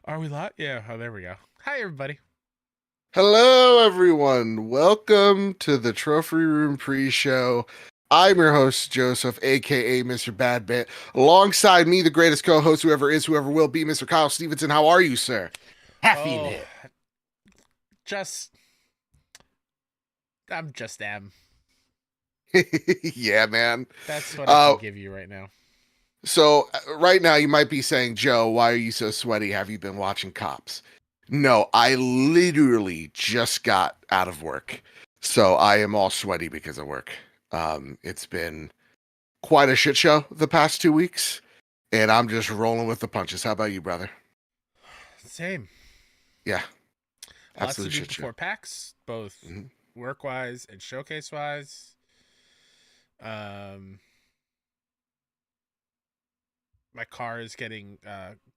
Are we live? Yeah. Oh, there we go. Hi, everybody. Hello, everyone. Welcome to the Trophy Room pre-show. I'm your host, Joseph, aka Mr. Badbit. Alongside me, the greatest co-host who ever is, who ever will be, Mr. Kyle Stevenson. How are you, sir? Happy Oh, new. just I'm just am. Yeah, man. That's what I Uh, can give you right now. right now you might be saying, Joe, why are you so sweaty? Have you been watching Cops? No, I literally just got out of work, so I am all sweaty because of work. It's been quite a shit show the past 2 weeks, and I'm just rolling with the punches. How about you, brother? Same. Yeah, Lots to absolute do shit show. before PAX, both Mhm. work wise and showcase wise. Um, my car is getting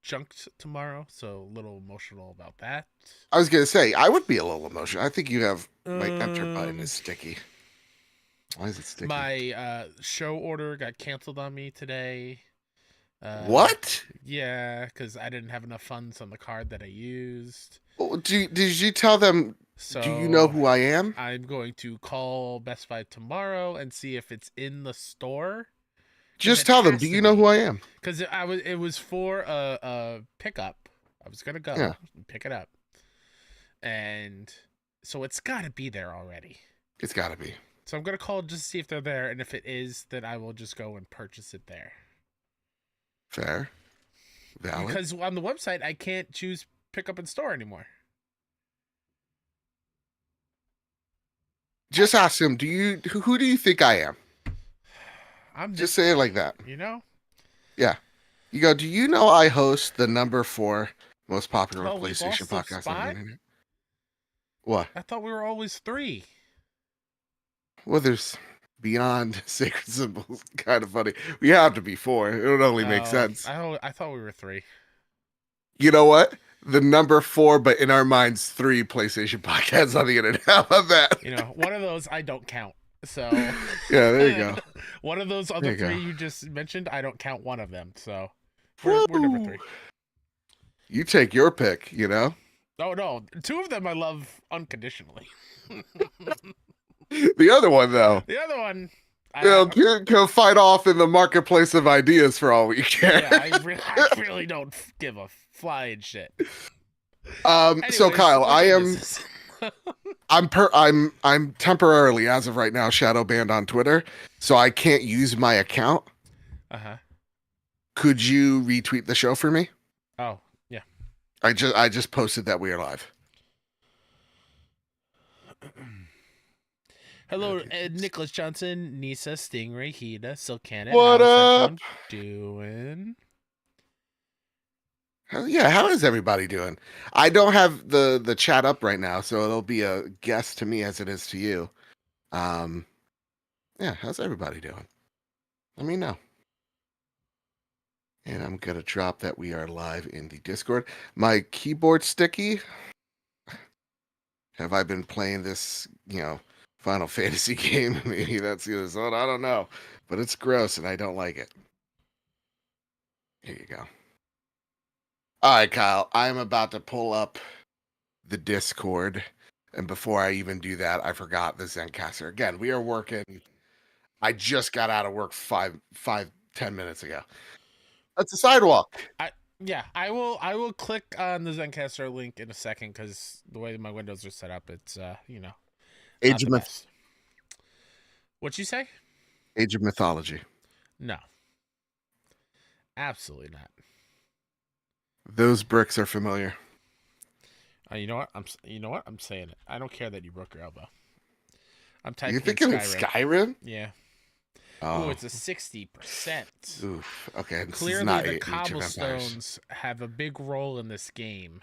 junked tomorrow, so a little emotional about that. I was gonna say I would be a little emotional. I think you have my enter button Um, is sticky. Why is it sticky? my show order got canceled on me today. Uh, What? yeah, because I didn't have enough funds on the card that I used. Oh, did you tell them? Do you know So who I am? I'm going to call Best Buy tomorrow and see if it's in the store because Just it tell them. Do has to you know who be. I am? Because it was for a pickup. I was gonna Yeah, go and pick it up, and so it's got to be there already. it's got to be So I'm gonna call just to see if they're there, and if it is, then I will just go and purchase it there. fair, valid. Because on the website I can't choose pickup in store anymore. I, Just ask him. Do you who do you think I am? I'm Just this say it guy, like that. you know. Yeah. You go, do you know I host the number 4 most popular Oh, we've PlayStation lost a podcast on the spot. internet? What? I thought we were always three. Well, there's beyond sacred symbols. Kind of funny. We have to be 4. It would only make Oh, sense. I thought we were three. You know what? The number 4, but in our minds, 3 PlayStation podcasts on the internet. How about that? One of those I don't count. So Yeah, there you go. one of those There other you go. three you just mentioned, I don't count one of them. So we're number Woo! three. You take your pick, you know? Oh no, two of them I love unconditionally. The other one, though, The other one, you know, I can fight off in the marketplace of ideas for all we care. yeah, I really don't give a flying shit. So Anyways, Kyle, look at business. I'm temporarily, as of right now, shadow banned on Twitter, so I can't use my account. Uh-huh. Could you retweet the show for me? Oh, yeah. I just posted that we are live. Hello, Okay, thanks. Nicholas Johnson, Nisa, Stingray, Hida, Silcanet. What How's up? everyone doing? Yeah, how is everybody doing? I don't have the chat up right now, so it'll be a guess to me as it is to you. Um, yeah, how's everybody doing? Let me know. And I'm gonna drop that we are live in the Discord. My keyboard sticky. Have I been playing this, Final Fantasy game? Maybe that's the result. I don't know. But it's gross and I don't like it. Here you go. All right, Kyle. I'm about to pull up the Discord. And before I even do that, I forgot the Zencaster. Again, we are working. I just got out of work 10 minutes ago. That's a sidewalk. I Yeah, I will click on the Zencaster link in a second because the way my windows are set up, it's not Age the of Myth- best. What'd you say? Age of Mythology. No, absolutely not. Those bricks are familiar. You know what? I'm saying it. I don't care that you broke your elbow. I'm You typing in thinking it's Skyrim. Skyrim? Yeah. Ooh, Oh, it's a 60%. oof. Okay, this is Clearly, not the Age of Empires. cobblestones have a big role in this game.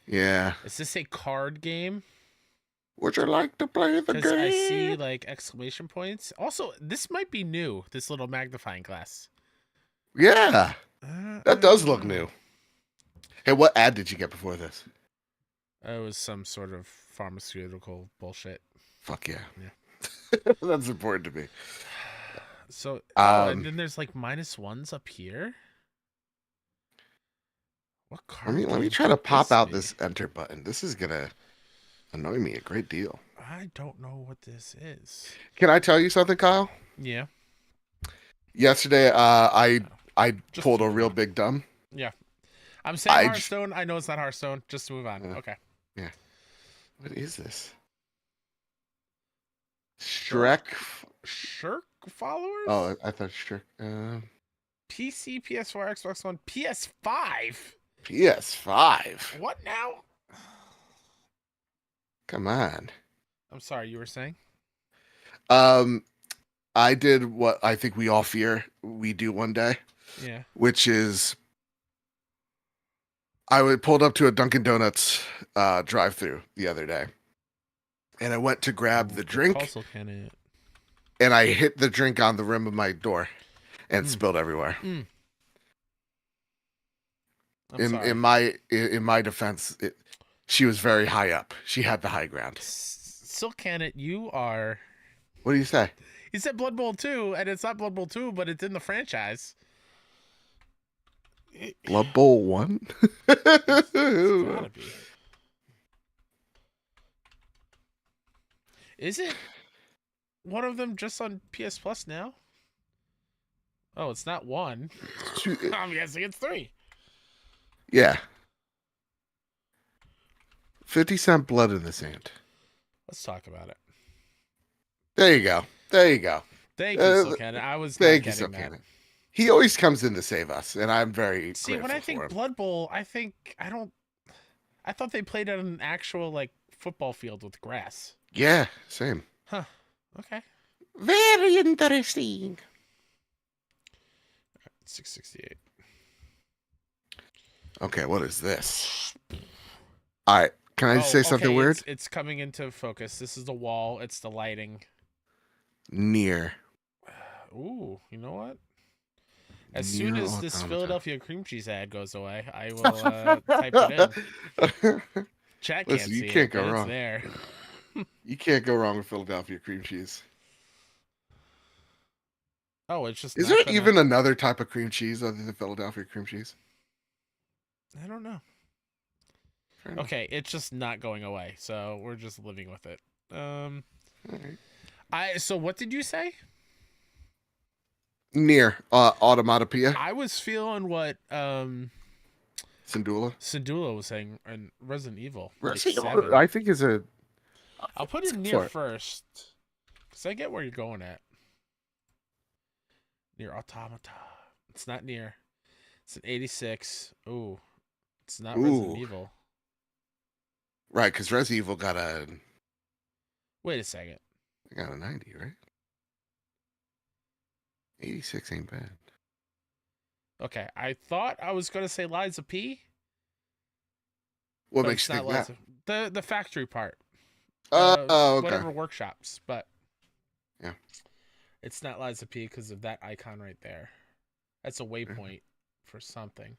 Yeah. Is this a card game? Would you like to play the Because I see game? like exclamation points. Also, this might be new. This little magnifying glass. Yeah, that I does don't look know. new. Hey, what ad did you get before this? It was some sort of pharmaceutical bullshit. Fuck yeah. Yeah. That's important to me. So, and Um, then there's like -1s up here. What Let card me game try to could pop out be? this enter button. This is gonna annoy me a great deal. I don't know what this is. Can I tell you something, Kyle? Yeah. Yesterday, I Just pulled a move real on. big dumb. Yeah. I'm saying I j- Hearthstone. I know it's not Hearthstone. Just move on. uh, Okay. yeah. What is this? Shirk? Shrek. Shirk followers? Oh, I thought Shrek. PC, PS4, Xbox One, PS5. PS5. What now? Come on. I'm sorry, you were saying? Um, I did what I think we all fear we do one day, Yeah. which is pulled up to a Dunkin' Donuts drive-through the other day, and I went to grab the drink, Coastal candidate. and I hit the drink on the rim of my door, and spilled everywhere. I'm sorry. In my defense, she was very high up. She had the high ground. Silk Cannon, you are. What do you say? He said Blood Bowl 2, and it's not Blood Bowl 2, but it's in the franchise. Blood Bowl 1? It's gotta be. Is it one of them just on PS Plus now? Oh, it's not one. I'm guessing it's 3. Yeah. 50-cent blood in the sand. Let's talk about it. There you go. There you go. Thank you, Silk Cannon. I was not Thank you, getting that. Silk. He always comes in to save us, and I'm very See, when I think for him. Blood Bowl, I thought they played on an actual like football field with grass. Yeah, same. Huh. Okay. Very interesting. 668. Okay, what is this? All right, can I say something weird? It's coming into focus. This is the wall. It's the lighting. Near. Ooh, you know what? As soon as this Philadelphia cream cheese ad goes away, I will type it in. Chat can't see can't it, go but wrong. It's there. You can't go wrong with Philadelphia cream cheese. Oh, it's just. Is there even another type of cream cheese other than Philadelphia cream cheese? I don't know. Okay, it's just not going away, so we're just living with it. Right. So what did you say? Near Automatopoeia. I was feeling what Syndulla was saying in Resident Evil. I think is a. I'll put it near first, because I get where you're going at. Near Automata. It's not near. It's an 86. Ooh. It's not Resident Evil. Right, because Resident Evil got a. Wait a second. It got a 90, right? 86 ain't bad. Okay, I thought I was gonna say Liza P. What makes you think that? The factory part. Okay. Whatever workshops, but yeah, it's not Liza P because of that icon right there. That's a waypoint for something.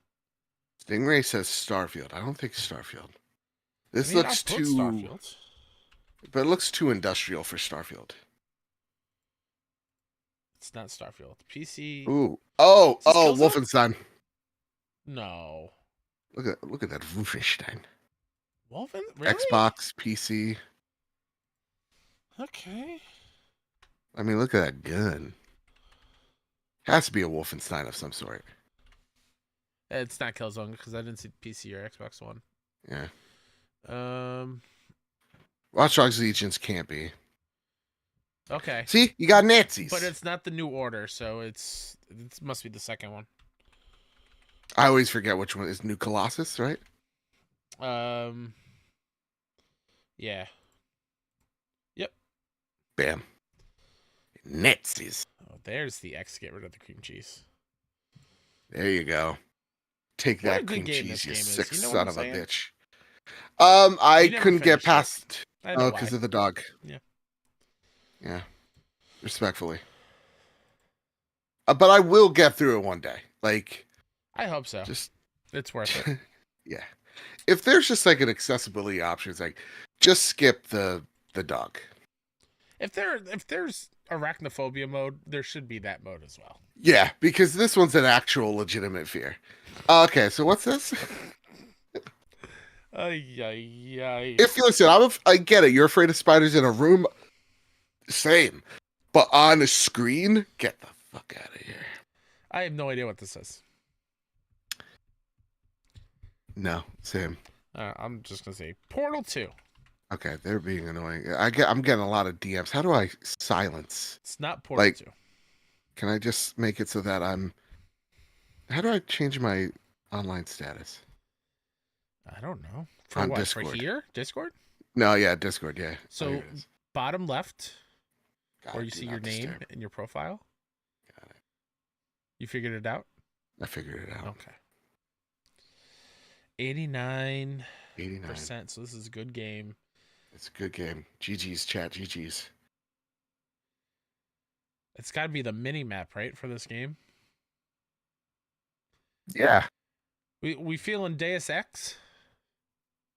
Stingray says Starfield. I don't think Starfield. This looks too. Starfield. But it looks too industrial for Starfield. It's not Starfield. PC. Ooh. Oh, Wolfenstein. No. Look at that Wolfenstein. Really? Xbox, PC. Okay. I mean, look at that gun. Has to be a Wolfenstein of some sort. It's not Killzone because I didn't see PC or Xbox One. Yeah. Watch Dogs Legions can't be. Okay. See, you got Nazis. But it's not the New Order, so it must be the second one. I always forget which one is New Colossus, right? Yeah. Yep. Bam. Nazis. Oh, there's the X. Get rid of the cream cheese. There you go. Take that cream cheese, you sick son of a bitch. I couldn't get past. Oh, because of the dog. Yeah. Yeah. Respectfully. But I will get through it one day. Like. I hope so. It's worth it. Yeah. If there's just like an accessibility option, it's like just skip the dog. If there's arachnophobia mode, there should be that mode as well. Yeah, because this one's an actual legitimate fear. Okay, so what's this? Ay, ay, ay. If you listen, I get it. You're afraid of spiders in a room. Same. But on a screen, get the fuck out of here. I have no idea what this is. No, same. I'm just gonna say Portal 2. Okay, they're being annoying. I'm getting a lot of DMs. How do I silence? It's not Portal 2. Can I just make it so that how do I change my online status? I don't know. For On what? Discord. For here? Discord? No, yeah, Discord, yeah. So bottom left, where you do see not your name disturb. and your profile. Got it. You figured it out? I figured it out. Okay. 89%. 89. So this is a good game. It's a good game. GG's chat, GG's. It's got to be the mini map, right, for this game? Yeah. We feeling Deus Ex?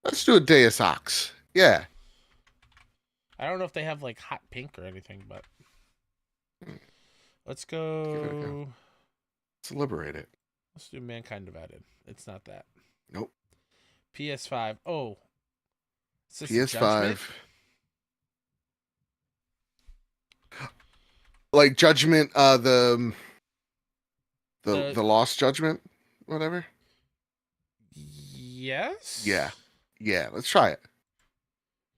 Let's do a Deus Ex. Yeah. I don't know if they have like hot pink or anything, but let's go. Let's liberate it. Let's do Mankind Divided. It's not that. Nope. PS5. Oh. Is this PS5. Judgment? Like Judgment, the Lost Judgment, whatever. Yes. Yeah. Let's try it.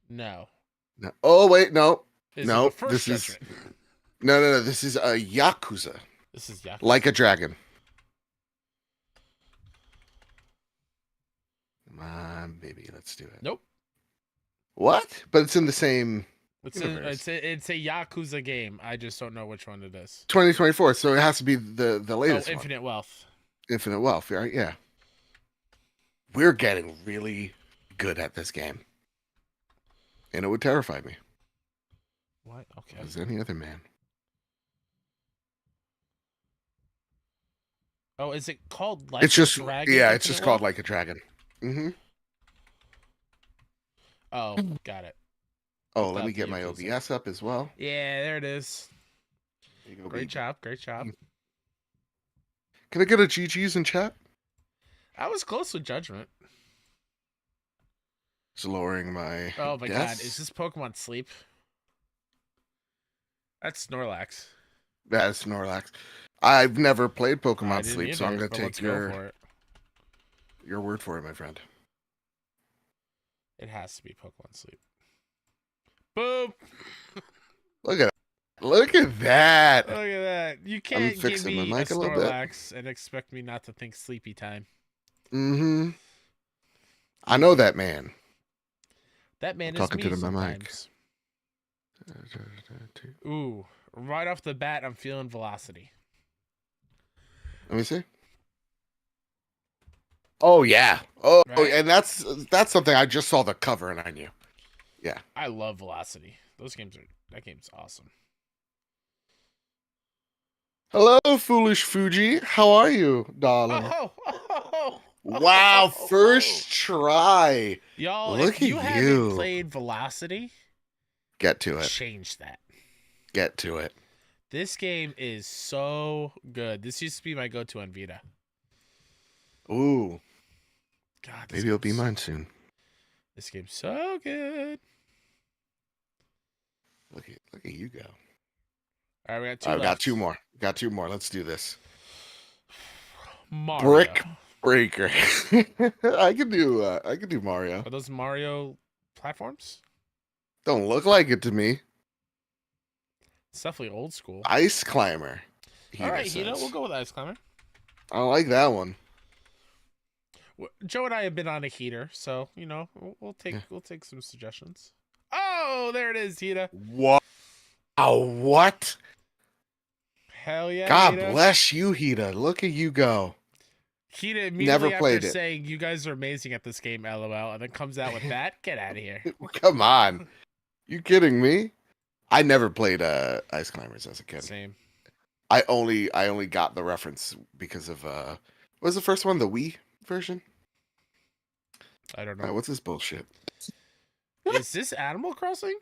No. Oh wait, no. Is no, it the first this Judgment? is no. This is a Yakuza. This is Yakuza. Like a Dragon. Come on, baby, let's do it. Nope. What? But it's in the same. It's a Yakuza game. I just don't know which one it is. 2024, so it has to be the latest one. Infinite Wealth. Infinite Wealth, right? Yeah. We're getting really good at this game. And it would terrify me. What? Okay. As any other man. Oh, is it called Like It's just a Dragon? yeah, Infinite it's just Wealth? called Like a Dragon. Mm-hmm. Oh, got it. Oh, Without let me the get my Yakuza. OBS up as well. Yeah, there it is. There you go, Great baby. job. Great job. Can I get a GG's in chat? I was close with Judgment. Just lowering my. Oh my deaths. god, is this Pokemon Sleep? That's Snorlax. That's Snorlax. I've never played I Pokemon didn't Sleep, so I'm either, gonna but take let's go for it. your word for it, my friend. It has to be Pokemon Sleep. Boom! Look at that. Look at that. You can't give fixing me my a mic a little bit. Snorlax and expect me not to think sleepy time. Mm-hmm. I know that man. That man I'm is talking me to my mic. sometimes. Ooh, right off the bat, I'm feeling Velocity. Let me see. Oh yeah. Oh, Right? and that's something I just saw the cover and I knew. Yeah. I love Velocity. That game's awesome. Hello, foolish Fuji. How are you, darling? Wow, first try. Y'all, Look if you at haven't you. played Velocity, Get to it. change that. Get to it. This game is so good. This used to be my go-to on Vita. Ooh. God, Maybe it'll be mine soon. This game's so good. Look at you go. All right, we got two. I've left. got two more. Got two more. Let's do this. Mario. Brick Breaker. I can do Mario. Are those Mario platforms? Don't look like it to me. It's definitely old school. Ice Climber. All right, we'll go with Ice Climber. I like that one. Joe and I have been on a heater, so we'll take some suggestions. Oh, there it is, Hita. What? Oh, what? Hell yeah! God Hita. bless you, Hita. Look at you go. Hita immediately Never after played it. saying you guys are amazing at this game, LOL, and then comes out with that. Get out of here. Come on. You kidding me? I never played Ice Climbers as a kid. Same. I only got the reference because of what was the first one? The Wii version? I don't know. What's this bullshit? Is this Animal Crossing?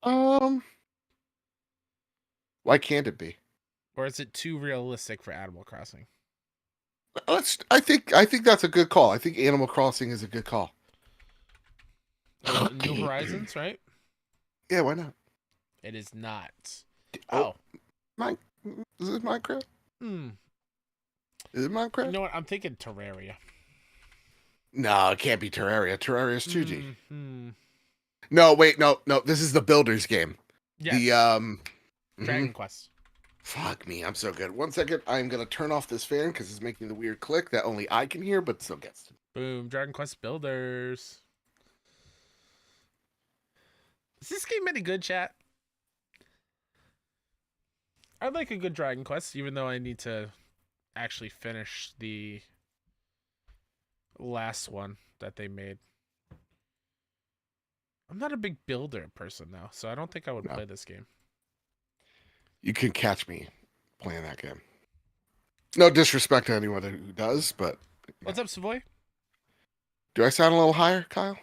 Why can't it be? Or is it too realistic for Animal Crossing? I think that's a good call. I think Animal Crossing is a good call. New Horizons, right? Yeah, why not? It is not. Oh, Oh. my, is it Minecraft? Hmm. Is it You Minecraft? know what? I'm thinking Terraria. No, it can't be Terraria. Terraria's 2D. Hmm. No, wait, no. This is the Builders game. Yes. The Dragon Quest. Fuck me, I'm so good. 1 second, I'm gonna turn off this fan because it's making the weird click that only I can hear, but still gets to me. Boom. Dragon Quest Builders. Is this game any good, chat? I like a good Dragon Quest, even though I need to actually finish the last one that they made. I'm not a big builder person though, so I don't think I would play this game. You can catch me playing that game. No disrespect to anyone who does, but What's up, Savoy? Do I sound a little higher, Kyle?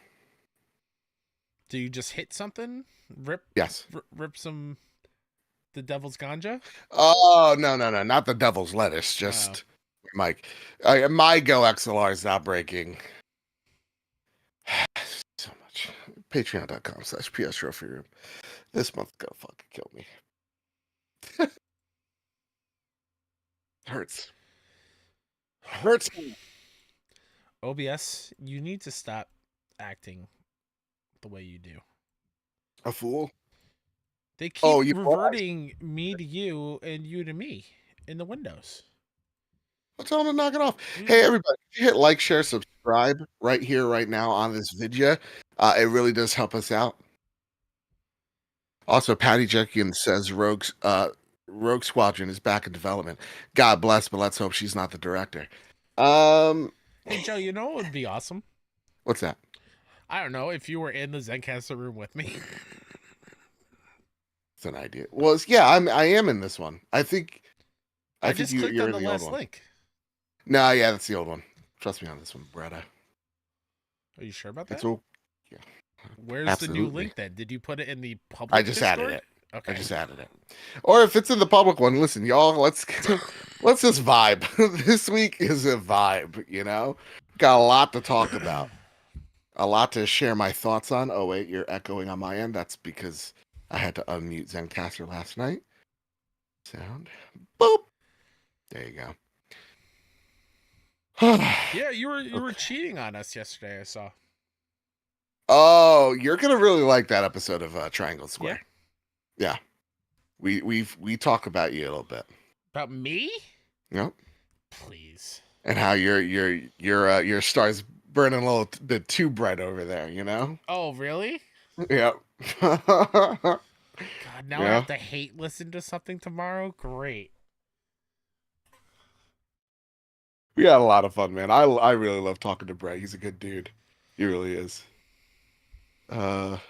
Do you just hit something? Yes. Rip some the devil's ganja? Oh no, not the devil's lettuce, just Mike. My Go XLR is not breaking. So much. Patreon.com/PS Trophy Room. This month go fucking kill me. Hurts. Hurts. OBS, you need to stop acting the way you do. A fool? They keep reverting me to you and you to me in the windows. I'll tell them to knock it off. Hey, everybody, if you hit like, share, subscribe right here, right now on this video, it really does help us out. Also, Patty Jenkins says Rogue Squadron is back in development. God bless, but let's hope she's not the director. Hey, Joe, you know what would be awesome? What's that? I don't know. If you were in the Zencastr room with me. It's an idea. Well, yeah, I am in this one. I think just clicked on the last link. No, yeah, that's the old one. Trust me on this one, Bretta. Are you sure about that? Yeah. Where's the new link then? Did you put it in the public? I just Discord? added it. Okay. I just added it. Or if it's in the public one, listen, y'all, let's just vibe. This week is a vibe, you know? Got a lot to talk about. A lot to share my thoughts on. Oh, wait, you're echoing on my end. That's because I had to unmute Zencastr last night. Sound. Boop. There you go. Yeah, you were cheating on us yesterday, I saw. Oh, you're gonna really like that episode of Triangle Square. Yeah. We talk about you a little bit. About me? Yep. Please. And how your star's burning a little bit too bright over there, you know? Oh, really? Yep. God, now I have to hate listen to something tomorrow? Great. We had a lot of fun, man. I really love talking to Brett. He's a good dude. He really is. Okay.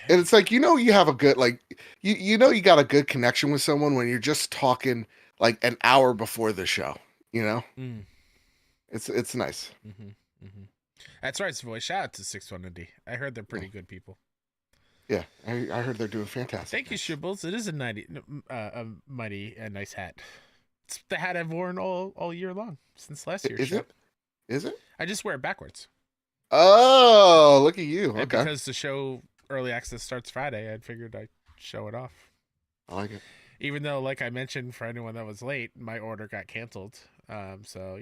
And it's like, you have a good, like, you got a good connection with someone when you're just talking like an hour before the show, you know? It's nice. That's right, Savoy. Shout out to 610D. I heard they're pretty good people. Yeah, I heard they're doing fantastic. Thank you, Shibbles. It is a mighty nice hat. It's the hat I've worn all year long since last year's show. Is it? I just wear it backwards. Oh, look at you. And okay. Because the show early access starts Friday, I figured I'd show it off. I like it. Even though, like I mentioned, for anyone that was late, my order got canceled. So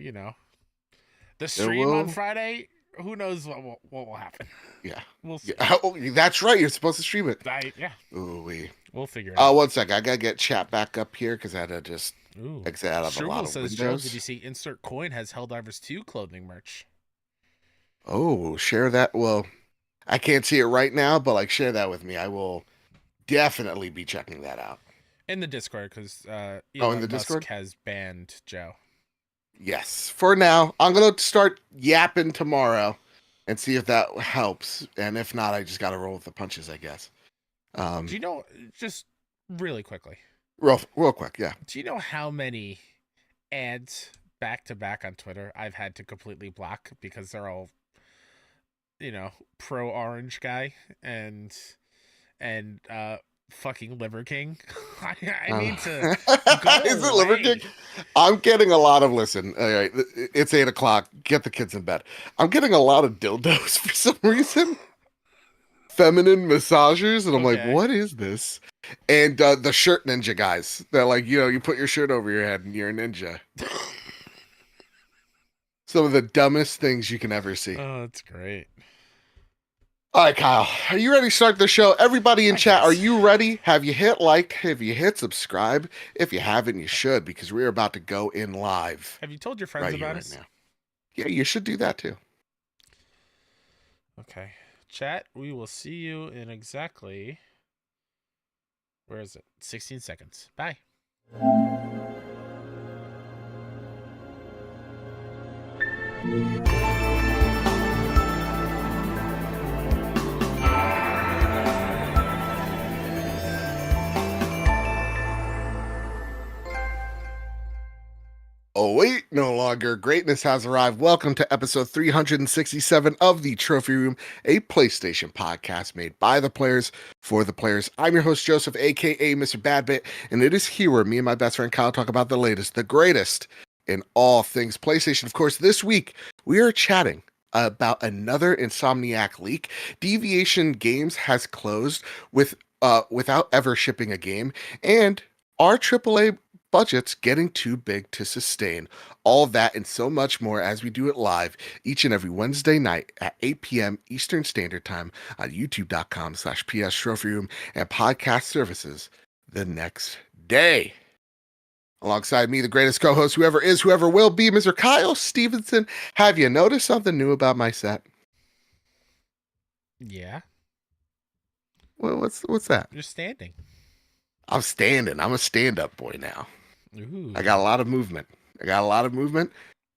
the stream on Friday, who knows what will happen? Yeah, we'll see. Oh, that's right. You're supposed to stream it. Yeah. Ooh, we'll figure it out. 1 second. I gotta get chat back up here because I had to just exit out of a lot of says, windows. Joe, did you see Insert Coin has Helldivers 2 clothing merch? Oh, share that. Well, I can't see it right now, but like share that with me. I will definitely be checking that out. In the Discord, because Elon in the Musk Discord has banned Joe. Yes, for now. I'm gonna start yapping tomorrow and see if that helps. And if not, I just gotta roll with the punches, I guess. Do you know, just really quickly, real quick, yeah. Do you know how many ads back to back on Twitter I've had to completely block because they're all, pro orange guy and fucking Liver King. I need to go Is it Liver King? away. I'm getting a lot of listen. All right, it's 8 o'clock. Get the kids in bed. I'm getting a lot of dildos for some reason. Feminine massagers, and I'm like, Okay. what is this? And the shirt ninja guys. They're like, you put your shirt over your head and you're a ninja. Some of the dumbest things you can ever see. Oh, that's great. All right, Kyle, are you ready to start the show? Everybody in I chat, are guess. you ready? Have you hit like? Have you hit subscribe? If you haven't, you should, because we're about to go in live. Have you told your friends Right here, about right us? now. Yeah, you should do that too. Okay. Chat, we will see you in exactly... Where is it? 16 seconds. Bye. Oh, wait, no longer. Greatness has arrived. Welcome to episode 367 of The Trophy Room, a PlayStation podcast made by the players for the players. I'm your host, Joseph, aka Mr. Badbit, and it is here where me and my best friend Kyle talk about the latest, the greatest in all things PlayStation. Of course, this week we are chatting about another Insomniac leak. Deviation Games has closed without ever shipping a game, and our AAA budgets getting too big to sustain. All of that and so much more as we do it live each and every Wednesday night at 8 p.m. Eastern Standard Time on youtube.com/PS Trophy Room and podcast services the next day. Alongside me, the greatest co-host, whoever is, whoever will be, Mr. Kyle Stevenson. Have you noticed something new about my set? Yeah. Well, what's that? You're standing. I'm standing. I'm a stand-up boy now. Ooh. I got a lot of movement.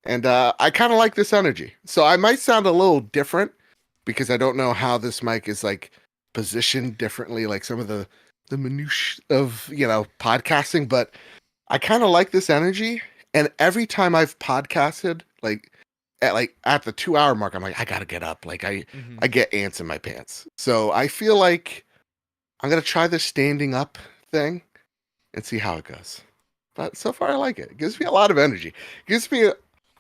And I kind of like this energy. So I might sound a little different because I don't know how this mic is like positioned differently, like some of the minutiae of podcasting. But I kind of like this energy. And every time I've podcasted, at the 2 hour mark, I'm like, I gotta get up. Like I get ants in my pants. So I feel like I'm gonna try this standing up thing and see how it goes. But so far, I like it. It gives me a lot of energy. It gives me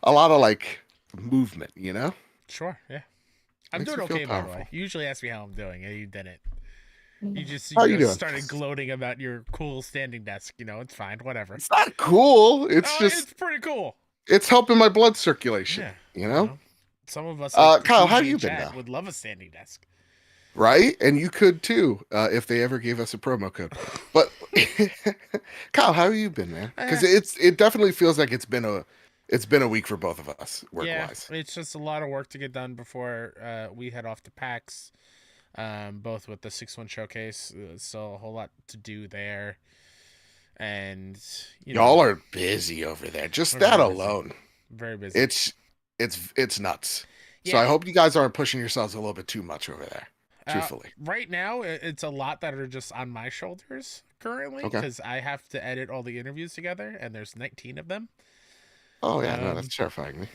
a lot of like movement, Sure, yeah. I'm Makes doing me feel okay, by the way. powerful. You usually ask me how I'm doing, and you didn't. You just How you doing? started gloating about your cool standing desk. It's fine, whatever. It's not cool. It's just it's pretty cool. it's helping my blood circulation. Yeah, some of us, Kyle, how you been? Would love a standing desk, right? And you could too, if they ever gave us a promo code. But Kyle, how have you been, man? Because it definitely feels like it's been a week for both of us, work-wise. Yeah, it's just a lot of work to get done before we head off to PAX. Both with the 6-1 showcase, still a whole lot to do there, and y'all are busy over there. Just that alone, very busy. It's nuts. Yeah. So I hope you guys aren't pushing yourselves a little bit too much over there. Truthfully, right now it's a lot that are just on my shoulders currently because I have to edit all the interviews together, and there's 19 of them. Oh yeah, no, that's terrifying me.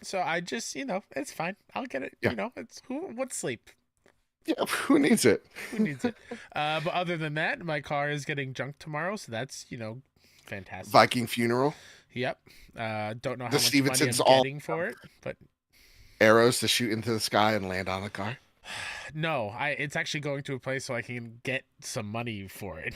So I just, it's fine. I'll get it. Yeah. It's what's sleep. Yeah, who needs it? Who needs it? But other than that, my car is getting junked tomorrow, so that's fantastic. Viking funeral. Yep. Don't know how the much Stevensons money I'm getting for it, but arrows to shoot into the sky and land on the car. No, it's actually going to a place so I can get some money for it.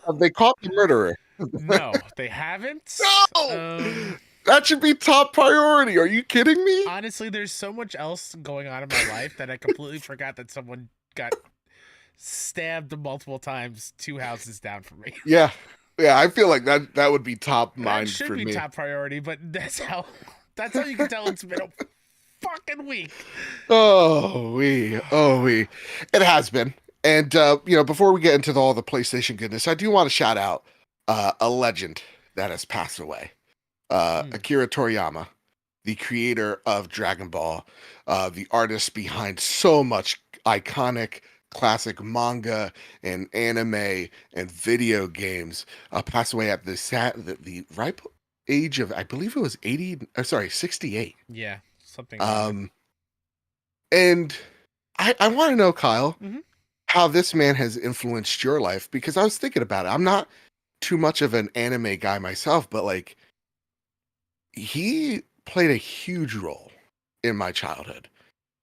Have they caught the murderer? No, they haven't. No! That should be top priority. Are you kidding me? Honestly, there's so much else going on in my life that I completely forgot that someone got stabbed multiple times 2 houses down from me. Yeah. I feel like that would be top mind for me. That should be top priority, but that's how you can tell it's been a fucking week. It has been. And before we get into all the PlayStation goodness, I do want to shout out a legend that has passed away. Akira Toriyama, the creator of Dragon Ball, the artist behind so much iconic classic manga and anime and video games, passed away at the ripe age of, I believe it was 68. Yeah, something. And I want to know, Kyle, how this man has influenced your life, because I was thinking about it. I'm not too much of an anime guy myself, but like he played a huge role in my childhood.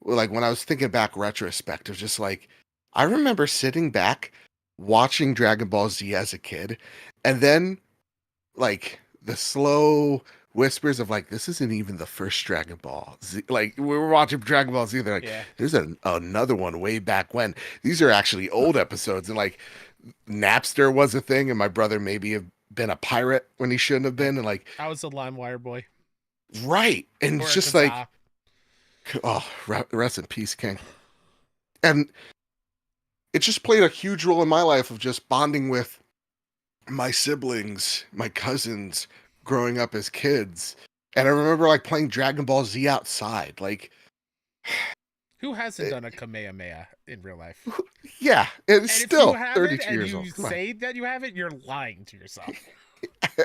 Like when I was thinking back retrospective, just like I remember sitting back watching Dragon Ball Z as a kid, and then like the slow whispers of like this isn't even the first Dragon Ball Z. Like we were watching Dragon Ball Z, they're like, Yeah. there's another one way back when. These are actually old episodes, and like Napster was a thing, and my brother maybe have been a pirate when he shouldn't have Yep. been, and like I was a LimeWire boy. right, and it's Or a just like, Kazaa. oh, rest in peace, King. And it just played a huge role in my life of just bonding with my siblings, my cousins, growing up as kids. And I remember like playing Dragon Ball Z outside. Like, Who hasn't it, done a Kamehameha in real life? yeah, it's And if you still haven't 32 and years you old. Come on. say that you haven't, you're lying to yourself.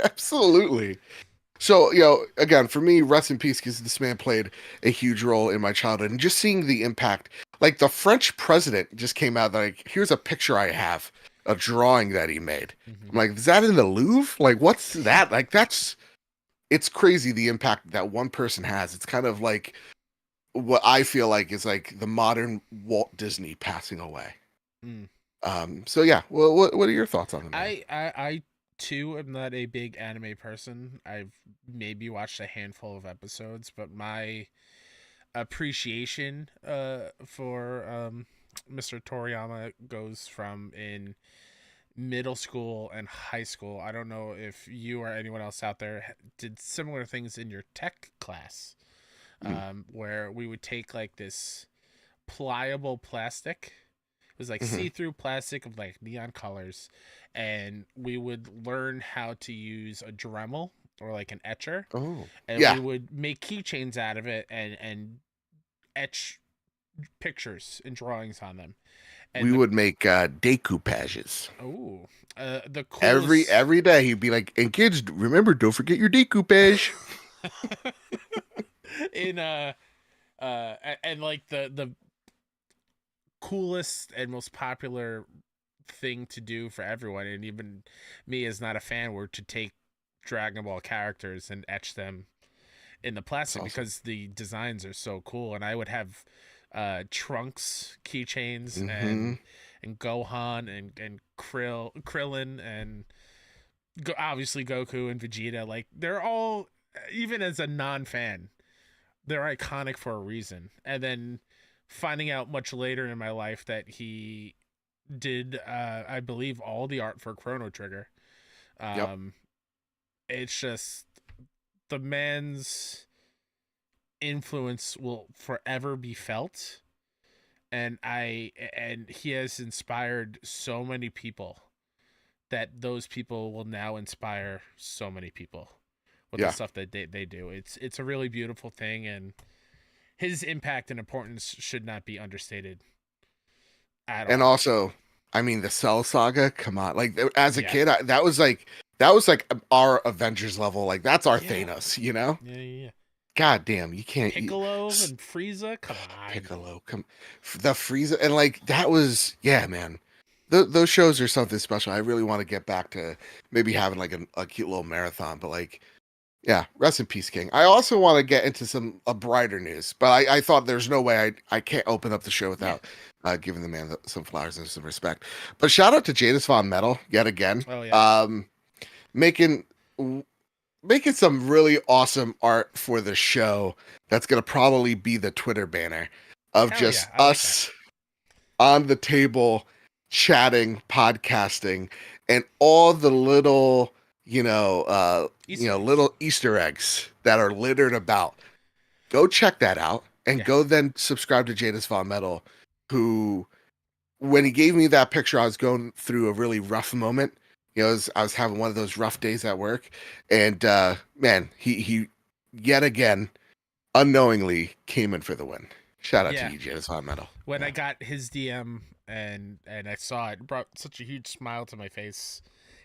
Absolutely. So, again, for me, rest in peace, because this man played a huge role in my childhood. And just seeing the impact, like the French president just came out, like, here's a picture I have, a drawing that he made. Mm-hmm. I'm like, is that in the Louvre? Like, what's that? Like, it's crazy the impact that one person has. It's kind of like what I feel like is like the modern Walt Disney passing away. Mm. So yeah, well, what are your thoughts on it, man? I too am not a big anime person. I've maybe watched a handful of episodes, but my appreciation for Mr. Toriyama goes from in middle school and high school. I don't know if you or anyone else out there did similar things in your tech class, Mm. where we would take like this pliable plastic. It was like Hmm. see-through plastic of like neon colors, and we would learn how to use a Dremel or like an etcher, Oh, and we yeah. would make keychains out of it and etch pictures and drawings on them. We And would make decoupages the every coolest every day. He'd be like, "And kids, remember, don't forget your decoupage." in and like the coolest and most popular thing to do for everyone, and even me as not a fan, were to take Dragon Ball characters and etch them in the That's plastic awesome. because the designs are so cool. And I would have Trunks keychains Hmm. and Gohan and Krillin and obviously Goku and Vegeta. Like they're all, even as a non-fan, they're iconic for a reason. And then finding out much later in my life that he did, I believe, all the art for Chrono Trigger. Yep. Um, it's just the man's influence will forever be felt, and he has inspired so many people that those people will now inspire so many people with the Yeah. stuff that they do. It's a really beautiful thing, and his impact and importance should not be understated at And all. also, I mean, the Cell Saga. Come on, like as a Yeah. kid, that was like our Avengers level. Like that's our Yeah. Thanos. You know? Yeah. God damn, you can't. Piccolo and Frieza, come on. Piccolo, the Frieza, and like that was, yeah, man. Those shows are something special. I really want to get back to maybe having like a cute little marathon, but like, yeah, rest in peace, King. I also want to get into some brighter news, but I thought there's no way I can't open up the show Yeah. without giving the man some flowers and some respect. But shout out to Jadis Von Metal yet again, Oh yeah. making making some really awesome art for the show. That's gonna probably be the Twitter banner of Hell yeah. just I like that. us on the table chatting, podcasting, and all the little, Easter eggs. little Easter eggs that are littered about. Go check that out and Yeah. go then subscribe to Jadis Von Metal, who, when he gave me that picture, I was going through a really rough moment. I was having one of those rough days at work, and man, he yet again unknowingly came in for the win. Shout out to Yeah. you, Jadis Von Metal. When I Yeah. got his DM and I saw it, brought such a huge smile to my face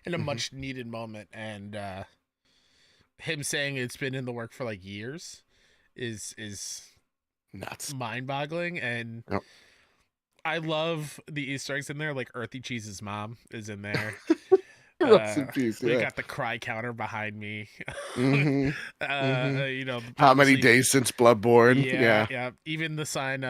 in a Hmm. much needed moment. And him saying it's been in the work for like years is Nuts. mind boggling. And Yep. I love the Easter eggs in there. Like Earthy Cheese's mom is in there. Rest in peace. We Yeah. got the cry counter behind me. Mm-hmm. Mm-hmm. How many Obviously, days since Bloodborne? yeah, Yeah. yeah. Even the sign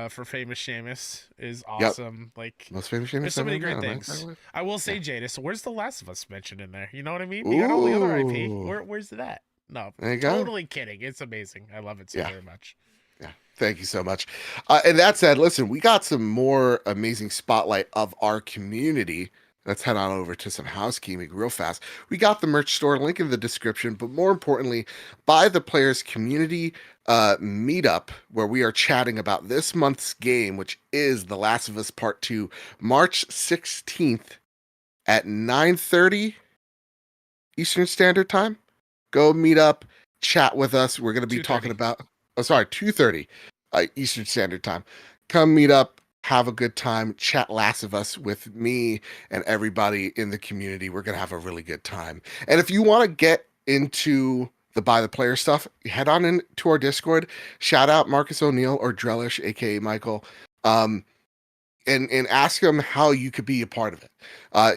for famous Seamus is Yep. awesome. Like, Most famous there's famous so I've many ever great met. things. I will say, Jadis, where's the Last of Us mentioned in there? You know what I mean? You got all the other IP. Ooh. Where's that? No, There you go. totally kidding. It's amazing. I love it so Yeah. very much. Yeah. Thank you so much. And that said, listen, we got some more amazing spotlight of our community. Let's head on over to some housekeeping real fast. We got the merch store link in the description, but more importantly, by the players community meetup where we are chatting about this month's game, which is The Last of Us Part 2, March 16th at 9:30 Eastern Standard Time. Go meet up, chat with us. We're going to be talking 2:30. about, oh, sorry, 2:30 Eastern Standard Time. Come meet up, have a good time, chat Last of Us with me and everybody in the community. We're going to have a really good time. And if you want to get into the Buy the Player stuff, head on into our Discord. Shout out Marcus O'Neill or Drellish, aka Michael. Um, and ask them how you could be a part of it.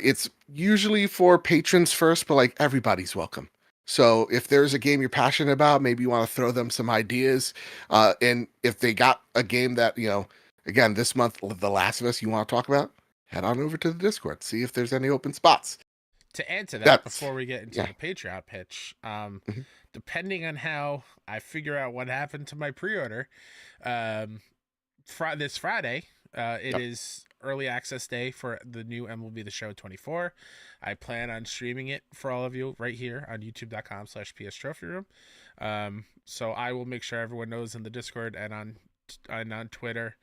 It's usually for patrons first, but like everybody's welcome. So if there's a game you're passionate about, maybe you want to throw them some ideas. And if they got a game that, again, this month, The Last of Us, you want to talk about, head on over to the Discord, see if there's any open spots. To add to that, That's, before we get into yeah. the Patreon pitch, Mhm. depending on how I figure out what happened to my pre-order, um, this Friday, it Yep. is early access day for the new MLB The Show 24. I plan on streaming it for all of you right here on youtube.com/PS Trophy Room. So I will make sure everyone knows in the Discord and on Twitter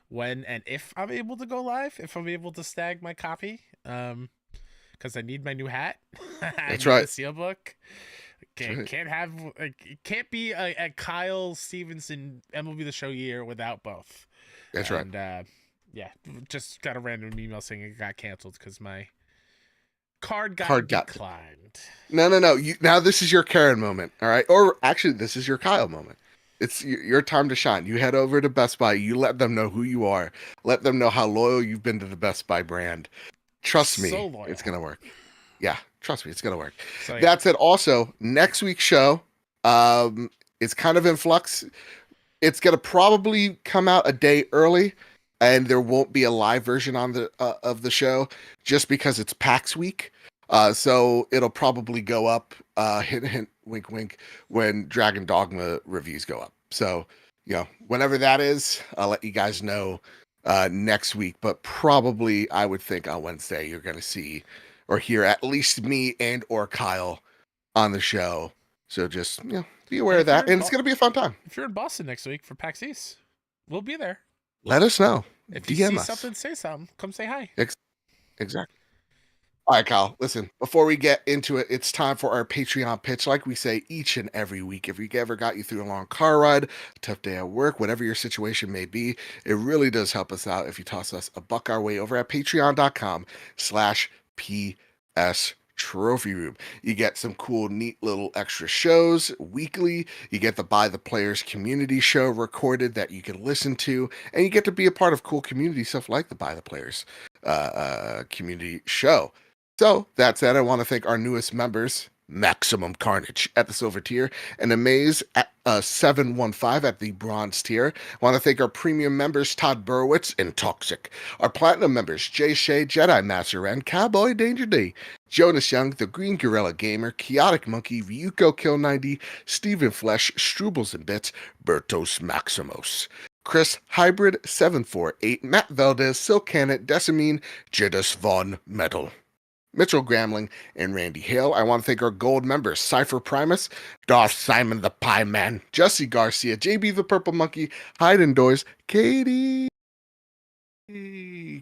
when and if I'm able to go live, if I'm able to snag my copy. Because I need my new hat. I That's need the right. steelbook. Can't have it can't be a Kyle Stevenson MLB The Show year without both. That's right. And yeah, just got a random email saying it got canceled because my card got Card got declined. No. Now this is your Karen moment, all right? Or actually, this is your Kyle moment. It's your time to shine. You head over to Best Buy. You let them know who you are. Let them know how loyal you've been to the Best Buy brand. Trust So me, loyal. it's gonna work. Yeah, trust me, it's gonna work. So yeah, That said, also next week's show, it's kind of in flux. It's gonna probably come out a day early, and there won't be a live version on the of the show just because it's PAX week. So it'll probably go up, hint hint, wink wink, when Dragon Dogma reviews go up. So whenever that is, I'll let you guys know next week. But probably I would think on Wednesday you're gonna see or hear at least me and or Kyle on the show. So just be aware and of if you're that, in and it's gonna be a fun time. if you're in Boston next week for PAX East, we'll be there. Let us know. If you DM see us. something, say something. Come say hi. Exactly. All right, Kyle. Listen, before we get into it, it's time for our Patreon pitch. Like we say each and every week, if we ever got you through a long car ride, a tough day at work, whatever your situation may be, it really does help us out if you toss us a buck our way over at patreon.com/PS Trophy Room. You get some cool, neat little extra shows weekly. You get the By the Players community show recorded that you can listen to, and you get to be a part of cool community stuff like the By the Players community show. So that said, I want to thank our newest members, Maximum Carnage at the silver tier, and Amaze at 715 at the bronze tier. I want to thank our premium members, Todd Burwitz and Toxic. Our platinum members, Jay Shea, Jedi Master and Cowboy Danger D, Jonas Young, The Green Gorilla Gamer, Chaotic Monkey, Ryuko Kill 90, Stephen Flesh, Strubles and Bits, Bertos Maximos. Chris Hybrid 748, Matt Valdez, Silk Cannon, Decimine, Jidus Von Metal. Mitchell Gramling, and Randy Hale. I want to thank our gold members, Cypher Primus, Darth Simon the Pie Man, Jesse Garcia, JB the Purple Monkey, Hayden Doyes, Katie,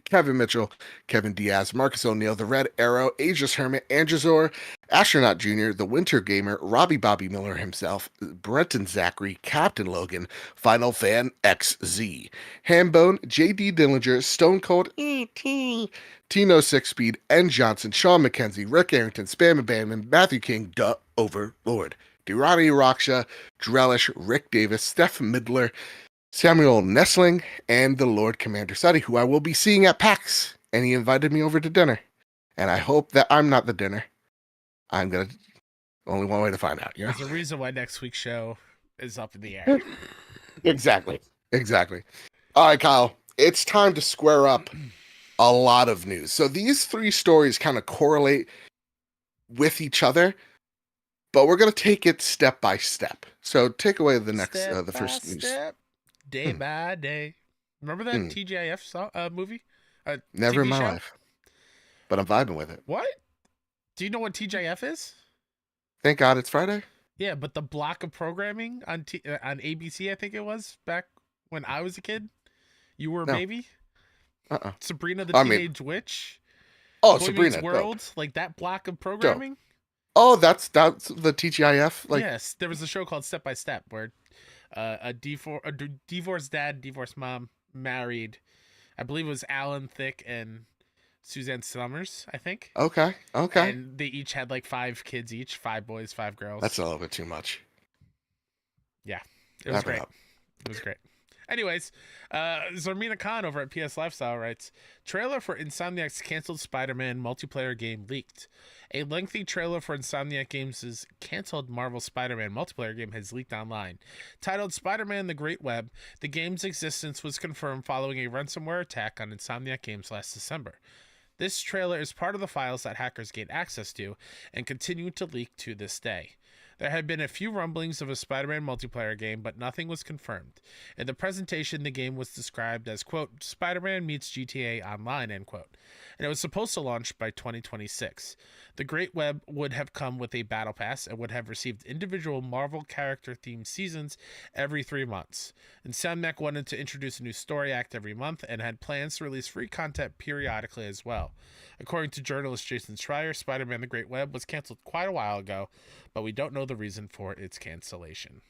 Kevin Mitchell, Kevin Diaz, Marcus O'Neill, The Red Arrow, Aegis Hermit, Androzor, Astronaut Jr., The Winter Gamer, Robbie Bobby Miller himself, Brenton Zachary, Captain Logan, Final Fan XZ, Hambone, JD Dillinger, Stone Cold, E.T., Tino Six Speed, N. Johnson, Sean McKenzie, Rick Arrington, Spam and Banman, Matthew King, Duh Overlord, Durrani Raksha, Drellish, Rick Davis, Steph Midler, Samuel Nestling, and the Lord Commander Suddy, who I will be seeing at PAX. And he invited me over to dinner. And I hope that I'm not the dinner. I'm going to, only one way to find out. There's a reason why next week's show is up in the air. Exactly. Exactly. All right, Kyle. It's time to square up a lot of news. So these three stories kind of correlate with each other, but we're going to take it step by step. So take away the next, Step the by first news. step, day by day. Remember that TGIF movie? Never TV in my show? life, but I'm vibing with it. What? Do you know what TGIF is? Thank God it's Friday. Yeah, but the block of programming on ABC, I think it was back when I was a kid. You were a No. baby. Sabrina the Teenage Witch. Oh, Boy Sabrina. Meets World, like that block of programming. Dope. Oh, that's the TGIF. Like, yes, there was a show called Step by Step where a divorced dad, divorced mom married. I believe it was Alan Thicke and Suzanne Summers, I think. Okay. And they each had like 5 kids each, 5 boys, 5 girls. That's a little bit too much. Yeah, it was great. It was great. Anyways, Zarmina Khan over at PS Lifestyle writes, trailer for Insomniac's canceled Spider-Man multiplayer game leaked. A lengthy trailer for Insomniac Games' canceled Marvel Spider-Man multiplayer game has leaked online. Titled Spider-Man The Great Web, the game's existence was confirmed following a ransomware attack on Insomniac Games last December. This trailer is part of the files that hackers gained access to and continue to leak to this day. There had been a few rumblings of a Spider-Man multiplayer game, but nothing was confirmed. In the presentation, the game was described as, quote, Spider-Man meets GTA Online, end quote, and it was supposed to launch by 2026. The Great Web would have come with a battle pass and would have received individual Marvel character-themed seasons every 3 months. Insomniac wanted to introduce a new story act every month and had plans to release free content periodically as well. According to journalist Jason Schreier, Spider-Man The Great Web was canceled quite a while ago, but we don't know the reason for its cancellation.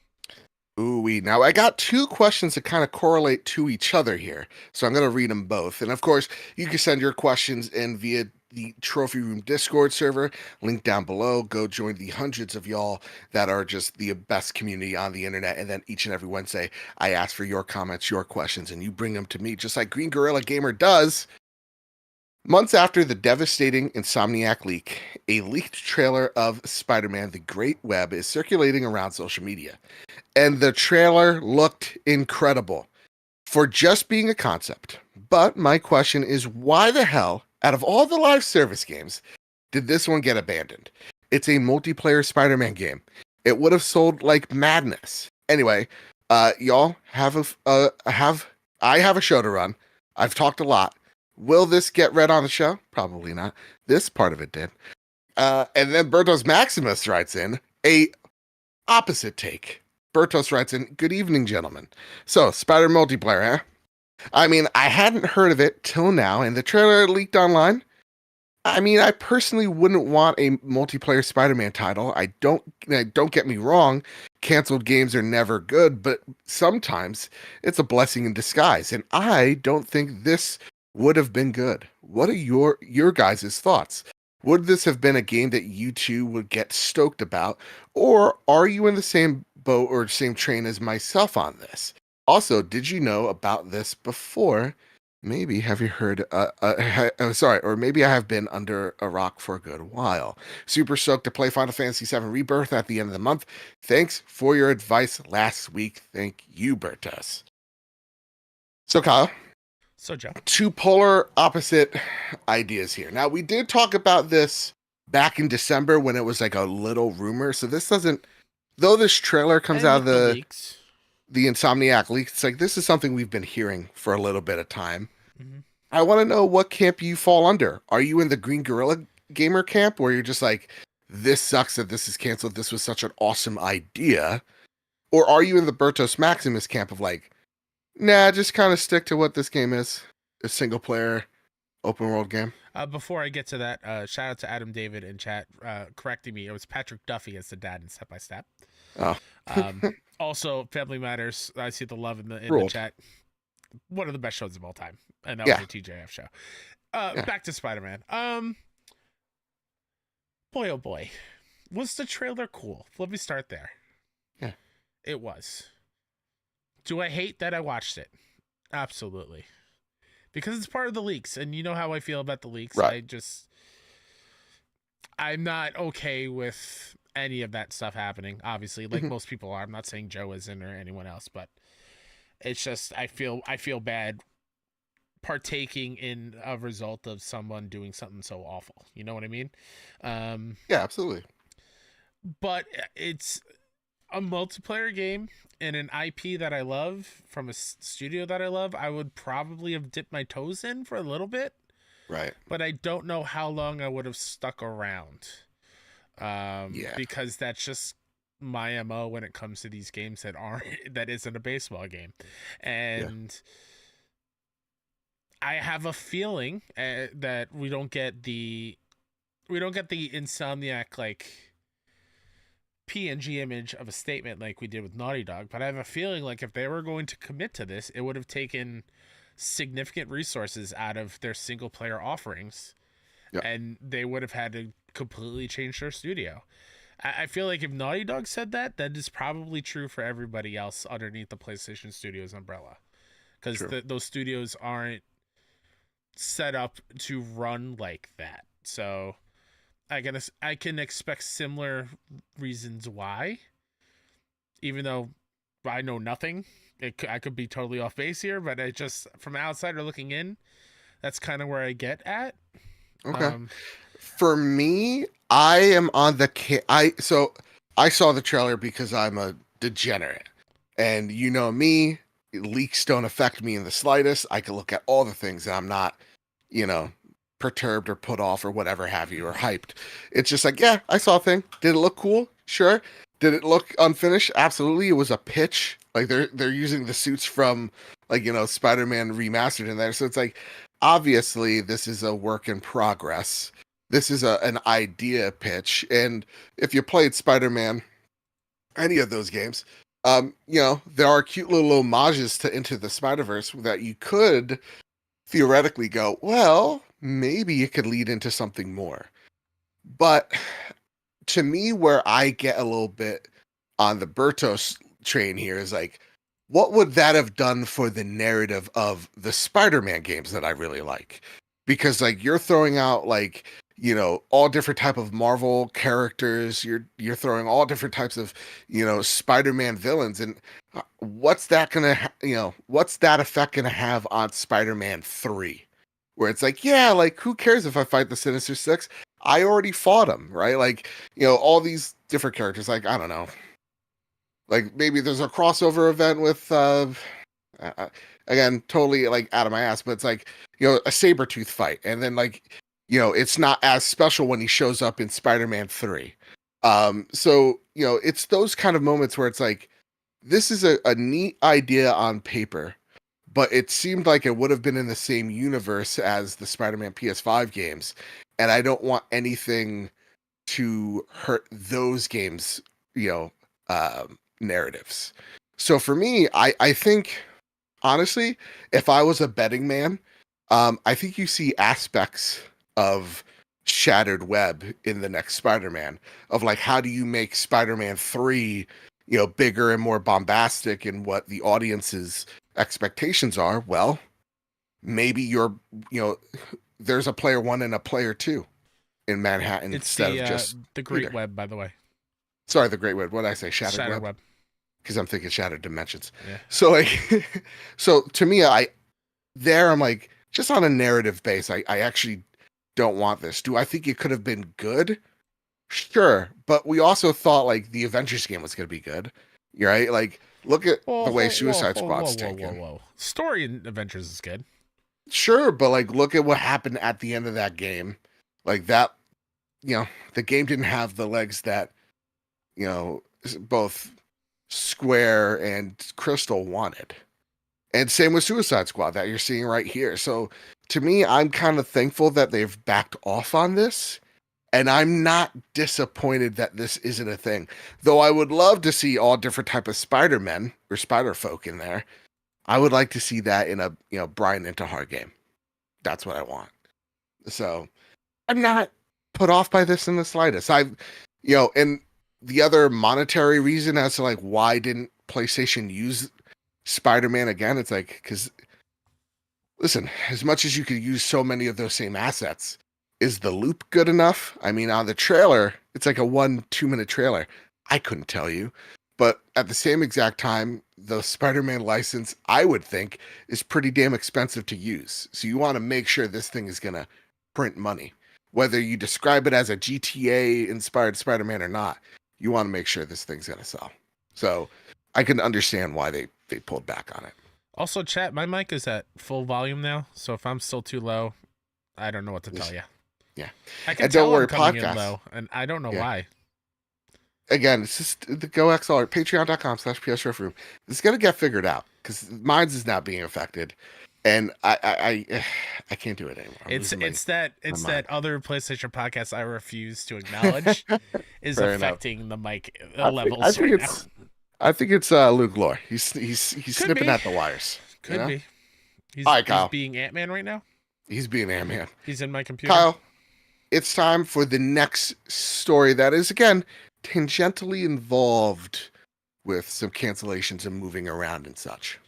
Ooh-wee. Now, I got 2 questions that kind of correlate to each other here, so I'm going to read them both. And of course, you can send your questions in via the Trophy Room Discord server, link down below. Go join the hundreds of y'all that are just the best community on the internet. And then each and every Wednesday, I ask for your comments, your questions, and you bring them to me, just like Green Gorilla Gamer does. Months after the devastating Insomniac leak, a leaked trailer of Spider-Man The Great Web is circulating around social media. And the trailer looked incredible for just being a concept. But my question is, why the hell, out of all the live service games, did this one get abandoned? It's a multiplayer Spider-Man game. It would have sold like madness. Anyway, y'all I have a show to run. I've talked a lot. Will this get read on the show? Probably not. This part of it did. And then Bertos Maximus writes in a opposite take. Bertos writes in, good evening, gentlemen. So, Spider multiplayer, huh? I mean, I hadn't heard of it till now, and the trailer leaked online. I mean, I personally wouldn't want a multiplayer Spider-Man title. Don't get me wrong, canceled games are never good, but sometimes it's a blessing in disguise, and I don't think this would have been good. What are your guys' thoughts? Would this have been a game that you two would get stoked about, or are you in the same boat or same train as myself on this? Also, did you know about this before? Maybe have you heard, or maybe I have been under a rock for a good while. Super stoked to play Final Fantasy VII Rebirth at the end of the month. Thanks for your advice last week. Thank you, Bertus. So, Kyle. So, Joe. 2 polar opposite ideas here. Now, we did talk about this back in December when it was like a little rumor. So this doesn't, though this trailer comes out of the Insomniac leaks, it's like this is something we've been hearing for a little bit of time. Mm-hmm. I want to know what camp you fall under. Are you in the Green Gorilla Gamer camp where you're just like, this sucks that this is canceled. This was such an awesome idea. Or are you in the Bertos Maximus camp of like, nah, just kind of stick to what this game is. A single player, open world game. Before I get to that, shout out to Adam David in chat correcting me. It was Patrick Duffy as the dad in Step by Step. Oh. Also, Family Matters. I see the love in the chat. One of the best shows of all time. And that was a TJF show. Back to Spider-Man. Boy, oh boy. Was the trailer cool? Let me start there. Yeah. It was. Do I hate that I watched it? Absolutely. Because it's part of the leaks, and you know how I feel about the leaks. Right. I'm not okay with any of that stuff happening, obviously, like Mhm. most people are. I'm not saying Joe isn't or anyone else, but it's just I feel bad partaking in a result of someone doing something so awful. You know what I mean? Um, Yeah, absolutely. but it's a multiplayer game and an IP that I love from a studio that I love. I would probably have dipped my toes in for a little bit, Right. but I don't know how long I would have stuck around. Yeah. Because that's just my MO when it comes to these games that aren't that isn't a baseball game. Yeah. And I have a feeling that we don't get the Insomniac like PNG image of a statement like we did with Naughty Dog, but I have a feeling like if they were going to commit to this, it would have taken significant resources out of their single player offerings, Yeah. and they would have had to completely change their studio. I feel like if Naughty Dog said that, that is probably true for everybody else underneath the PlayStation Studios umbrella, because True. those studios aren't set up to run like that. So I can expect similar reasons why, even though I know nothing. I could be totally off base here, but I just from an outsider looking in, that's kind of where I get at. Okay. Um, For me, I am on the I saw the trailer because I'm a degenerate. And you know me, leaks don't affect me in the slightest. I can look at all the things and I'm not, you know, perturbed or put off or whatever have you or hyped. It's just like, yeah, I saw a thing. Did it look cool? Sure. Did it look unfinished? Absolutely. It was a pitch. Like they're using the suits from like, Spider-Man remastered in there. So it's like obviously this is a work in progress. This is an idea pitch. And if you played Spider-Man, any of those games, there are cute little homages to Into the Spider-Verse that you could theoretically go, well, maybe it could lead into something more. But to me, where I get a little bit on the Bertos train here is like, what would that have done for the narrative of the Spider-Man games that I really like? Because like you're throwing out like, all different type of Marvel characters, you're throwing all different types of, Spider-Man villains, and what's that effect gonna have on Spider-Man 3? Where it's like, yeah, like who cares if I fight the Sinister Six? I already fought him, right? Like, all these different characters. Like, I don't know. Like maybe there's a crossover event with uh, again, totally like out of my ass, but it's like, a saber tooth fight. And then like, it's not as special when he shows up in Spider-Man 3. So, it's those kind of moments where it's like, this is a neat idea on paper, but it seemed like it would have been in the same universe as the Spider-Man PS5 games. And I don't want anything to hurt those games, narratives. So for me, I think honestly, if I was a betting man, I think you see aspects of Shattered Web in the next Spider-Man, of like how do you make Spider-Man 3, bigger and more bombastic and what the audience's expectations are. Well, maybe you know there's a player 1 and a player 2 in Manhattan it's instead of just the Great Peter. Web, by the way, Sorry, the Great Web. What did I say? Shattered Shattered Web? Web. Because I'm thinking Shattered Dimensions. Yeah. So like, so to me, I'm like, just on a narrative base, I actually don't want this. Do I think it could have been good? Sure, but we also thought like the Avengers game was going to be good, right? Like, look at Whoa, the way whoa, whoa, Suicide whoa, whoa, Squad's whoa, whoa, taken. whoa. Story in Adventures is good. Sure, but like, look at what happened at the end of that game. Like that, the game didn't have the legs that both Square and Crystal wanted. And same with Suicide Squad that you're seeing right here. So to me, I'm kind of thankful that they've backed off on this. And I'm not disappointed that this isn't a thing. Though I would love to see all different type of Spider-Men or Spider-Folk in there. I would like to see that in a, Brian Intihar game. That's what I want. So I'm not put off by this in the slightest. And the other monetary reason as to like why didn't PlayStation use Spider-Man again, it's like, because listen, as much as you could use so many of those same assets, is the loop good enough? I mean, on the trailer, it's like a 1-2 minute trailer. I couldn't tell you. But at the same exact time, the Spider-Man license, I would think, is pretty damn expensive to use. So you want to make sure this thing is going to print money. Whether you describe it as a GTA inspired Spider-Man or not, you want to make sure this thing's going to sell. So I can understand why they pulled back on it. Also, chat, my mic is at full volume now, so if I'm still too low, I don't know what to tell you. Yeah. I can And tell don't worry, I'm coming podcast. in low, and I don't know why. Again, it's just the Go XLR, patreon.com/PS Room. It's going to get figured out because mine's is not being affected. And I can't do it anymore. It's that other PlayStation podcast I refuse to acknowledge is Fair affecting the mic I levels think right it's now. I think it's Luke Lore. He's snipping at the wires. Could be. He's, all right, Kyle. He's being Ant-Man right now. He's being Ant-Man. He's in my computer. Kyle, it's time for the next story that is again tangentially involved with some cancellations and moving around and such.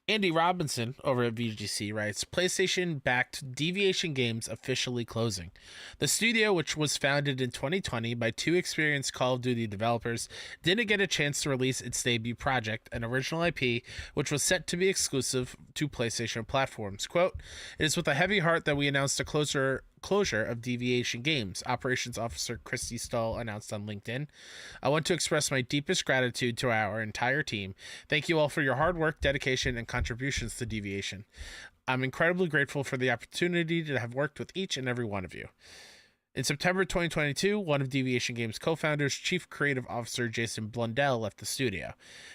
Andy Robinson over at VGC writes, PlayStation-backed Deviation Games officially closing. The studio, which was founded in 2020 by two experienced Call of Duty developers, didn't get a chance to release its debut project, an original IP, which was set to be exclusive to PlayStation platforms. Quote, "It is with a heavy heart that we announced the closure of Deviation Games," Operations Officer Christy Stull announced on LinkedIn. "I want to express my deepest gratitude to our entire team. Thank you all for your hard work, dedication, and contributions to Deviation. I'm incredibly grateful for the opportunity to have worked with each and every one of you." In September 2022, one of Deviation Games' co-founders, Chief Creative Officer Jason Blundell, left the studio.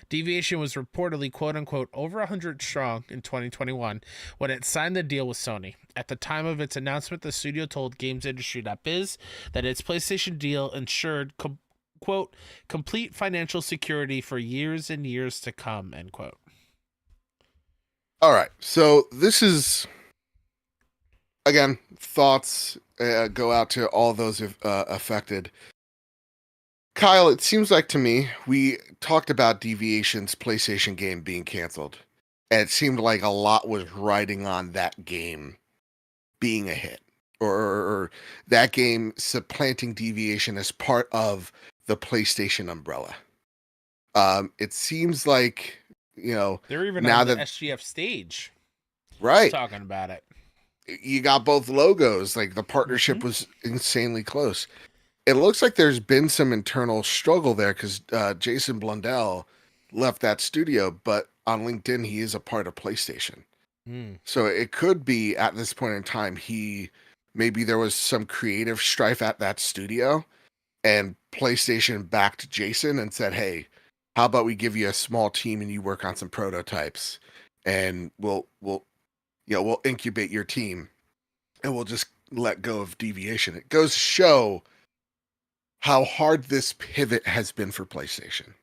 Deviation was reportedly, quote-unquote, over 100 strong in 2021 when it signed the deal with Sony. At the time of its announcement, the studio told GamesIndustry.biz that its PlayStation deal ensured, quote, complete financial security for years and years to come, end quote. All right, so this is, again, thoughts go out to all those affected. Kyle, it seems like to me, we talked about Deviation's PlayStation game being canceled, and it seemed like a lot was riding on that game being a hit, or that game supplanting Deviation as part of the PlayStation umbrella. It seems like, they're even now on the that SGF stage, right, talking about it. You got both logos. Like the partnership was insanely close. It looks like there's been some internal struggle there because Jason Blundell left that studio, but on LinkedIn he is a part of PlayStation. So it could be at this point in time maybe there was some creative strife at that studio, and PlayStation backed Jason and said, "Hey, how about we give you a small team and you work on some prototypes, and we'll incubate your team, and we'll just let go of Deviation." It goes to show how hard this pivot has been for PlayStation,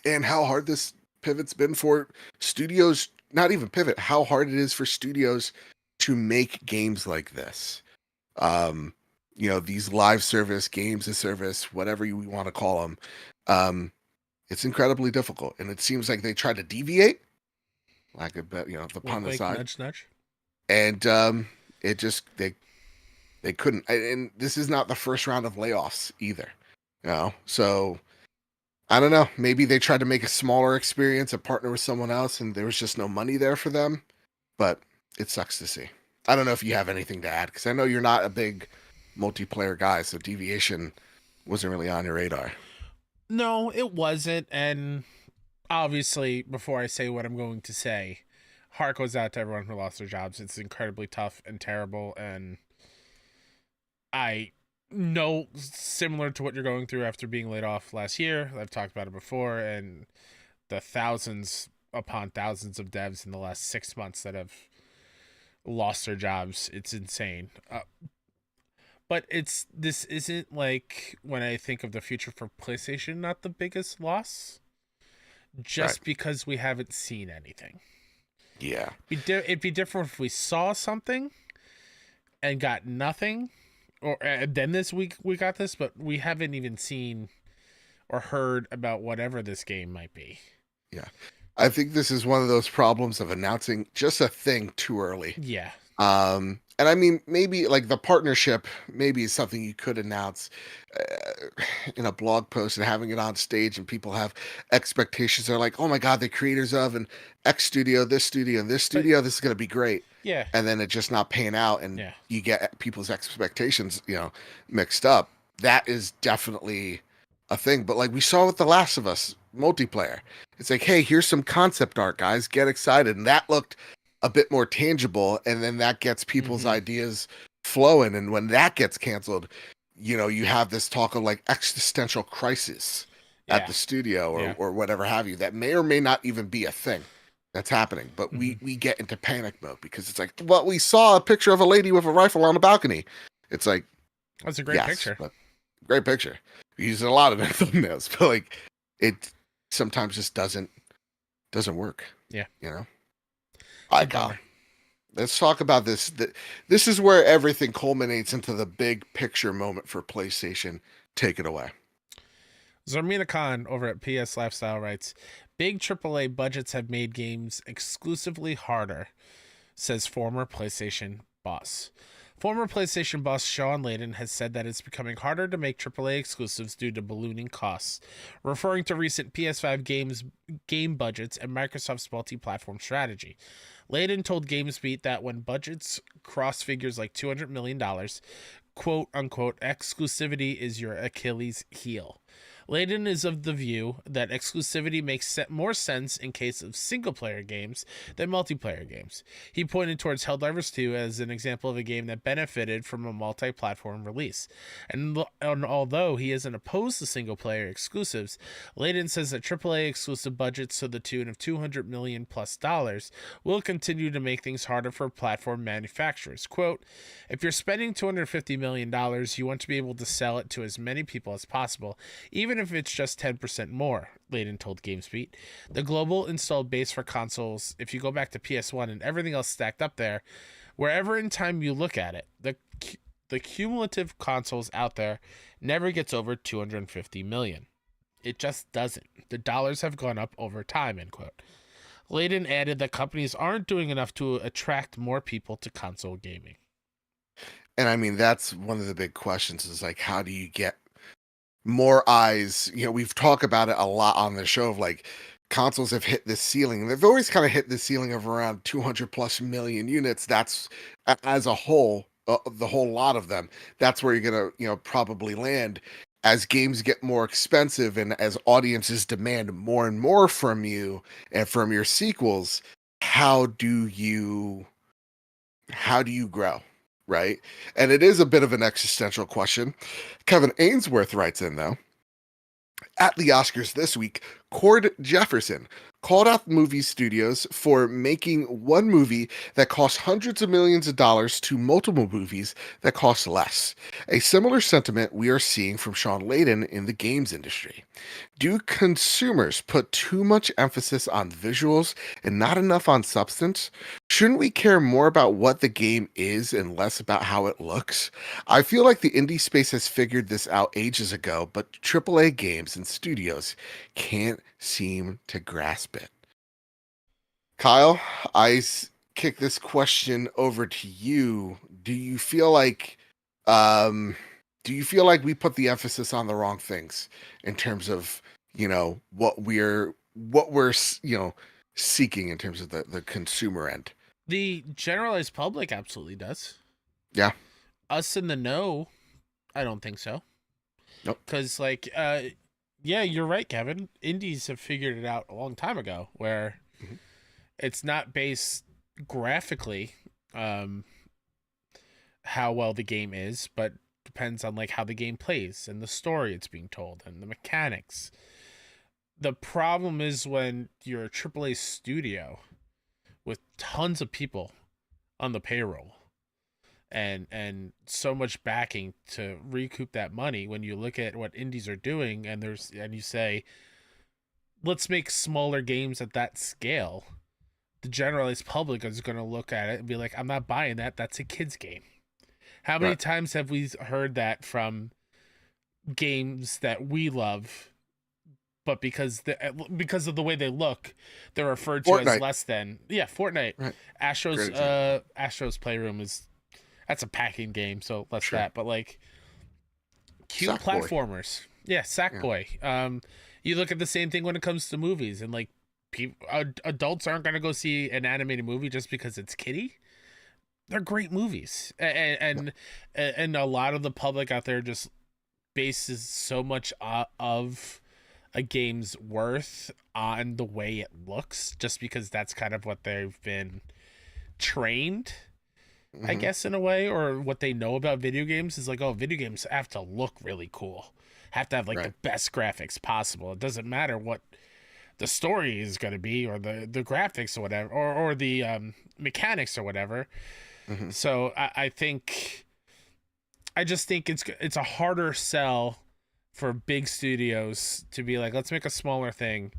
and how hard this pivot's been for studios. Not even pivot, how hard it is for studios to make games like this. These live service, games as service, whatever you want to call them. It's incredibly difficult, and it seems like they try to deviate, like a bit, the pun aside, nudge. And it just they couldn't. And this is not the first round of layoffs either, So I don't know. Maybe they tried to make a smaller experience, a partner with someone else, and there was just no money there for them. But it sucks to see. I don't know if you have anything to add, because I know you're not a big multiplayer guy, so Deviation wasn't really on your radar. No, it wasn't. And obviously, before I say what I'm going to say, heart goes out to everyone who lost their jobs. It's incredibly tough and terrible. And I know, similar to what you're going through after being laid off last year, I've talked about it before, and the thousands upon thousands of devs in the last 6 months that have lost their jobs. It's insane. But this isn't like, when I think of the future for PlayStation, not the biggest loss, just because we haven't seen anything. Yeah. It'd be different if we saw something and got nothing, or then this week we got this, but we haven't even seen or heard about whatever this game might be. Yeah. I think this is one of those problems of announcing just a thing too early. Yeah. And I mean, maybe like the partnership, maybe is something you could announce in a blog post and having it on stage, and people have expectations. They're like, oh my God, the creators of an X studio, and this But studio, this is going to be great. yeah. And then it just not paying out, and Yeah. you get people's expectations, mixed up. That is definitely a thing. But like we saw with The Last of Us multiplayer, it's like, hey, here's some concept art, guys, get excited. And that looked a bit more tangible, and then that gets people's Mm-hmm. ideas flowing. And when that gets canceled, you have this talk of like existential crisis at Yeah. the studio or Yeah. or whatever have you, that may or may not even be a thing that's happening. But Mm-hmm. we get into panic mode because it's like, well, we saw a picture of a lady with a rifle on a balcony. It's like, That's a great yes, picture. but great picture. We use it a lot of in thumbnails, but like it sometimes just doesn't work. Yeah. All It's a right, Kyle. bummer. Let's talk about this. This is where everything culminates into the big picture moment for PlayStation. Take it away. Zarmina Khan over at PS Lifestyle writes, "Big AAA budgets have made games exclusively harder," says former PlayStation boss. Former PlayStation boss Shawn Layden has said that it's becoming harder to make AAA exclusives due to ballooning costs, referring to recent PS5 game budgets and Microsoft's multi-platform strategy. Layden told GamesBeat that when budgets cross figures like $200 million, quote unquote, exclusivity is your Achilles heel. Layden is of the view that exclusivity makes more sense in case of single-player games than multiplayer games. He pointed towards Helldivers 2 as an example of a game that benefited from a multi-platform release. And although he isn't opposed to single-player exclusives, Layden says that AAA exclusive budgets to the tune of $200 million plus will continue to make things harder for platform manufacturers. Quote, "If you're spending $250 million, you want to be able to sell it to as many people as possible, even if it's just 10% more," Layden told GamesBeat. The global installed base for consoles, if you go back to PS1 and everything else stacked up there, wherever in time you look at it, the cumulative consoles out there never gets over 250 million. It just doesn't. The dollars have gone up over time, end quote. Layden added that companies aren't doing enough to attract more people to console gaming. And I mean, that's one of the big questions is like, how do you get more eyes? We've talked about it a lot on the show of like consoles have hit this ceiling. They've always kind of hit the ceiling of around 200 plus million units. That's as a whole, the whole lot of them. That's where you're going to, probably land as games get more expensive and as audiences demand more and more from you and from your sequels. How do you grow? Right. And it is a bit of an existential question. Kevin Ainsworth writes in, though, at the Oscars this week, Cord Jefferson called out movie studios for making one movie that costs hundreds of millions of dollars to multiple movies that cost less. A similar sentiment we are seeing from Shawn Layden in the games industry. Do consumers put too much emphasis on visuals and not enough on substance? Shouldn't we care more about what the game is and less about how it looks? I feel like the indie space has figured this out ages ago, but AAA games and studios can't seem to grasp it. Kyle, kick this question over to you. Do you feel like um we put the emphasis on the wrong things in terms of, what we're seeking in terms of the consumer end? The generalized public absolutely does. Yeah. Us in the know, I don't think so. Nope. Because, yeah, you're right, Kevin. Indies have figured it out a long time ago where Mhm. it's not based graphically how well the game is, but depends on how the game plays and the story it's being told and the mechanics. The problem is when you're a AAA studio with tons of people on the payroll and so much backing to recoup that money. When you look at what indies are doing and you say, let's make smaller games at that scale, the generalized public is going to look at it and be like, I'm not buying that. That's a kid's game. How many Right. times have we heard that from games that we love, but because of the way they look, they're referred to as Fortnite, less than. Yeah, Fortnite. right? Great Astro's example. Playroom is that's a packing game, so less Sure. that. But like cute Sackboy. platformers, yeah, Yeah. Sackboy. You look at the same thing when it comes to movies, and like adults aren't gonna go see an animated movie just because it's kiddie. They're great movies, Yeah. and a lot of the public out there just bases so much of a game's worth on the way it looks, just because that's kind of what they've been trained, I Hmm. guess, in a way, or what they know about video games is like, oh, video games have to look really cool, have to have like Right. the best graphics possible. It doesn't matter what the story is going to be, or the graphics or whatever, or the mechanics or whatever. Hmm. So I just think it's a harder sell for big studios to be like, let's make a smaller thing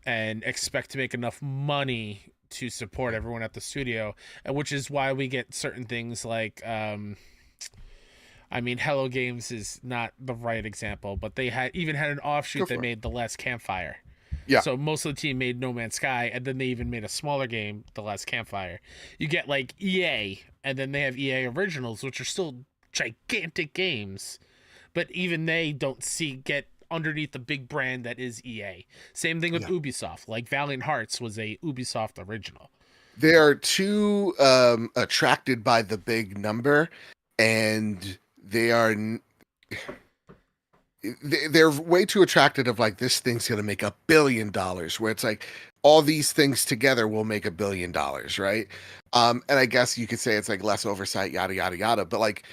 and expect to make enough money to support Yeah. everyone at the studio, and which is why we get certain things like I mean, Hello Games is not the right example, but they had an Go offshoot that for it. made The Last Campfire. Yeah. So most of the team made No Man's Sky, and then they even made a smaller game, The Last Campfire. You get like EA, and then they have EA Originals, which are still gigantic games, but even they don't get underneath the big brand that is EA. Same thing with Yeah. Ubisoft. Like Valiant Hearts was a Ubisoft original. They are too attracted by the big number, and they are they're way too attracted of like this thing's gonna make $1 billion, where it's like all these things together will make $1 billion, right? And I guess you could say it's like less oversight, yada yada yada, but like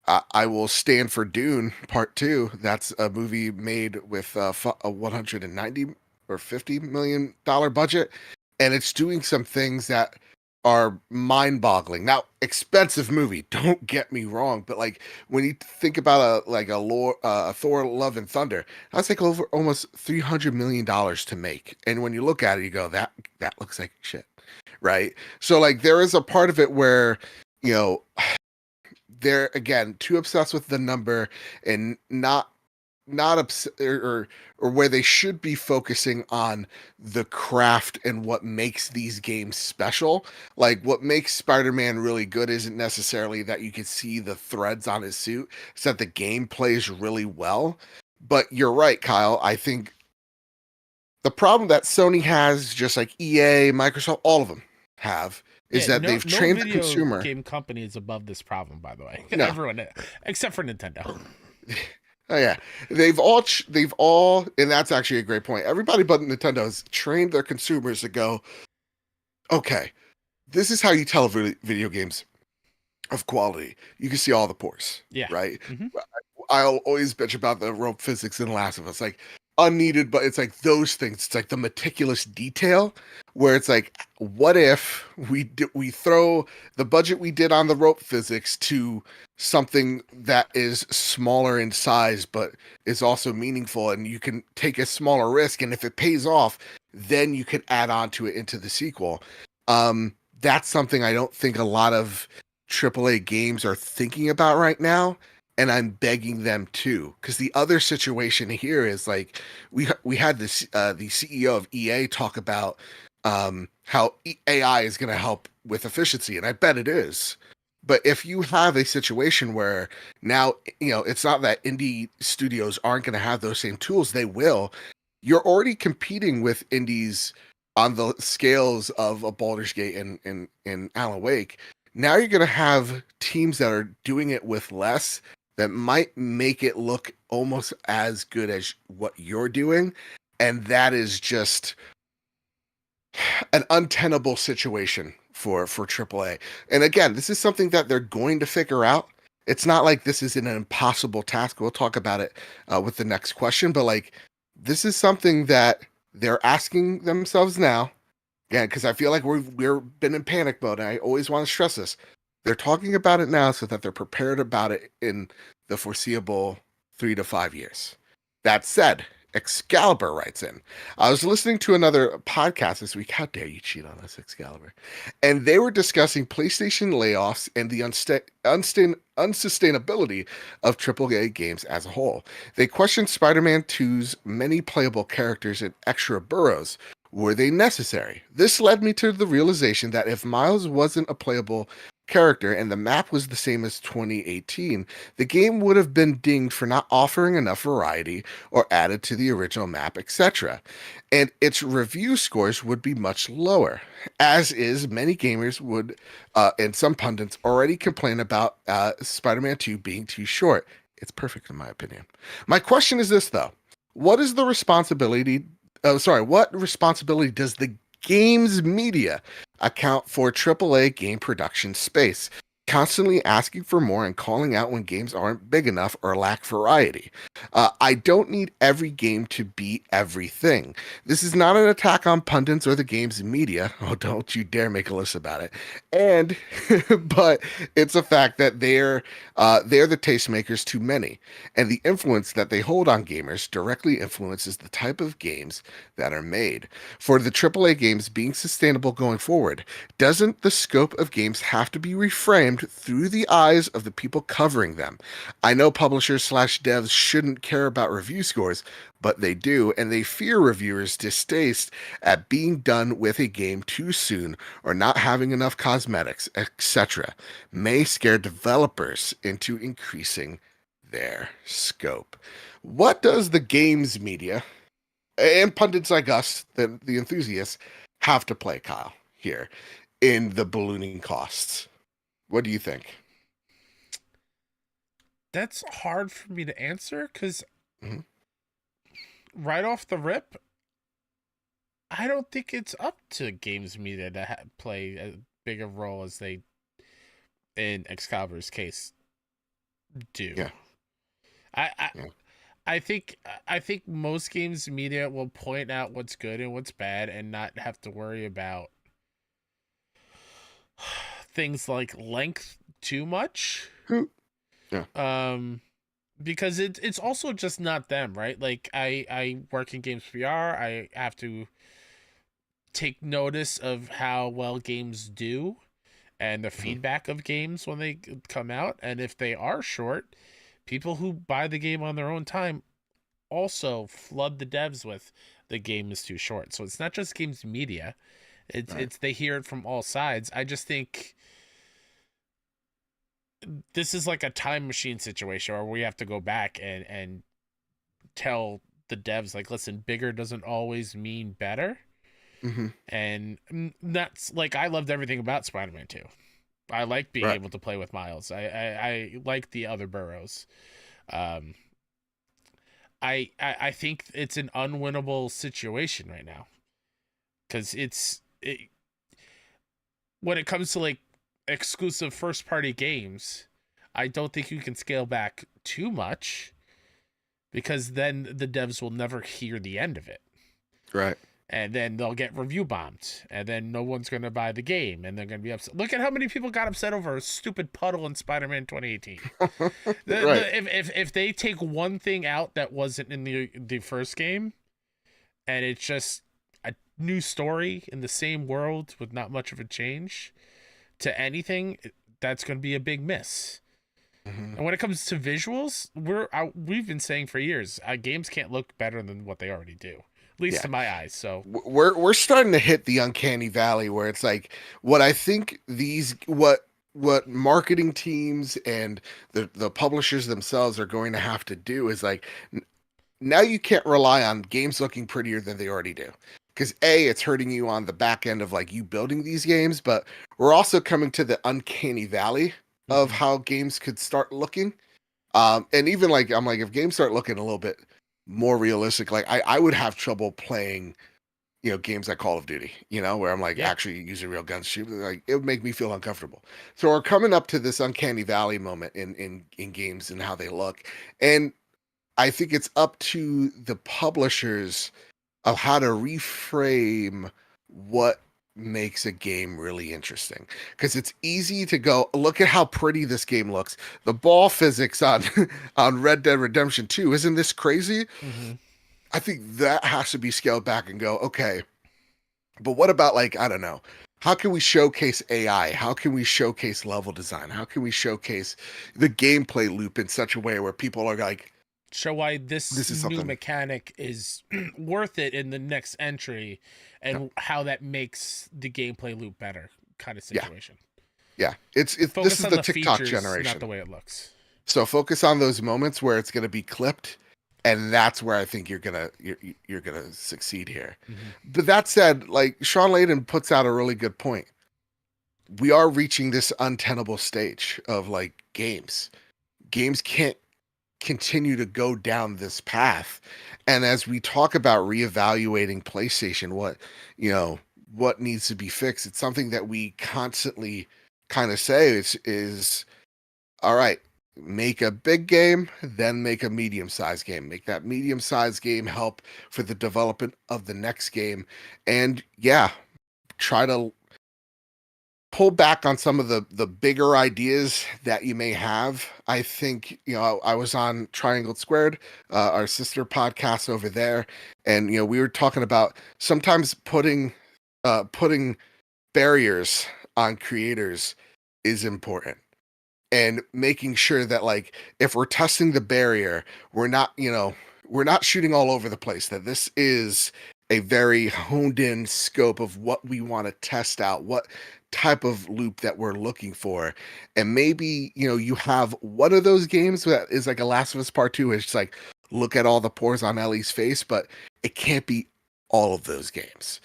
I will stand for Dune Part Two. That's a movie made with a 190 or $50 million budget, and it's doing some things that are mind-boggling. Now, expensive movie. Don't get me wrong, but like when you think about a Thor: Love and Thunder, that's like over almost $300 million to make, and when you look at it, you go that looks like shit, right? So like there is a part of it where you know they're again too obsessed with the number and not or where they should be focusing on the craft and what makes these games special. Like what makes Spider-Man really good isn't necessarily that you can see the threads on his suit, it's that the game plays really well. But you're right, Kyle. I think the problem that Sony has, just like EA, Microsoft, all of them have, is Yeah, that they've no trained the video consumer. game company is above this problem, by the way. No. Everyone, except for Nintendo. Oh yeah, they've all, and that's actually a great point. Everybody but Nintendo has trained their consumers to go, okay, this is how you tell video games of quality. You can see all the pores, Yeah. right? Hmm. I'll always bitch about the rope physics in The Last of Us, like unneeded, but it's like those things. It's like the meticulous detail where it's like, what if we throw the budget we did on the rope physics to something that is smaller in size, but is also meaningful, and you can take a smaller risk, and if it pays off, then you can add on to it into the sequel. That's something I don't think a lot of AAA games are thinking about right now, and I'm begging them to. Because the other situation here is like we had this the CEO of EA talk about how AI is going to help with efficiency, and I bet it is. But if you have a situation where now it's not that indie studios aren't going to have those same tools, they will. You're already competing with indies on the scales of a Baldur's Gate and Alan Wake. Now you're going to have teams that are doing it with less, that might make it look almost as good as what you're doing. And that is just an untenable situation for AAA. And again, this is something that they're going to figure out. It's not like this is an impossible task. We'll talk about it with the next question, but like this is something that they're asking themselves now. Yeah, because I feel like we're been in panic mode, and I always want to stress this. They're talking about it now so that they're prepared about it in the foreseeable 3 to 5 years. That said, Excalibur writes in. I was listening to another podcast this week. How dare you cheat on us, Excalibur? And they were discussing PlayStation layoffs and the unsustainability of AAA games as a whole. They questioned Spider Man 2's many playable characters and extra burrows. Were they necessary? This led me to the realization that if Miles wasn't a playable character and the map was the same as 2018, the game would have been dinged for not offering enough variety or added to the original map, etc. And its review scores would be much lower, as is many gamers would, and some pundits already complain about Spider-Man 2 being too short. It's perfect in my opinion. My question is this though: what is the responsibility? What responsibility does the games media account for AAA game production space, constantly asking for more and calling out when games aren't big enough or lack variety? I don't need every game to be everything. This is not an attack on pundits or the games media. Oh, don't you dare make a list about it. And, but it's a fact that they're the tastemakers to many, and the influence that they hold on gamers directly influences the type of games that are made. For the AAA games being sustainable going forward, doesn't the scope of games have to be reframed through the eyes of the people covering them? I know publishers slash devs shouldn't care about review scores, but they do, and they fear reviewers' distaste at being done with a game too soon or not having enough cosmetics, etc. May scare developers into increasing their scope. What does the games media and pundits like us, the enthusiasts, have to play, Kyle, here in the ballooning costs? What do you think? That's hard for me to answer because Mhm. right off the rip, I don't think it's up to games media to play as big a role as they, in Excalibur's case, do. Yeah, I, I yeah. I think most games media will point out what's good and what's bad and not have to worry about things like length too much. Yeah. Because it's also just not them, right? Like I work in games PR. I have to take notice of how well games do and the Mhm. feedback of games when they come out. And if they are short, people who buy the game on their own time also flood the devs with the game is too short. So it's not just games media. Right. It's they hear it from all sides. I just think this is like a time machine situation where we have to go back and tell the devs like, listen, bigger doesn't always mean better. Hmm. And that's like, I loved everything about Spider-Man 2. I like being Right. able to play with Miles. I like the other Burrows. Um, I think it's an unwinnable situation right now because when it comes to like exclusive first party games, I don't think you can scale back too much because then the devs will never hear the end of it. Right. And then they'll get review bombed, and then no one's going to buy the game, and they're going to be upset. Look at how many people got upset over a stupid puddle in Spider-Man 2018. Right. If they take one thing out that wasn't in the first game, and it's just a new story in the same world with not much of a change to anything, that's going to be a big miss. Hmm. And when it comes to visuals, we've been saying for years, games can't look better than what they already do, at least Yeah. to my eyes. So, We're starting to hit the uncanny valley where it's like what I think what marketing teams and the publishers themselves are going to have to do is like now you can't rely on games looking prettier than they already do. Because A, it's hurting you on the back end of like you building these games, but we're also coming to the uncanny valley of mhm. how games could start looking. And even like I'm like, if games start looking a little bit more realistic, like I would have trouble playing, games like Call of Duty, where I'm like Yeah. actually using real guns to shoot. Like it would make me feel uncomfortable. So we're coming up to this uncanny valley moment in games and how they look. And I think it's up to the publishers of how to reframe what makes a game really interesting. Because it's easy to go, look at how pretty this game looks. The ball physics on on Red Dead Redemption 2, isn't this crazy? Mhm. I think that has to be scaled back and go, okay, but what about, like, I don't know, how can we showcase AI? How can we showcase level design? How can we showcase the gameplay loop in such a way where people are like, Show why this this is new something. mechanic is worth it in the next entry, Yeah, and how that makes the gameplay loop better, kind of yeah, situation. yeah. It's this Focus is on the the TikTok features, not the generation. way it looks. So focus on those moments where it's going to be clipped, and that's where I think you're gonna succeed here. Mm-hmm. But that said, like Shawn Layden puts out a really good point. We are reaching this untenable stage of like games. Games can't continue to go down this path. And as we talk about reevaluating PlayStation, what needs to be fixed, it's something that we constantly kind of say is all right, make a big game, then make a medium-sized game. Make that medium-sized game help for the development of the next game. And yeah, try to pull back on some of the bigger ideas that you may have. I think, I was on Triangle Squared, our sister podcast over there, and we were talking about sometimes putting barriers on creators is important, and making sure that, like, if we're testing the barrier, we're not shooting all over the place, that this is a very honed in scope of what we want to test out, what type of loop that we're looking for. And maybe you have one of those games that is like a Last of Us Part 2, it's just like, look at all the pores on Ellie's face, but it can't be all of those games.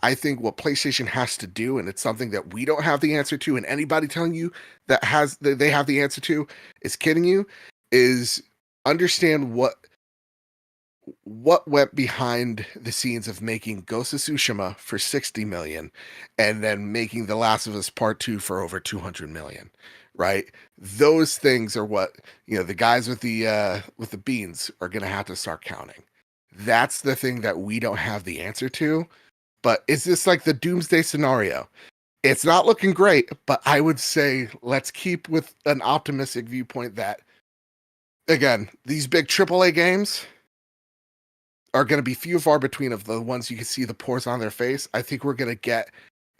I think what PlayStation has to do, and it's something that we don't have the answer to, and anybody telling you that they have the answer to is kidding you, is understand what went behind the scenes of making Ghost of Tsushima for 60 million and then making The Last of Us Part 2 for over 200 million, right? Those things are what, the guys with the beans are going to have to start counting. That's the thing that we don't have the answer to. But is this like the doomsday scenario? It's not looking great, but I would say let's keep with an optimistic viewpoint that, again, these big AAA games are going to be few and far between of the ones you can see the pores on their face. I think we're going to get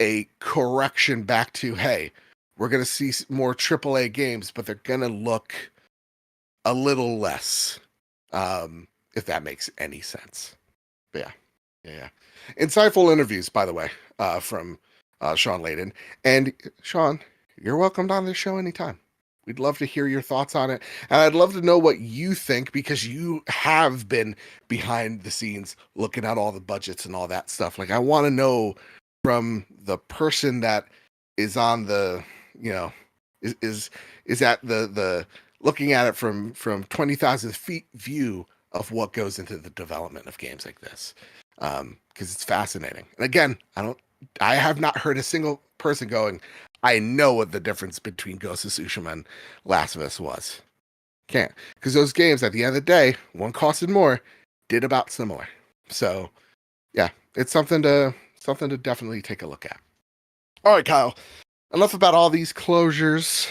a correction back to, hey, we're going to see more AAA games, but they're going to look a little less, if that makes any sense. But yeah. Yeah. Insightful interviews, by the way, from Shawn Layden. And Shawn, you're welcomed on this show anytime. We'd love to hear your thoughts on it. And I'd love to know what you think, because you have been behind the scenes looking at all the budgets and all that stuff. Like, I want to know from the person that is on the, is at the looking at it from 20,000 feet view of what goes into the development of games like this. Because it's fascinating. And again, I have not heard a single person going, I know what the difference between Ghost of Tsushima and Last of Us was. Can't. Because those games, at the end of the day, one costed more, did about similar. So yeah, it's something to definitely take a look at. All right, Kyle. Enough about all these closures.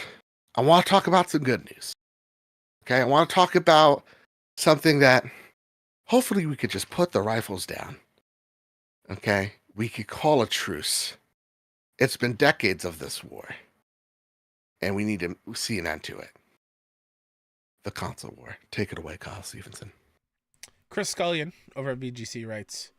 I want to talk about some good news. Okay, I want to talk about something that hopefully we could just put the rifles down. Okay, we could call a truce. It's been decades of this war, and we need to see an end to it. The console war. Take it away, Kyle Stevenson. Chris Scullion over at BGC writes,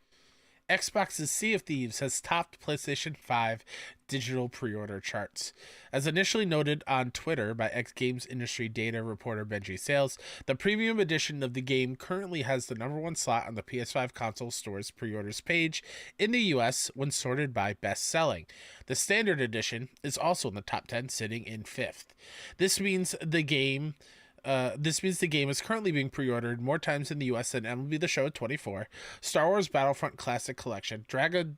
Xbox's Sea of Thieves has topped PlayStation 5 digital pre-order charts. As initially noted on Twitter by X Games industry data reporter Benji Sales, the premium edition of the game currently has the number one slot on the PS5 console store's pre-orders page in the US when sorted by best selling. The standard edition is also in the top 10, sitting in 5th. This means the game is currently being pre-ordered more times in the US than MLB The Show 24, Star Wars Battlefront Classic Collection, Dragon's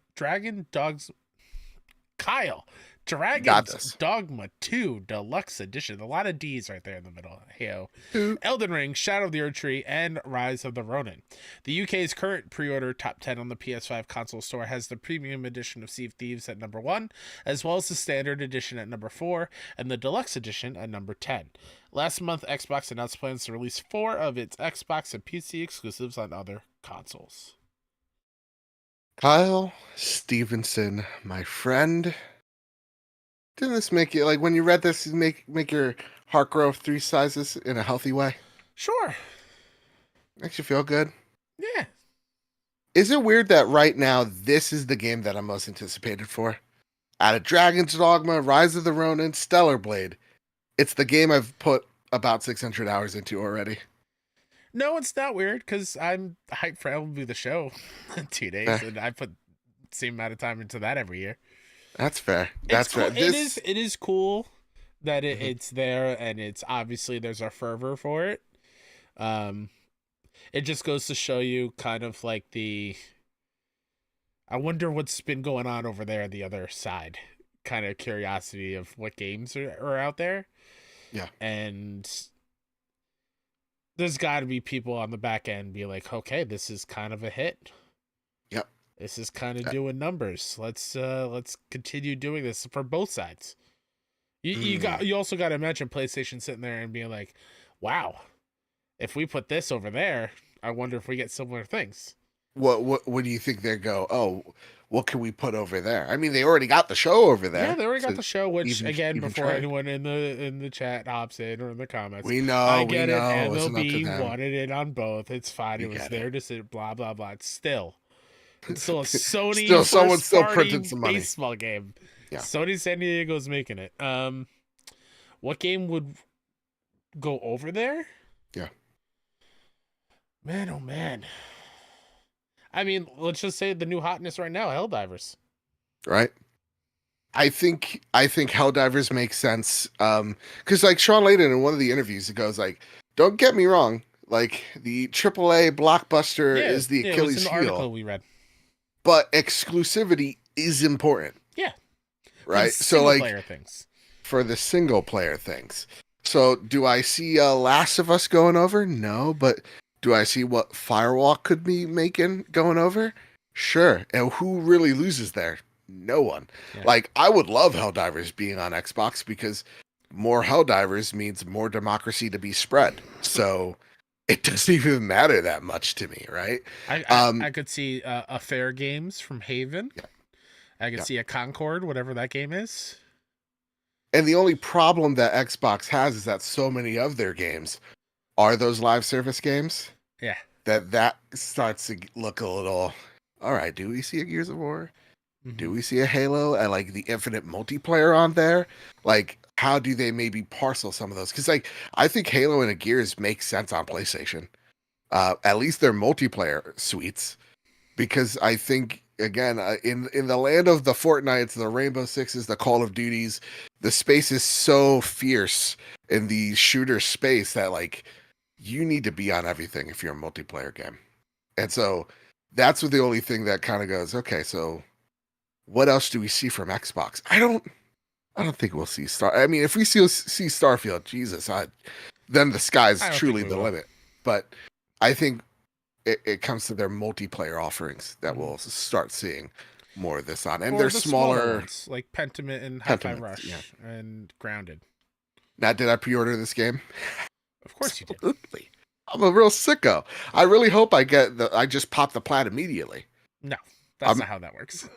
Got this. Dogma 2 Deluxe Edition. A lot of D's right there in the middle. Hey-o. Elden Ring, Shadow of the Erdtree, and Rise of the Ronin. The UK's current pre-order top 10 on the PS5 console store has the premium edition of Sea of Thieves at number 1, as well as the standard edition at number 4, and the deluxe edition at number 10. Last month, Xbox announced plans to release 4 of its Xbox and PC exclusives on other consoles. Kyle Stevenson, my friend. Didn't this make you like when you read this? Make your heart grow 3 sizes in a healthy way? Sure. Makes you feel good. Yeah. Is it weird that right now this is the game that I'm most anticipated for? Out of Dragon's Dogma, Rise of the Ronin, Stellar Blade, it's the game I've put about 600 hours into already. No, it's not weird because I'm hyped for LB the show in 2 days, Eh, and I put the same amount of time into that every year. that's fair. It's That's cool. fair. This It is cool that Mhm. it's there, and it's obviously there's a fervor for it. Um, it just goes to show you kind of like the. I wonder what's been going on over there on the other side. Kind of curiosity of what games are out there, Yeah. and there's got to be people on the back end be like, okay, this is kind of a hit. Yep. This is kind of Uh, doing numbers. Let's continue doing this for both sides. mm. You also got to imagine PlayStation sitting there and being like, wow, if we put this over there, I wonder if we get similar things. What do you think they go? Oh, what can we put over there? I mean, they already got the show over Yeah, there. they already got So the show. Which again, even before try it. anyone in the chat hops in or in the comments, We I get it. know. It wasn't up to MLB them. wanted it on both. It's fine. We It was get their it. decision. Blah blah blah. It's still a Sony Still, someone first still party printed some money. baseball game. Yeah. Sony San Diego's making it. What game would go over there? Yeah. Man, oh man. I mean, let's just say the new hotness right now, Helldivers. Right. I think Helldivers makes sense. Because like Shawn Layden in one of the interviews, it goes like, "Don't get me wrong, like the AAA blockbuster Yeah, is the yeah, it was in Achilles the heel, article we read. but exclusivity is important, Yeah, for the right? So single like player things. for the single player things. So do I see Last of Us going over? No, but do I see what Firewall could be making going over? Sure. And who really loses there? No one. Yeah. Like I would love Helldivers being on Xbox because more Helldivers means more democracy to be spread. So it doesn't even matter that much to me, right? I could see a Fair Games from Haven. Yeah, I could yeah. see a Concord, whatever that game is. And the only problem that Xbox has is that so many of their games are those live service games. Yeah. That starts to look a little. All right, do we see a Gears of War? Do we see a Halo and like the infinite multiplayer on there? Like, how do they maybe parcel some of those? Because like I think Halo and a Gears make sense on PlayStation. At least their multiplayer suites, because I think again in the land of the Fortnites, the Rainbow Sixes, the Call of Duties, the space is so fierce in the shooter space that like you need to be on everything if you're a multiplayer game. And so that's what the only thing that kind of goes, okay, so what else do we see from Xbox? I don't think we'll see Star. I mean, if we see Starfield, Jesus, then the sky's I don't think truly we the will. limit. But I think it comes to their multiplayer offerings that Mhm. we'll start seeing more of this on. And Or they're the smaller smaller. ones, like Pentiment and Hi-Fi Pentiments, Rush yeah. and Grounded. Now, did I pre-order this game? Of course you did. Absolutely. I'm a real sicko. I really hope I just pop the plat immediately. No, that's Um, not how that works.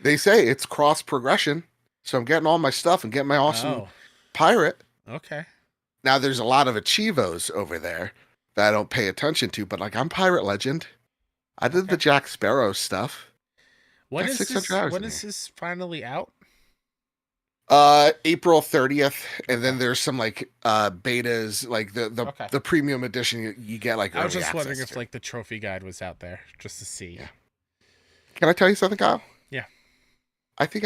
They say it's cross progression, so I'm getting all my stuff and getting my awesome Oh, pirate. okay. Now there's a lot of achievos over there that I don't pay attention to, but like I'm Pirate Legend. I did the Okay. Jack Sparrow stuff. When Got is 600 this? hours When in is here. this finally out? April 30th, and then Okay. there's some like betas, like Okay. the premium edition you get like I was early just wondering access if to. like the trophy guide was out there just to see. Yeah. Can I tell you something, Kyle? Yeah. I think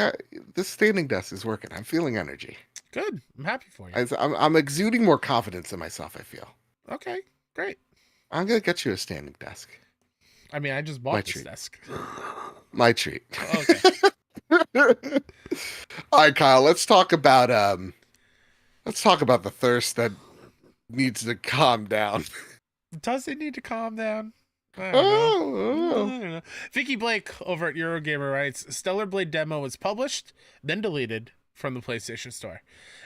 this standing desk is working. I'm feeling energy. Good. I'm happy for you. I'm exuding more confidence in myself. I feel. Okay. Great. I'm gonna get you a standing desk. I mean, I just My bought this treat. desk. My treat. Okay. All right, Kyle. Let's talk about the thirst that needs to calm down. Does it need to calm down? I don't know. Oh, I don't know. Vicky Blake over at Eurogamer writes, Stellar Blade demo was published, then deleted from the PlayStation Store.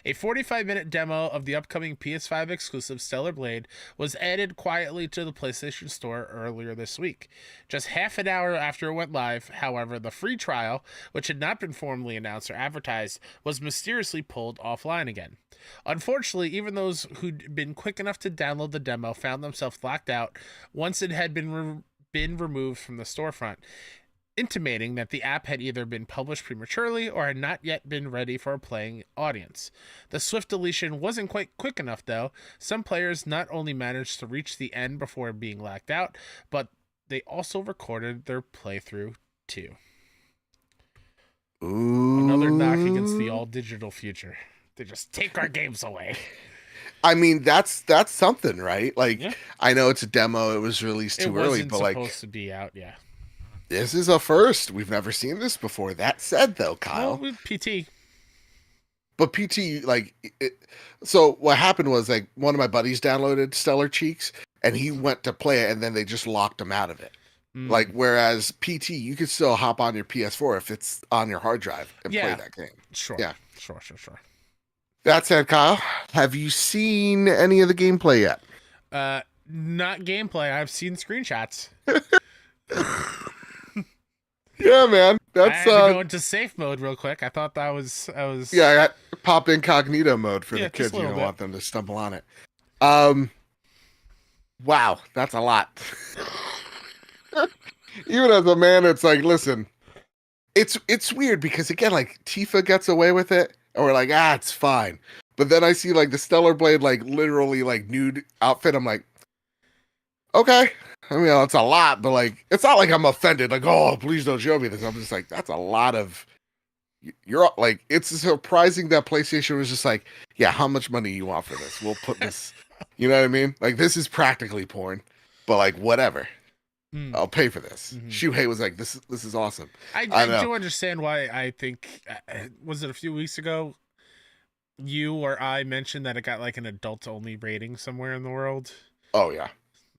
A 45-minute demo of the upcoming PS5 exclusive Stellar Blade was added quietly to the PlayStation Store earlier this week. Just half an hour after it went live, however, the free trial, which had not been formally announced or advertised, was mysteriously pulled offline again. Unfortunately, even those who'd been quick enough to download the demo found themselves locked out once it had been removed from the storefront, intimating that the app had either been published prematurely or had not yet been ready for a playing audience. The swift deletion wasn't quite quick enough, though. Some players not only managed to reach the end before being locked out, but they also recorded their playthrough too. Ooh. Another knock against the all-digital future. They just take our games away. I mean, that's something, right? Like, Yeah. I know it's a demo; it was released too early, but like, supposed to be out, yeah. this is a first. We've never seen this before. That said, though, Kyle, Well, with PT. but PT, like, so what happened was, like, one of my buddies downloaded Stellar Cheeks, and he went to play it, and then they just locked him out of it. Like, whereas PT, you could still hop on your PS4 if it's on your hard drive and play that game. Sure. Yeah. Sure. That said, Kyle, have you seen any of the gameplay yet? Not gameplay. I've seen screenshots. Yeah, man. I had to go into safe mode real quick. I thought I was. Yeah, I got pop incognito mode for the kids. You don't want them to stumble on it. Wow, that's a lot. Even as a man, it's like, listen, it's weird because again, like Tifa gets away with it, and we're like, it's fine. But then I see like the Stellar Blade, like literally like nude outfit. I'm like, okay. I mean, it's a lot, but like, it's not like I'm offended. Like, oh, please don't show me this. I'm just like, that's a lot of. You're like, it's surprising that PlayStation was just like, yeah, how much money you want for this? We'll put this. You know what I mean? Like, this is practically porn, but like, whatever. I'll pay for this. Mm-hmm. Shuhei was like, this is awesome. I do understand why. I think, was it a few weeks ago, you or I mentioned that it got like an adult only rating somewhere in the world? Oh yeah.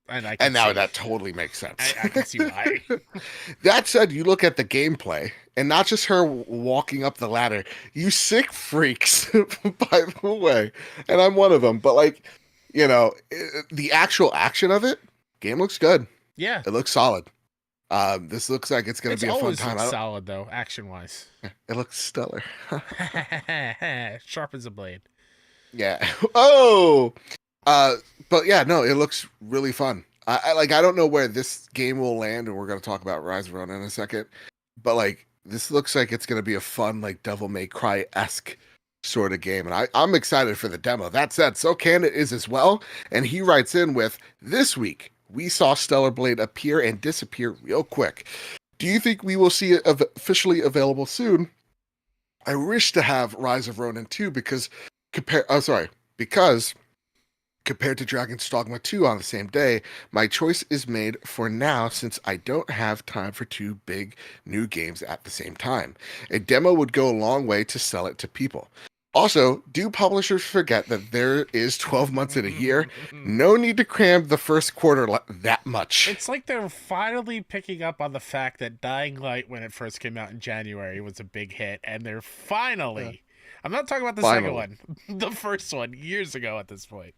And now that totally makes sense. I can see why. That said, you look at the gameplay, and not just her walking up the ladder. You sick freaks, by the way, and I'm one of them. But like, you know, the actual action of it, game looks good. Yeah, it looks solid. This looks like it's going to be a fun time. Solid though, action wise. It looks stellar. Sharp as a blade. Yeah. Oh. But yeah, no, it looks really fun. I don't know where this game will land, and we're going to talk about Rise of Ronin in a second. But like, this looks like it's going to be a fun, like Devil May Cry-esque sort of game, and I'm excited for the demo. That said, so Candid is as well, and he writes in with, this week we saw Stellar Blade appear and disappear real quick. Do you think we will see it officially available soon? I wish to have Rise of Ronin 2 because compared to Dragon's Dogma 2 on the same day, my choice is made for now since I don't have time for two big new games at the same time. A demo would go a long way to sell it to people. Also, do publishers forget that there is 12 months in a year? No need to cram the first quarter that much. It's like they're finally picking up on the fact that Dying Light, when it first came out in January, was a big hit, and they're finally... I'm not talking about the second one. The first one, years ago at this point.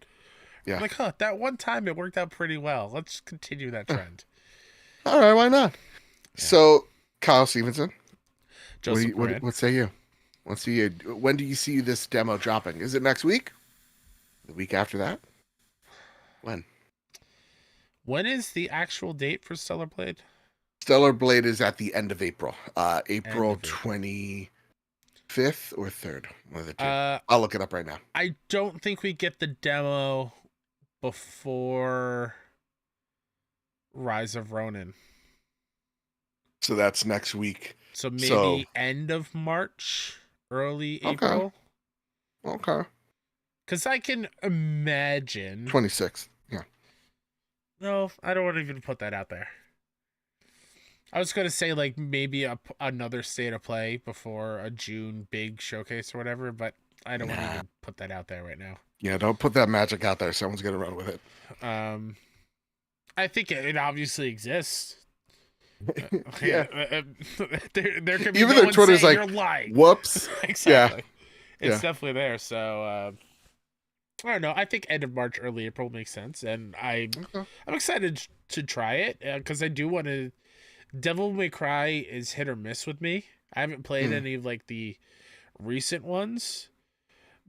Yeah. Like, that one time it worked out pretty well. Let's continue that trend. All right, why not? Yeah. So, Kyle Stevenson, what say you? Let's see. When do you see this demo dropping? Is it next week? The week after that? When? When is the actual date for Stellar Blade? Stellar Blade is at the end of April. April 25th or 3rd. One of the two. I'll look it up right now. I don't think we get the demo before Rise of Ronin. So that's next week. So maybe end of March, early April. Okay. Because I can imagine 26th. Yeah. No, I don't want to even put that out there. I was going to say like maybe another state of play before a June big showcase or whatever, but I don't want to even put that out there right now. Yeah, don't put that magic out there. Someone's going to run with it. I think it obviously exists. Yeah. There could be even their Twitter's like, you're lying. Whoops. Exactly. it's Yeah. definitely there. So I don't know. I think end of March, early April makes sense, and Okay. I'm excited to try it because I do want to. Devil May Cry is hit or miss with me. I haven't played Mm, any of like the recent ones,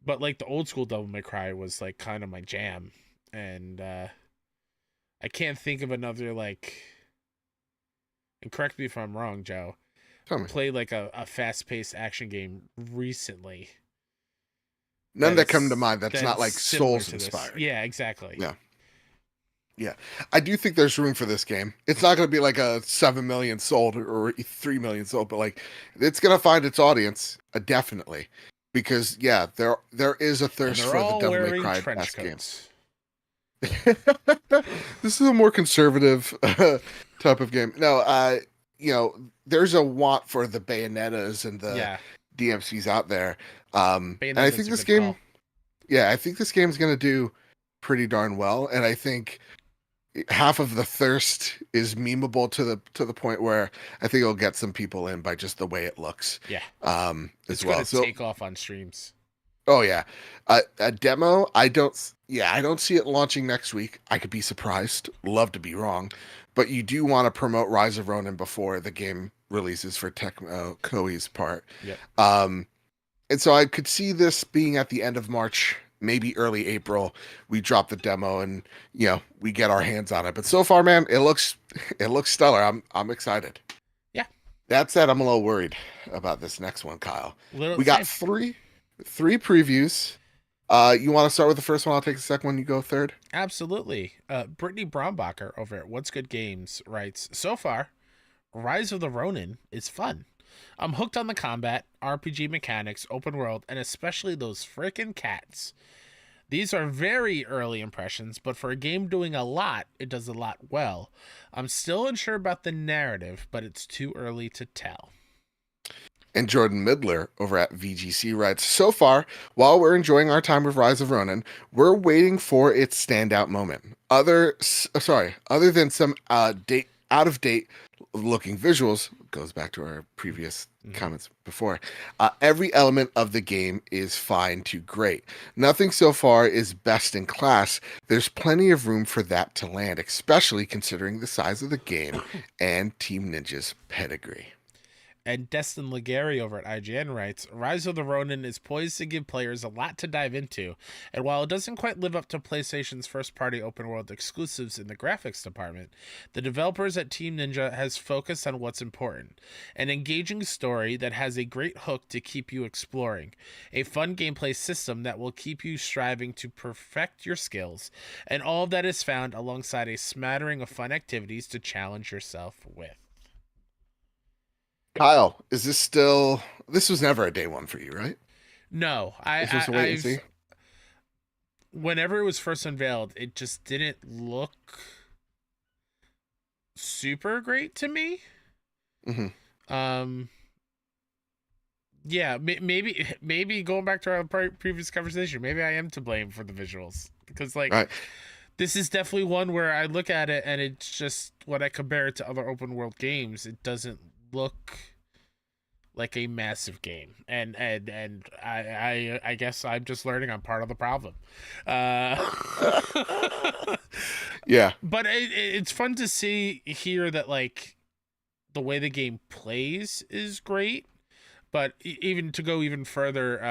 but like the old school Devil May Cry was like kind of my jam, and I can't think of another like. And correct me if I'm wrong, Joe. tell me. Play like a fast paced action game recently None that come to mind that's that not is like similar Souls to this. inspired. Yeah, exactly. Yeah. Yeah. I do think there's room for this game. It's not going to be like a 7 million sold or 3 million sold, but like it's going to find its audience, definitely. Because yeah, there is a And thirst they're for the all Devil May wearing Cry trench esque games. coats. This is a more conservative type of game. No, there's a want for the Bayonettas and the Yeah, DMCs out there. And I Bayonetta's think a this good game, call. yeah, I think this game's gonna do pretty darn well. And I think half of the thirst is memeable to the point where I think it'll get some people in by just the way it looks, Yeah, it's as going well. to So, take off on streams. oh yeah, a demo. I don't see it launching next week. I could be surprised. Love to be wrong, but you do want to promote Rise of Ronin before the game releases for Tecmo Koei's part. Yep. Um, and so I could see this being at the end of March, maybe early April. We drop the demo and we get our hands on it. But so far, man, it looks stellar. I'm excited. Yeah, That said, I'm a little worried about this next one, Kyle. little We got same. three previews. You want to start with the first one? I'll take the second one. You go third. Absolutely. Brittany Brombacher over at What's Good Games writes, so far, Rise of the Ronin is fun. I'm hooked on the combat, RPG mechanics, open world, and especially those frickin' cats. These are very early impressions, but for a game doing a lot, it does a lot well. I'm still unsure about the narrative, but it's too early to tell. And Jordan Midler over at VGC writes, so far, while we're enjoying our time with Rise of Ronin, we're waiting for its standout moment. Other than some out of date looking visuals, goes back to our previous comments before. Every element of the game is fine to great. Nothing so far is best in class. There's plenty of room for that to land, especially considering the size of the game and Team Ninja's pedigree. And Destin Legary over at IGN writes, Rise of the Ronin is poised to give players a lot to dive into, and while it doesn't quite live up to PlayStation's first-party open-world exclusives in the graphics department, the developers at Team Ninja has focused on what's important. An engaging story that has a great hook to keep you exploring, a fun gameplay system that will keep you striving to perfect your skills, and all of that is found alongside a smattering of fun activities to challenge yourself with. Kyle, is this still? This was never a day one for you, right? No, This was a wait and see. I've whenever it was first unveiled, it just didn't look super great to me. Mm-hmm. Um, yeah, maybe going back to our previous conversation, maybe I am to blame for the visuals because Right. this is definitely one where I look at it and it's just when I compare it to other open world games, it doesn't look like a massive game, and I guess I'm just learning I'm part of the problem. Yeah. But it's fun to see here that like the way the game plays is great, but even to go even further,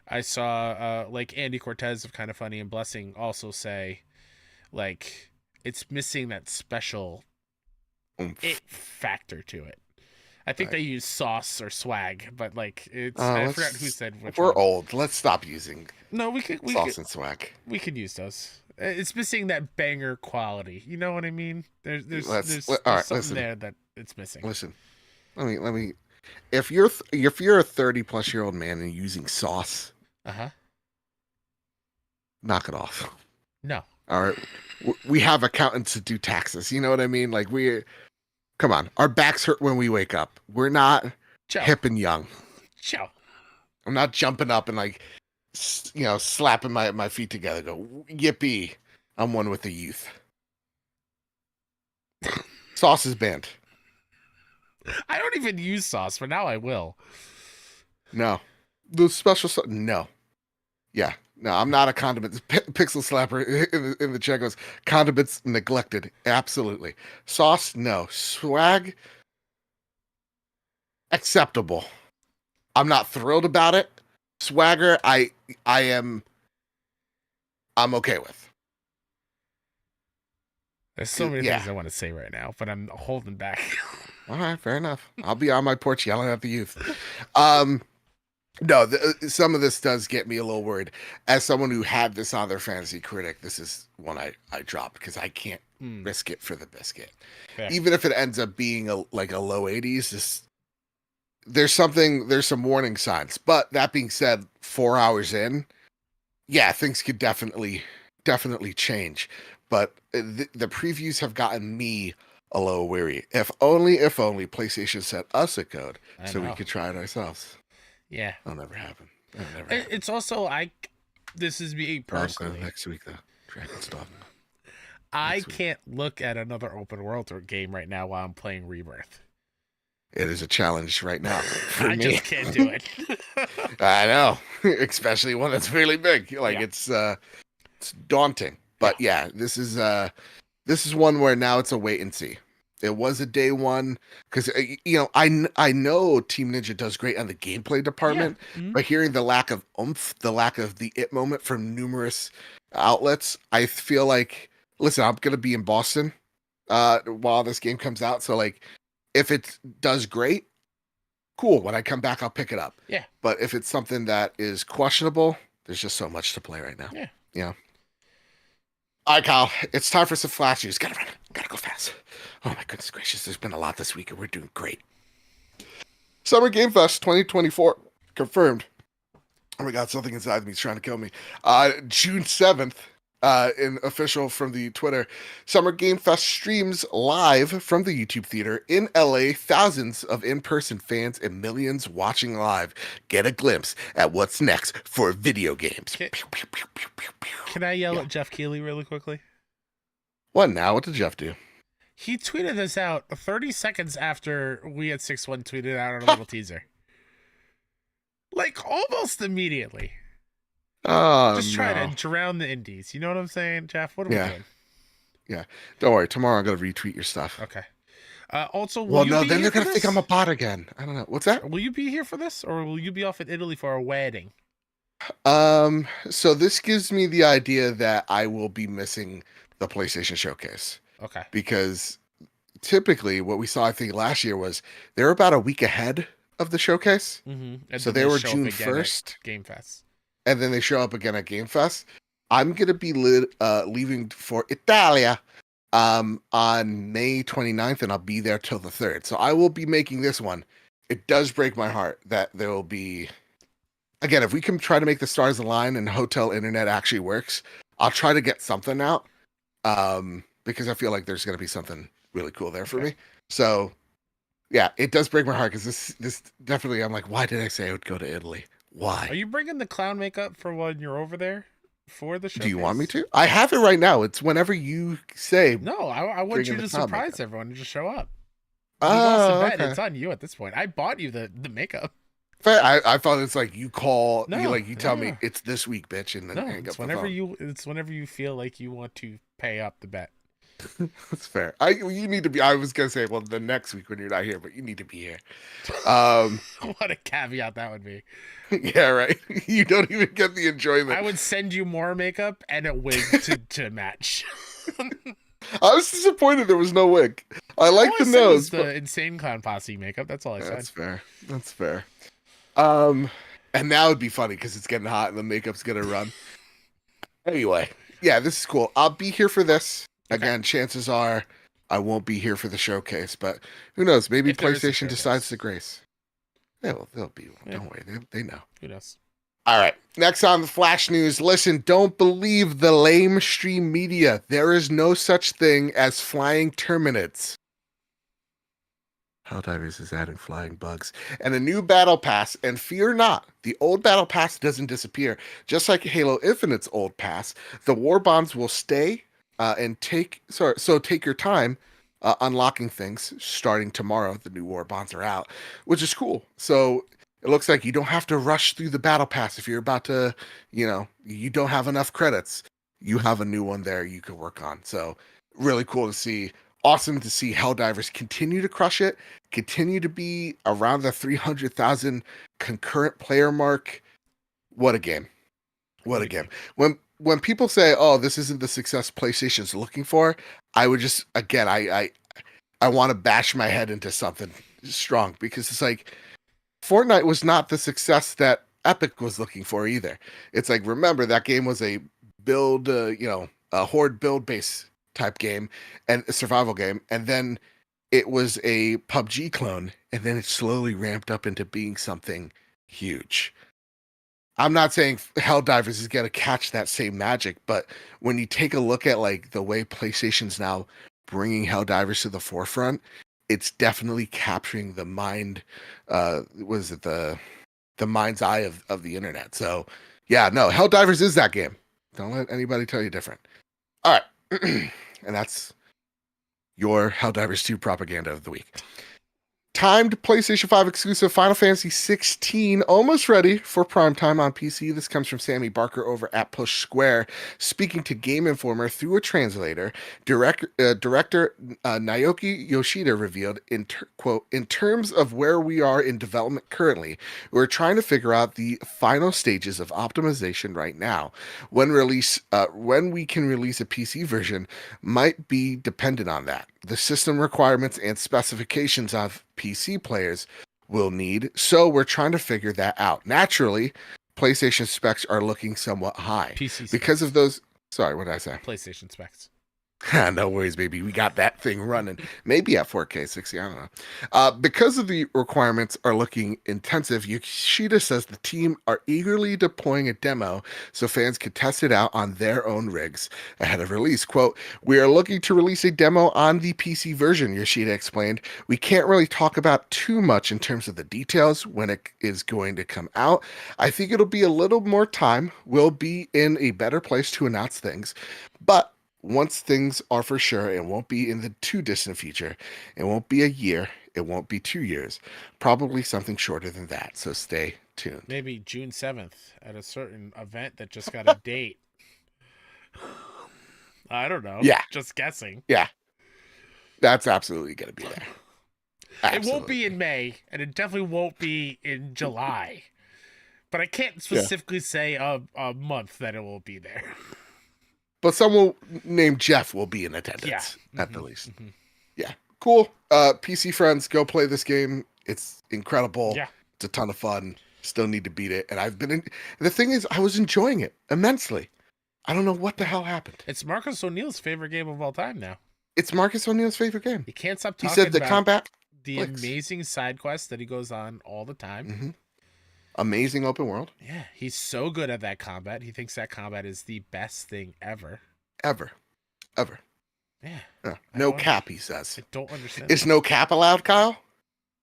I saw like Andy Cortez of Kind of Funny and Blessing also say like it's missing that special it factor to it. I think Right. they use sauce or swag, but like it's I forgot who said which We're one. old. Let's stop using No, sauce and swag. we could use those. It's missing that banger quality. You know what I mean? All There's right. something there that it's missing. Listen. Let me. If you're a 30-plus-year-old man and using sauce, Uh-huh. knock it off. No. All right. We have accountants to do taxes. You know what I mean? Like come on. Our backs hurt when we wake up. We're not Ciao. hip and young. Ciao. I'm not jumping up and like, slapping my feet together. Go yippee! I'm one with the youth. Sauce is banned. I don't even use sauce, but now I will. No, The special sauce, no. Yeah, no, I'm not a condiments pixel slapper in the chat goes condiments neglected. Absolutely. Sauce, no. Swag, acceptable. I'm not thrilled about it. Swagger, I am I'm okay with. There's so many Yeah. things I want to say right now, but I'm holding back. All right, fair enough. I'll be on my porch yelling at the youth. Um, no, some of this does get me a little worried. As someone who had this on their fantasy critic, this is one I dropped because I can't risk it for the biscuit. Fair. Even if it ends up being like a low 80s, there's some warning signs. But that being said, 4 hours in, yeah, things could definitely change. But the previews have gotten me a little weary. If only PlayStation sent us a code so we could try it ourselves. Yeah, that'll never happen. That'll never happen. It's also this is me personally. Next week though, Dragon's Dogma. I can't look at another open world game right now while I'm playing Rebirth. It is a challenge right now. I just can't do it. I know, especially one that's really big. Like it's daunting. But yeah, this is one where now it's a wait and see. It was a day one because I know Team Ninja does great on the gameplay department, but hearing the lack of oomph, the lack of the it moment from numerous outlets, I feel like, listen, I'm gonna be in Boston while this game comes out, so like if it does great, cool. When I come back, I'll pick it up. Yeah. But if it's something that is questionable, there's just so much to play right now. Yeah. Yeah. All right, Kyle, it's time for some flash news. Gotta run. Gotta go fast. Oh, my goodness gracious. There's been a lot this week, and we're doing great. Summer Game Fest 2024 confirmed. Oh, my God, something inside me is trying to kill me. June 7th, in official from the Twitter, Summer Game Fest streams live from the YouTube theater in LA. Thousands of in-person fans and millions watching live get a glimpse at what's next for video games. Can I yell at Jeff Keighley really quickly? What now? What did Jeff do? He tweeted this out 30 seconds after we at 6-1 tweeted out our little teaser. Like, almost immediately. Just try to drown the indies. You know what I'm saying, Jeff? What are we doing? Yeah. Don't worry. Tomorrow I'm going to retweet your stuff. Okay. Also, then they're going to think I'm a bot again. I don't know. What's that? Will you be here for this, or will you be off in Italy for a wedding? So this gives me the idea that I will be missing the PlayStation Showcase. Okay. Because typically what we saw, I think, last year was they were about a week ahead of the showcase. Mm-hmm. So they were June 1st. Game Fest. And then they show up again at Game Fest. I'm going to be leaving for Italia on May 29th, and I'll be there till the 3rd. So I will be making this one. It does break my heart that there will be... Again, if we can try to make the stars align and hotel internet actually works, I'll try to get something out. Because I feel like there's going to be something really cool there for me. So, yeah, it does break my heart because this definitely, I'm like, why did I say I would go to Italy? Why? Are you bringing the clown makeup for when you're over there for the show? Do you want me to? I have it right now. It's whenever you say. No, I want you to surprise everyone and just show up. Okay. It's on you at this point. I bought you the makeup. I thought it's like you call, you tell me it's this week, bitch, and then hang up the phone. It's whenever you feel like you want to pay up the bet. That's fair. You need to be. I was gonna say, well, the next week when you're not here, but you need to be here. What a caveat that would be. Yeah, right. You don't even get the enjoyment. I would send you more makeup and a wig to match. I was disappointed there was no wig. I like the nose. The Insane Clown Posse makeup. That's all I said. That's fair. And now it'd be funny because it's getting hot and the makeup's gonna run. Anyway, yeah, this is cool. I'll be here for this. Again, chances are I won't be here for the showcase, but who knows? Maybe PlayStation decides to grace. They'll be. Don't worry, they know. Who knows? All right. Next on the Flash News. Listen, don't believe the lame stream media. There is no such thing as flying Terminids. Helldivers is adding flying bugs and a new battle pass. And fear not, the old battle pass doesn't disappear. Just like Halo Infinite's old pass, the war bonds will stay. And take your time unlocking things starting tomorrow. The new war bonds are out, which is cool. So It looks like you don't have to rush through the battle pass if you're about to, you don't have enough credits. You have a new one there you can work on. So really cool to see. Awesome to see Helldivers continue to crush it, continue to be around the 300,000 concurrent player mark. What a game. What a game. When people say, "Oh, this isn't the success PlayStation's looking for," I would just again, I want to bash my head into something strong because it's like Fortnite was not the success that Epic was looking for either. It's like, remember, that game was a build, a horde build base type game and a survival game. And then it was a PUBG clone. And then it slowly ramped up into being something huge. I'm not saying Helldivers is going to catch that same magic, but when you take a look at like the way PlayStation's now bringing Helldivers to the forefront, it's definitely capturing the mind. Was it the mind's eye of the internet? So yeah, no, Helldivers is that game. Don't let anybody tell you different. All right, and that's your Helldivers 2 propaganda of the week. Timed PlayStation 5 exclusive Final Fantasy 16 almost ready for prime time on PC. This comes from Sammy Barker over at Push Square. Speaking to Game Informer through a translator, director Naoki Yoshida revealed, quote, "In terms of where we are in development currently, we're trying to figure out the final stages of optimization right now. When we can release a PC version might be dependent on that. The system requirements and specifications of PC players will need, so we're trying to figure that out. Naturally, PlayStation specs are looking somewhat high PC because of those. Sorry, what did I say? PlayStation specs. No worries, baby. We got that thing running. Maybe at 4K 60. I don't know. Because of the requirements are looking intensive, Yoshida says the team are eagerly deploying a demo so fans can test it out on their own rigs ahead of release. Quote, "We are looking to release a demo on the PC version," Yoshida explained. "We can't really talk about too much in terms of the details when it is going to come out. I think it'll be a little more time. We'll be in a better place to announce things. But once things are for sure, it won't be in the too distant future. It won't be a year. It won't be 2 years. Probably something shorter than that. So stay tuned." Maybe June 7th at a certain event that just got a date. I don't know. Yeah. Just guessing. Yeah. That's absolutely going to be there. Absolutely. It won't be in May, and it definitely won't be in July. But I can't specifically say a month that it will be there. But someone named Jeff will be in attendance, at the least. Mm-hmm. Yeah. Cool. PC friends, go play this game. It's incredible. Yeah. It's a ton of fun. Still need to beat it. And the thing is, I was enjoying it immensely. I don't know what the hell happened. It's Marcus O'Neill's favorite game of all time now. It's Marcus O'Neill's favorite game. He can't stop talking about he said the about combat the amazing side quests that he goes on all the time. Mm-hmm. Amazing open world. Yeah, he's so good at that combat. He thinks that combat is the best thing ever. Ever. Yeah. No cap, he says. I don't understand. Is no cap allowed, Kyle?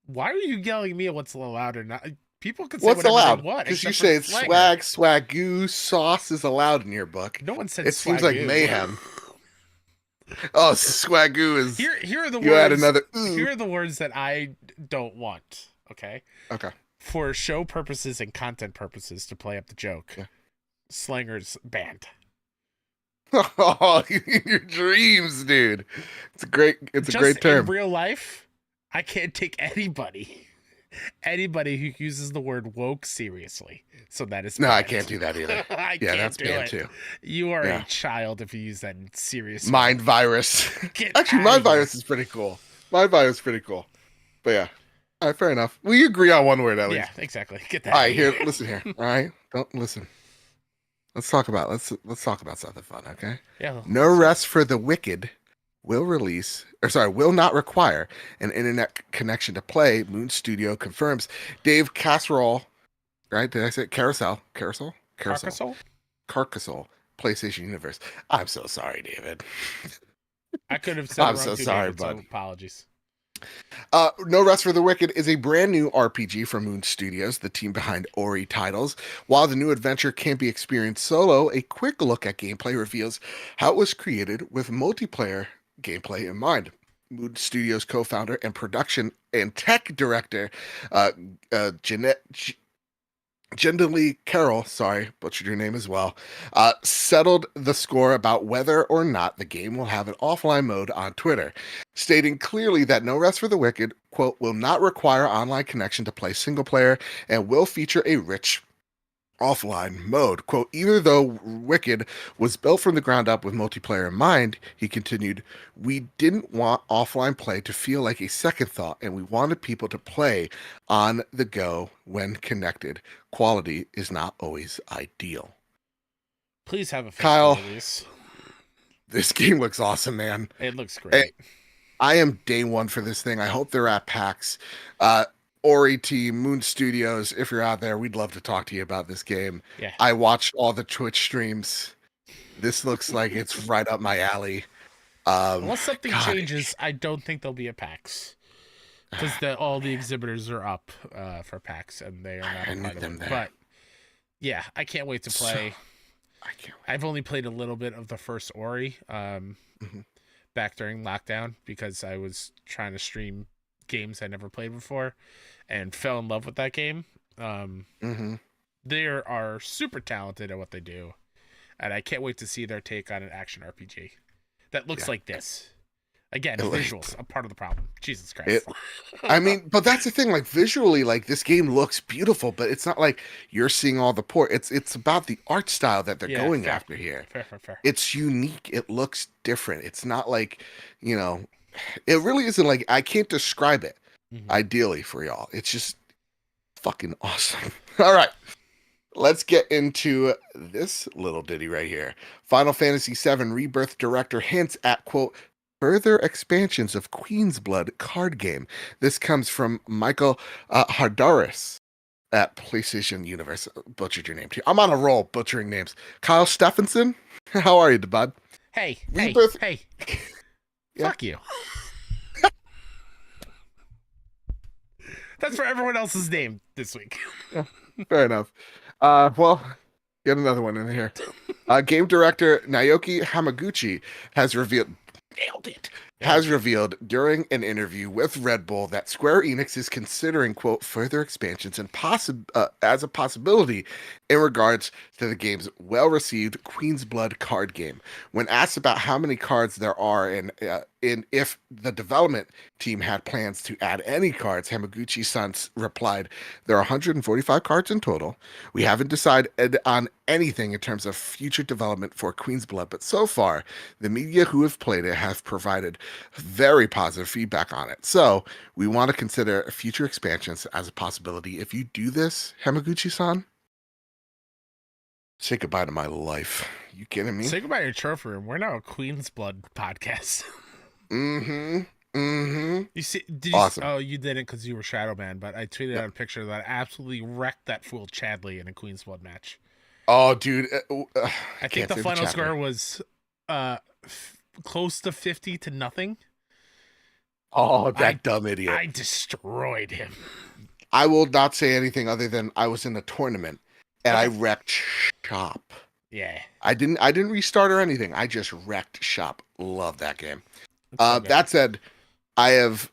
Why are you yelling at me at what's allowed or not? People can say what's whatever allowed? they want. Because you say it's swag, swagoo, sauce is allowed in your book. No one said it. Swagoo. Seems like mayhem. Oh, swagoo is. Here are the you words. Add another. Ooh. Here are the words that I don't want. Okay. For show purposes and content purposes, to play up the joke. Yeah. Slangers banned. Oh, in your dreams, dude. It's a great term. In real life, I can't take anybody who uses the word woke seriously. So that is banned. No, I can't do that either. That's banned too. You are a child if you use that in serious Mind virus. Actually, Mind virus is pretty cool. Mind virus is pretty cool. But yeah. All right, fair enough. We agree on one word at least. Yeah, exactly. Get that. All right, here, listen here. All right, don't listen. Let's talk about something fun, okay? Yeah. No Rest for the Wicked will not require an internet connection to play. Moon Studio confirms. Dave Casserole, right? Did I say Carousel? Carcassol, PlayStation Universe. I'm so sorry, David. I could have said I'm so sorry, David, bud. So apologies. No Rest for the Wicked is a brand new RPG from Moon Studios, the team behind Ori titles. While the new adventure can be experienced solo, a quick look at gameplay reveals how it was created with multiplayer gameplay in mind. Mood Studios co-founder and production and tech director, uh, Jeanette. Lee Carroll, sorry, butchered your name as well, settled the score about whether or not the game will have an offline mode on Twitter, stating clearly that No Rest for the Wicked, quote, will not require online connection to play single player and will feature a rich offline mode. Quote, even though Wicked was built from the ground up with multiplayer in mind, he continued, we didn't want offline play to feel like a second thought, and we wanted people to play on the go when connected. Quality is not always ideal. Please have a faithful Kyle, release. this game looks awesome, man. It looks great. I am day one for this thing. I hope they're at PAX. Ori team, Moon Studios, if you're out there, we'd love to talk to you about this game. Yeah. I watched all the Twitch streams. This looks like it's right up my alley. Unless something changes, I don't think they'll be at PAX. Because all the exhibitors are up for PAX, and they are not a part of it. But, yeah, I can't wait to play. I can't wait. I've only played a little bit of the first Ori back during lockdown because I was trying to stream games I never played before and fell in love with that game. They are super talented at what they do, and I can't wait to see their take on an action RPG that looks like this. Again, visuals, a part of the problem. Jesus Christ. I mean, but that's the thing, like visually, like this game looks beautiful, but it's not like you're seeing all the port. It's about the art style that they're going after here. Fair. It's unique. It looks different. It's not like, it really isn't like, I can't describe it ideally for y'all. It's just fucking awesome. All right. Let's get into this little ditty right here. Final Fantasy VII Rebirth director hints at, quote, further expansions of Queen's Blood card game. This comes from Michael Hardaris at PlayStation Universe. Butchered your name too. I'm on a roll butchering names. Kyle Stephenson, how are you, bud? Hey. Yeah. Fuck you. That's for everyone else's name this week. Yeah, fair enough. Well, get another one in here. Game director Naoki Hamaguchi has revealed during an interview with Red Bull that Square Enix is considering, quote, further expansions and as a possibility in regards to the game's well-received Queen's Blood card game. When asked about how many cards there are and if the development team had plans to add any cards, Hamaguchi-san replied, there are 145 cards in total. We haven't decided on anything in terms of future development for Queen's Blood, but so far, the media who have played it have provided very positive feedback on it. So we want to consider future expansions as a possibility. If you do this, Hamaguchi-san, say goodbye to my life. You kidding me? Say goodbye to your trophy room. We're now a Queen's Blood podcast. You see, awesome. Oh, you didn't because you were Shadow Man, but I tweeted out a picture that absolutely wrecked that fool Chadley in a Queen's Blood match. Oh, dude. I think the final score was close to 50-0. Oh, that dumb idiot. I destroyed him. I will not say anything other than I was in a tournament and I wrecked shop. Yeah. I didn't restart or anything. I just wrecked shop. Love that game. That said, I have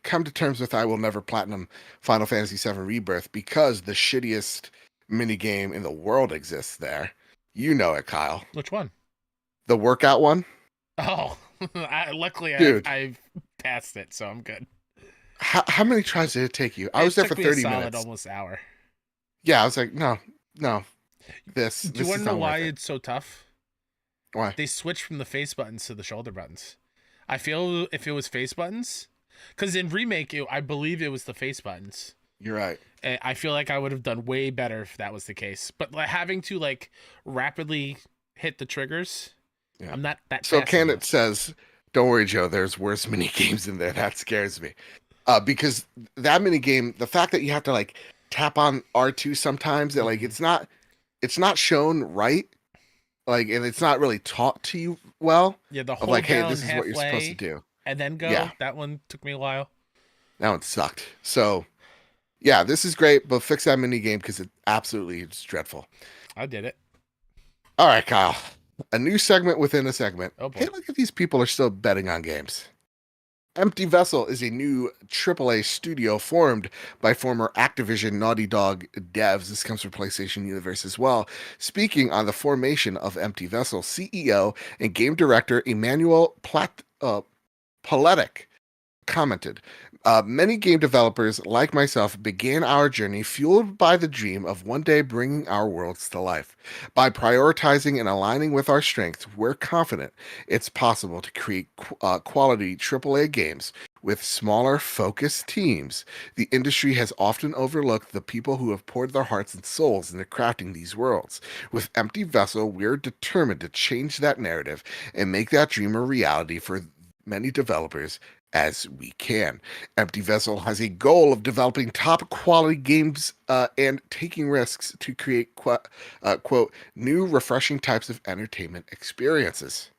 come to terms with I will never platinum Final Fantasy VII Rebirth because the shittiest minigame in the world exists there. You know it, Kyle. Which one? The workout one. Oh, luckily I've passed it, so I'm good. How many tries did it take you? I was there for 30 minutes. Almost hour. Yeah, I was like, no. Do you want to know why it's so tough? Why? They switched from the face buttons to the shoulder buttons. I feel if it was face buttons, because in Remake, I believe it was the face buttons. You're right. I feel like I would have done way better if that was the case. But having to rapidly hit the triggers, I'm not that. So Candid says, "Don't worry, Joe. There's worse mini games in there. That scares me." Because that mini game, the fact that you have to tap on R2 sometimes, that it's not shown right. And it's not really taught to you well. Yeah, the whole hey, this is what you're supposed to do. And then go. Yeah. That one took me a while. That one sucked. So, yeah, this is great, but fix that mini game because it's dreadful. I did it. All right, Kyle. A new segment within a segment. Oh boy. Hey, look at these people are still betting on games. Empty Vessel is a new AAA studio formed by former Activision Naughty Dog devs. This comes from PlayStation Universe as well. Speaking on the formation of Empty Vessel, CEO and game director Emmanuel Paletic commented, many game developers like myself began our journey fueled by the dream of one day bringing our worlds to life. By prioritizing and aligning with our strengths, we're confident it's possible to create quality AAA games with smaller, focused teams. The industry has often overlooked the people who have poured their hearts and souls into crafting these worlds. With Empty Vessel, we're determined to change that narrative and make that dream a reality for many developers as we can. Empty Vessel has a goal of developing top quality games and taking risks to create, quote, new refreshing types of entertainment experiences.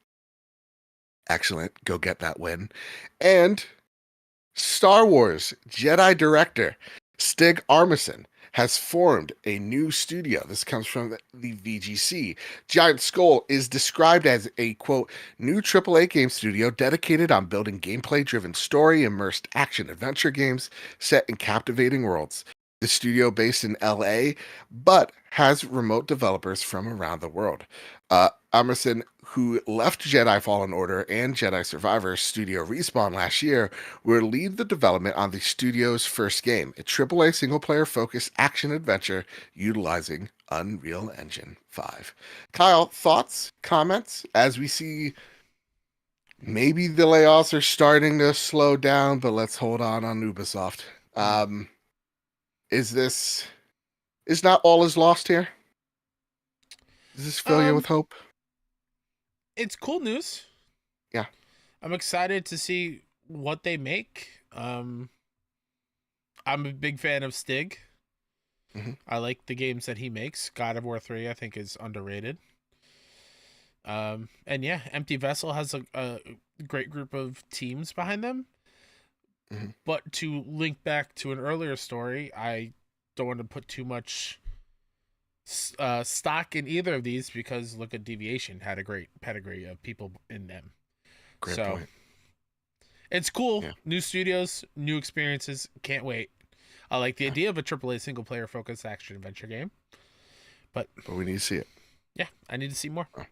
Excellent. Go get that win. And Star Wars Jedi director Stig Armisen has formed a new studio. This comes from the VGC. Giant Skull is described as a, quote, new AAA game studio dedicated on building gameplay-driven story, immersed action-adventure games set in captivating worlds. The studio based in LA, but has remote developers from around the world. Emerson, who left Jedi Fallen Order and Jedi Survivor Studio Respawn last year, will lead the development on the studio's first game, a AAA single-player focused action-adventure utilizing Unreal Engine 5. Kyle, thoughts, comments, as we see maybe the layoffs are starting to slow down, but let's hold on Ubisoft. Is not all is lost here? Does this fill you with hope? It's cool news. Yeah. I'm excited to see what they make. I'm a big fan of Stig. Mm-hmm. I like the games that he makes. God of War 3, I think, is underrated. And yeah, Empty Vessel has a great group of teams behind them. Mm-hmm. But to link back to an earlier story, I don't want to put too much stock in either of these because look at Deviation had a great pedigree of people in them. Great point. It's cool. Yeah. New studios, new experiences. Can't wait. I like the idea of a AAA single player focused action adventure game. But we need to see it. Yeah, I need to see more. Oh.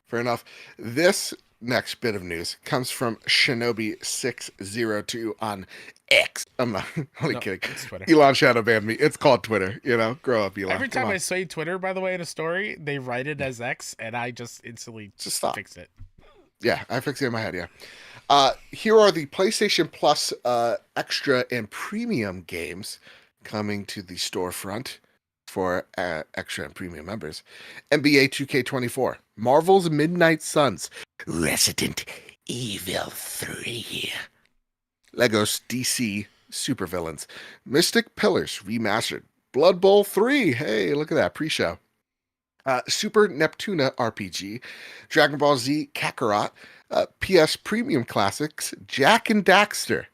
Fair enough. This next bit of news comes from Shinobi602 on X. I'm not only kidding. It's Twitter. Elon shadow banned me. It's called Twitter. Grow up, Elon. Every time I say Twitter, by the way, in a story, they write it as X, and I just instantly fix it. Yeah, I fix it in my head. Yeah. Here are the PlayStation Plus extra and premium games coming to the storefront for extra and premium members. NBA 2K24, Marvel's Midnight Suns, Resident Evil 3, Legos DC Supervillains, Mystic Pillars Remastered, Blood Bowl 3, hey, look at that, pre-show, Super Neptuna RPG, Dragon Ball Z Kakarot, PS Premium Classics, Jak and Daxter,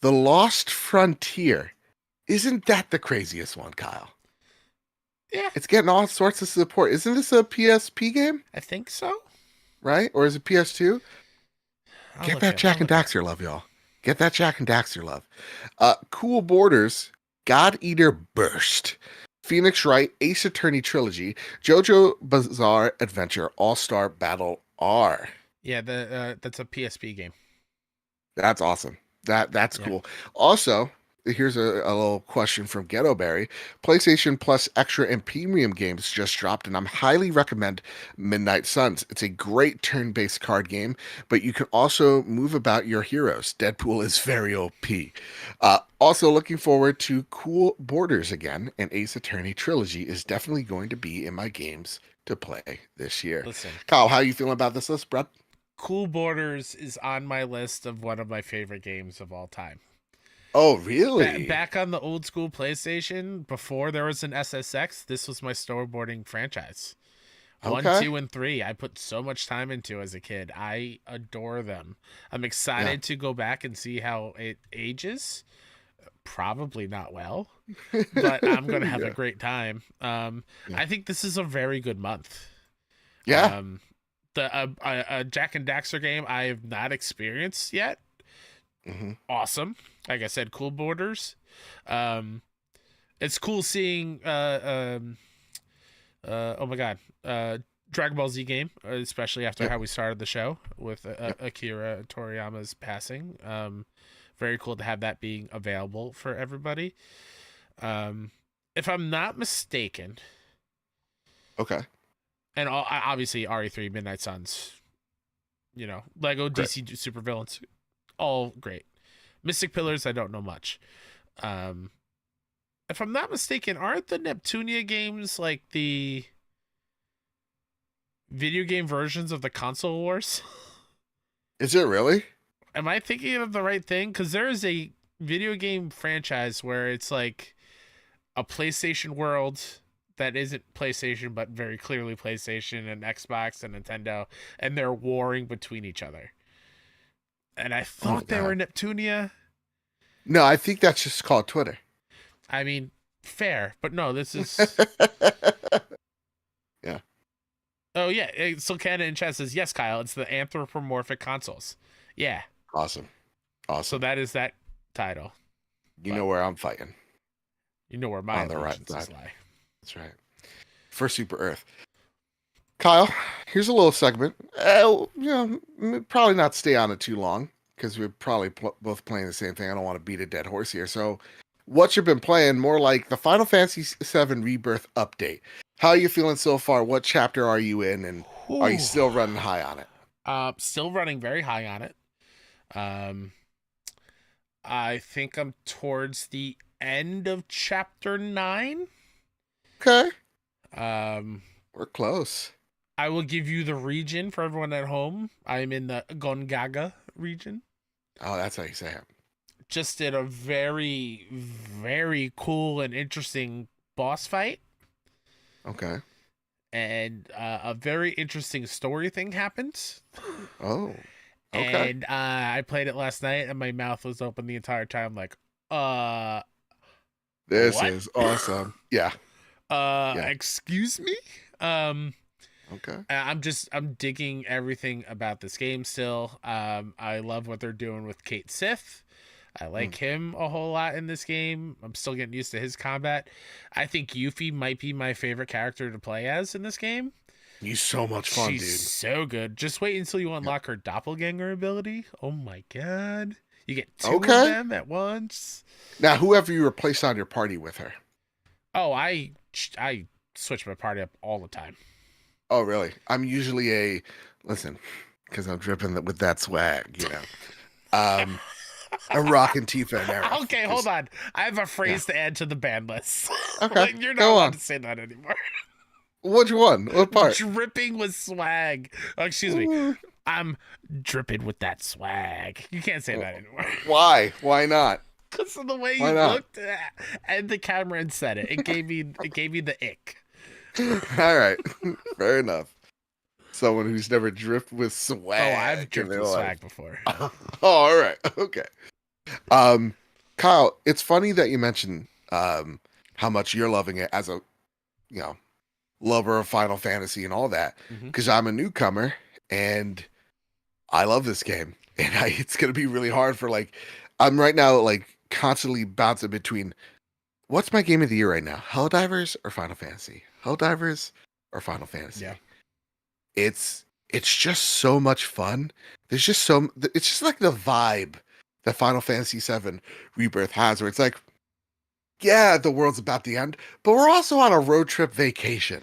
The Lost Frontier. Isn't that the craziest one, Kyle? Yeah. It's getting all sorts of support. Isn't this a PSP game? I think so. Right? Or is it PS2? Get that Jak and Daxter love, y'all. Get that Jak and Daxter love. Cool Borders, God Eater Burst, Phoenix Wright Ace Attorney Trilogy, JoJo Bizarre Adventure All-Star Battle R. Yeah, that's a PSP game. That's awesome. That's cool. Also, here's a little question from Ghetto Berry. PlayStation Plus Extra and Premium games just dropped, and I'm highly recommend Midnight Suns. It's a great turn-based card game, but you can also move about your heroes. Deadpool is very OP. Also looking forward to Cool Borders again, and Ace Attorney Trilogy is definitely going to be in my games to play this year. Listen, Kyle, how are you feeling about this list, Brett? Cool Borders is on my list of one of my favorite games of all time. Oh, really? Back on the old school PlayStation, before there was an SSX, this was my snowboarding franchise. 1, 2, and 3. I put so much time into as a kid. I adore them. I'm excited to go back and see how it ages. Probably not well, but I'm going to have a great time. I think this is a very good month. Yeah. The Jak and Daxter game I have not experienced yet. Awesome. Like I said, cool borders. Um, it's cool seeing oh my god, Dragon Ball Z game, especially after Yep. how we started the show with Akira Toriyama's passing. Very cool to have that being available for everybody. If I'm not mistaken, Okay. and obviously RE3, Midnight Suns, Lego Great. DC supervillains, all great. Mystic Pillars, I don't know much. If I'm not mistaken, aren't the Neptunia games like the video game versions of the console wars? Is it really? Am I thinking of the right thing? Because there is a video game franchise where it's like a PlayStation world that isn't PlayStation, but very clearly PlayStation and Xbox and Nintendo, and they're warring between each other. And I thought they were Neptunia. No, I think that's just called Twitter. I mean, fair, but no, this is. Yeah. Oh yeah, Silcana in chat says yes, Kyle. It's the anthropomorphic consoles. Yeah. Awesome. So that is that title. You know where I'm fighting. You know where my on the right allegiances side. lie. That's right. For Super Earth. Kyle, here's a little segment. Probably not stay on it too long because we're probably both playing the same thing. I don't want to beat a dead horse here. So, what you've been playing, more like the Final Fantasy VII Rebirth update. How are you feeling so far? What chapter are you in? And are you still running high on it? Still running very high on it. I think I'm towards the end of chapter 9. Okay. We're close. I will give you the region for everyone at home. I'm in the Gongaga region. Oh, that's how you say it. Just did a very, very cool and interesting boss fight. Okay. And a very interesting story thing happened. Oh. Okay. And I played it last night, and my mouth was open the entire time, like, this what? is awesome. Yeah. Excuse me? Okay. I'm digging everything about this game still. I love what they're doing with Kate Sith. I like him a whole lot in this game. I'm still getting used to his combat. I think Yuffie might be my favorite character to play as in this game. He's so much fun, dude. She's so good. Just wait until you unlock her doppelganger ability. Oh my god. You get two of them at once. Now, whoever you replace on your party with her. Oh, I switch my party up all the time. Oh, really? I'm usually because I'm dripping with that swag, I'm rocking Tifa and Aerith. Okay, hold on. I have a phrase to add to the ban list. Okay, you're not allowed to say that anymore. Which one? What part? Dripping with swag. Oh, excuse me. I'm dripping with that swag. You can't say that anymore. Why? Why not? Because of the way you looked at the camera and said it. It gave me the ick. All right. Fair enough. Someone who's never dripped with swag. Oh, I've dripped with swag before. Oh, all right. Okay. Kyle, it's funny that you mentioned how much you're loving it as a lover of Final Fantasy and all that, because I'm a newcomer and I love this game, and it's gonna be really hard for I'm right now constantly bouncing between what's my game of the year right now, Helldivers or Final Fantasy, Helldivers or Final Fantasy. Yeah, it's just so much fun. It's just like the vibe that Final Fantasy VII Rebirth has, where it's like, yeah, the world's about to end, but we're also on a road trip vacation.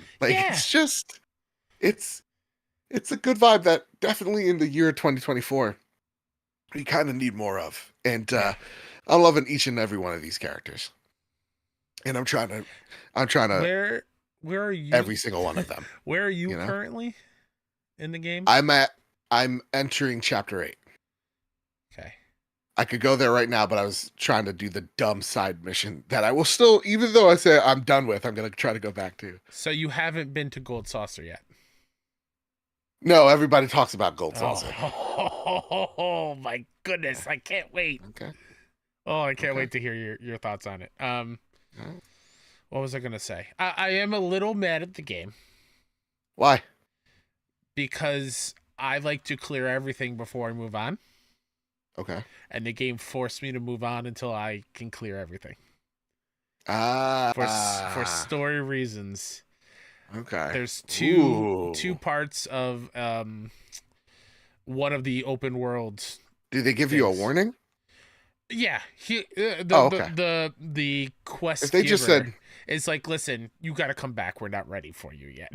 It's a good vibe that definitely in the year 2024 we kind of need more of. And I'm loving each and every one of these characters. And I'm trying to where are you? Every single one of them. Where are you currently in the game? I'm entering chapter 8. Okay. I could go there right now, but I was trying to do the dumb side mission that I will still, even though I say I'm done with, I'm going to try to go back to. So you haven't been to Gold Saucer yet? No, everybody talks about Gold Saucer. Oh my goodness. I can't wait. Okay. Oh, I can't wait to hear your thoughts on it. What was I going to say? I am a little mad at the game. Why? Because I like to clear everything before I move on. Okay. and the game forced me to move on until I can clear everything for Ah. story reasons. Okay. There's two Ooh. parts of one of the open world Did they give you a things. warning? Yeah, Oh, okay. the If quest they just giver said, is like, listen, you got to come back. We're not ready for you yet.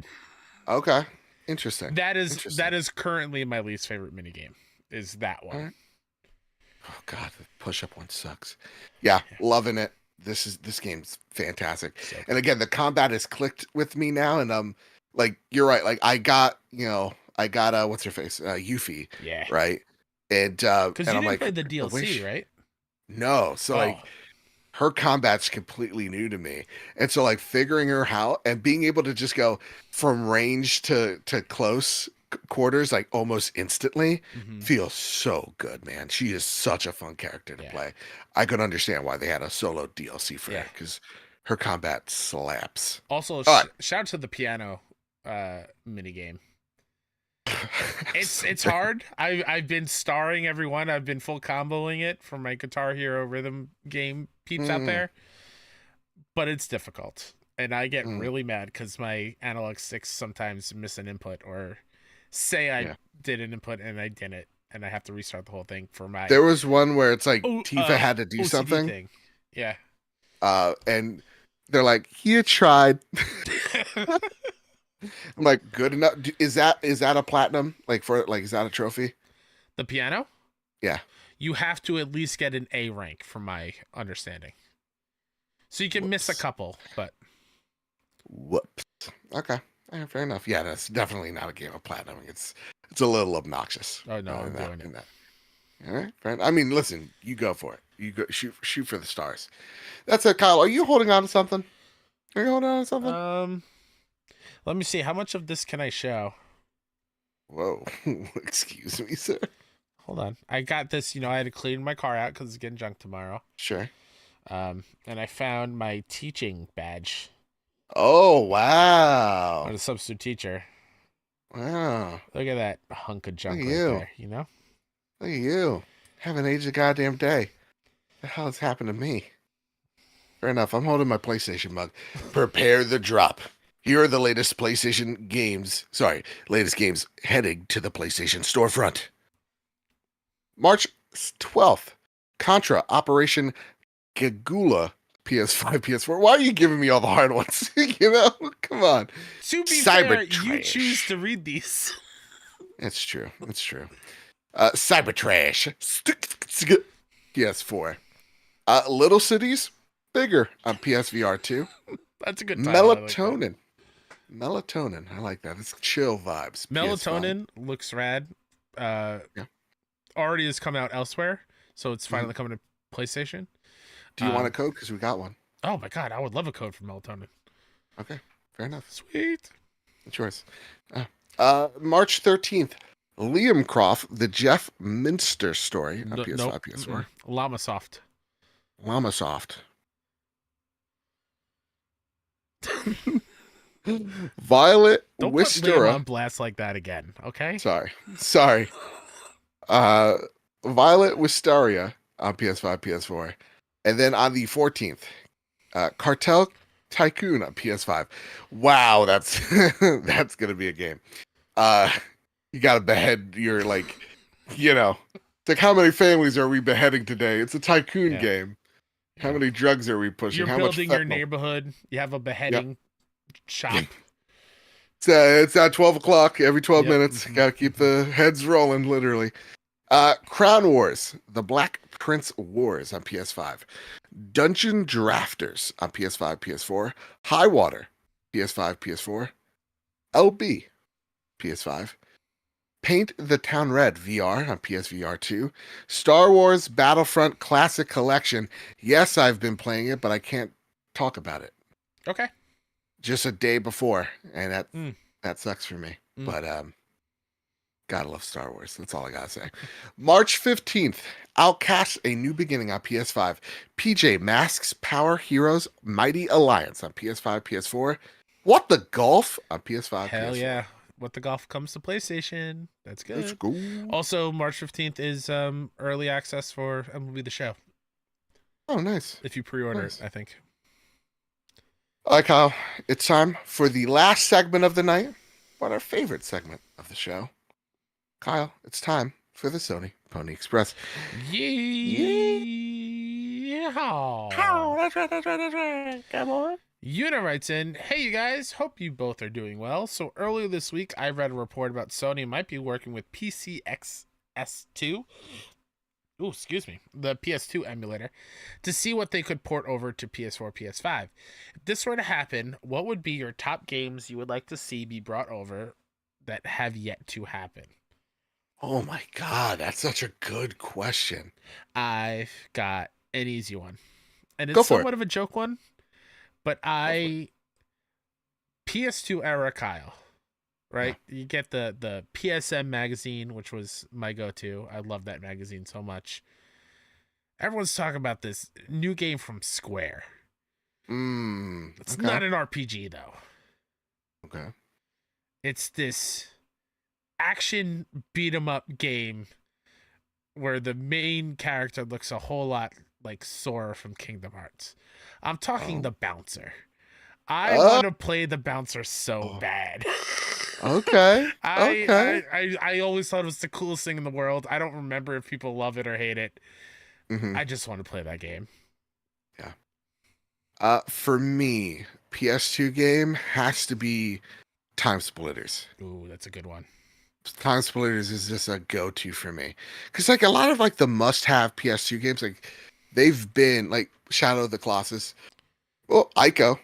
okay, interesting. That Interesting. is currently my least favorite minigame. Is that All one? right. Oh God, the push-up one sucks. Yeah, Yeah, loving it. This game's fantastic. so And good. again, the combat has clicked with me now, and like you're right. Like I got what's her face, Yuffie, Yeah, right? because And you I'm didn't play like the the way DLC, right? no, so Oh, like her combat's completely new to me, and so like figuring her out and being able to just go from range to close quarters like almost instantly hmm, feels so good, man. She is such a fun character to yeah, play. I could understand why they had a solo DLC for yeah. her because her combat slaps. Also, All right. shout out to the piano minigame. It's So- hard. I've been starring everyone. I've been full comboing it for my Guitar Hero rhythm game peeps out Mm, there, but it's difficult, and I get mm, really mad because my analog sticks sometimes miss an input or say I yeah. did an input and I didn't, and I have to restart the whole thing for my There was one where it's like O Tifa had to do OCD something, thing. Yeah. and they're like, "You tried." I'm like, good enough. Is that a platinum? Like for like, is that a trophy? The piano, Yeah. you have to at least get an A rank, from my understanding. So you can miss a Whoops. couple, but Whoops. Okay. Fair enough. Yeah, that's definitely not a game of platinum. It's a little obnoxious. oh no, I'm In that doing it. in that. All right. Fair, I mean, listen. You go for it. You go shoot for the stars. That's it, Kyle. Are you holding on to something? Are you holding on to something? Um, let me see. How much of this can I show? Whoa. Excuse me, sir. Hold on. I got this. I had to clean my car out because it's getting junk tomorrow. Sure. And I found my teaching badge. Oh I'm wow. a substitute teacher. Wow. Look at that hunk of Look junk at right you. there. You know? Look at you. Haven't aged a goddamn day. The hell has happened to me? Fair enough. I'm holding my PlayStation mug. Prepare the drop. Here are the latest PlayStation games. Sorry, latest games heading to the PlayStation storefront. March 12th. Contra Operation Gagula. PS5, PS4. Why are you giving me all the hard ones? Come on. To be Cyber fair, you choose Trash. to read these. It's true. It's true. Cyber Trash. PS4. Little Cities. Bigger on PSVR 2. That's a good title. I like that. Melatonin. Melatonin. I like that. It's chill vibes. PS5. Melatonin looks rad. Uh, Yeah. already has come out elsewhere, so it's Mhm. finally coming to PlayStation. Do you want a code? Because we got one. Oh my god, I would love a code for melatonin. Okay. Fair enough. Sweet. It's yours. March 13th. Liam Croft, the Jeff Minster story on PS5, Nope. PS4. Llama Soft. Llama Soft. Violet Don't put Liam on Wistura. blast like that again, okay? Sorry. Uh, Violet Wisteria on PS5, PS4. And then on the 14th, Cartel Tycoon on PS5. Wow, that's that's gonna be a game. You gotta behead your it's like how many families are we beheading today? It's a tycoon Yeah. game. How Yeah. many drugs are we pushing? You're How much building your fentanyl? neighborhood. You have a Yep. beheading shop. It's at 12 o'clock every 12 Yep. minutes. Gotta keep the heads rolling, literally. Crown Wars, The Black Prince Wars on PS5. Dungeon Drafters on PS5, PS4. High Water, PS5, PS4. LB, PS5. Paint the Town Red VR on PSVR 2. Star Wars Battlefront Classic Collection. Yes, I've been playing it, but I can't talk about it. Okay. Just a day before, and that Mm. that sucks for me. Mm. But gotta love Star Wars. That's all I gotta say. March 15th, Outcast: A New Beginning on PS5. PJ Masks Power Heroes Mighty Alliance on PS5, PS4. What the Golf on PS5, Hell PS4. yeah. what the golf comes to PlayStation. That's Let's good. go. Also, March 15th is early access for MLB The Show. Oh, nice. If you pre-order Nice. it, I think. All right, Kyle. It's time for the last segment of the night, but our favorite segment of the show. Kyle, it's time for the Sony Pony Express. Yeah. Oh, that's right, that's right, that's right. Come on. Una writes in, hey you guys, hope you both are doing well. So earlier this week, I read a report about Sony might be working with PCXS2, the PS2 emulator, to see what they could port over to PS4, PS5. If this were to happen, what would be your top games you would like to see be brought over that have yet to happen? Oh my God, that's such a good question. I've got an easy one. And Go it's for it. somewhat of a joke one, but PS2 era Kyle, right? Yeah. You get the PSM magazine, which was my go-to. I love that magazine so much. Everyone's talking about this new game from Square. It's not an RPG though. Okay. It's this action beat 'em up game where the main character looks a whole lot like Sora from Kingdom Hearts. I'm talking the bouncer. I want to play the bouncer so bad. Okay. I always thought it was the coolest thing in the world. I don't remember if people love it or hate it. I just want to play that game. Yeah. For me, PS2 game has to be Time Splitters. Ooh, that's a good one. Time Splitters is just a go-to for me. Because like a lot of like the must-have PS2 games, like they've been like Shadow of the Colossus. Well, Ico.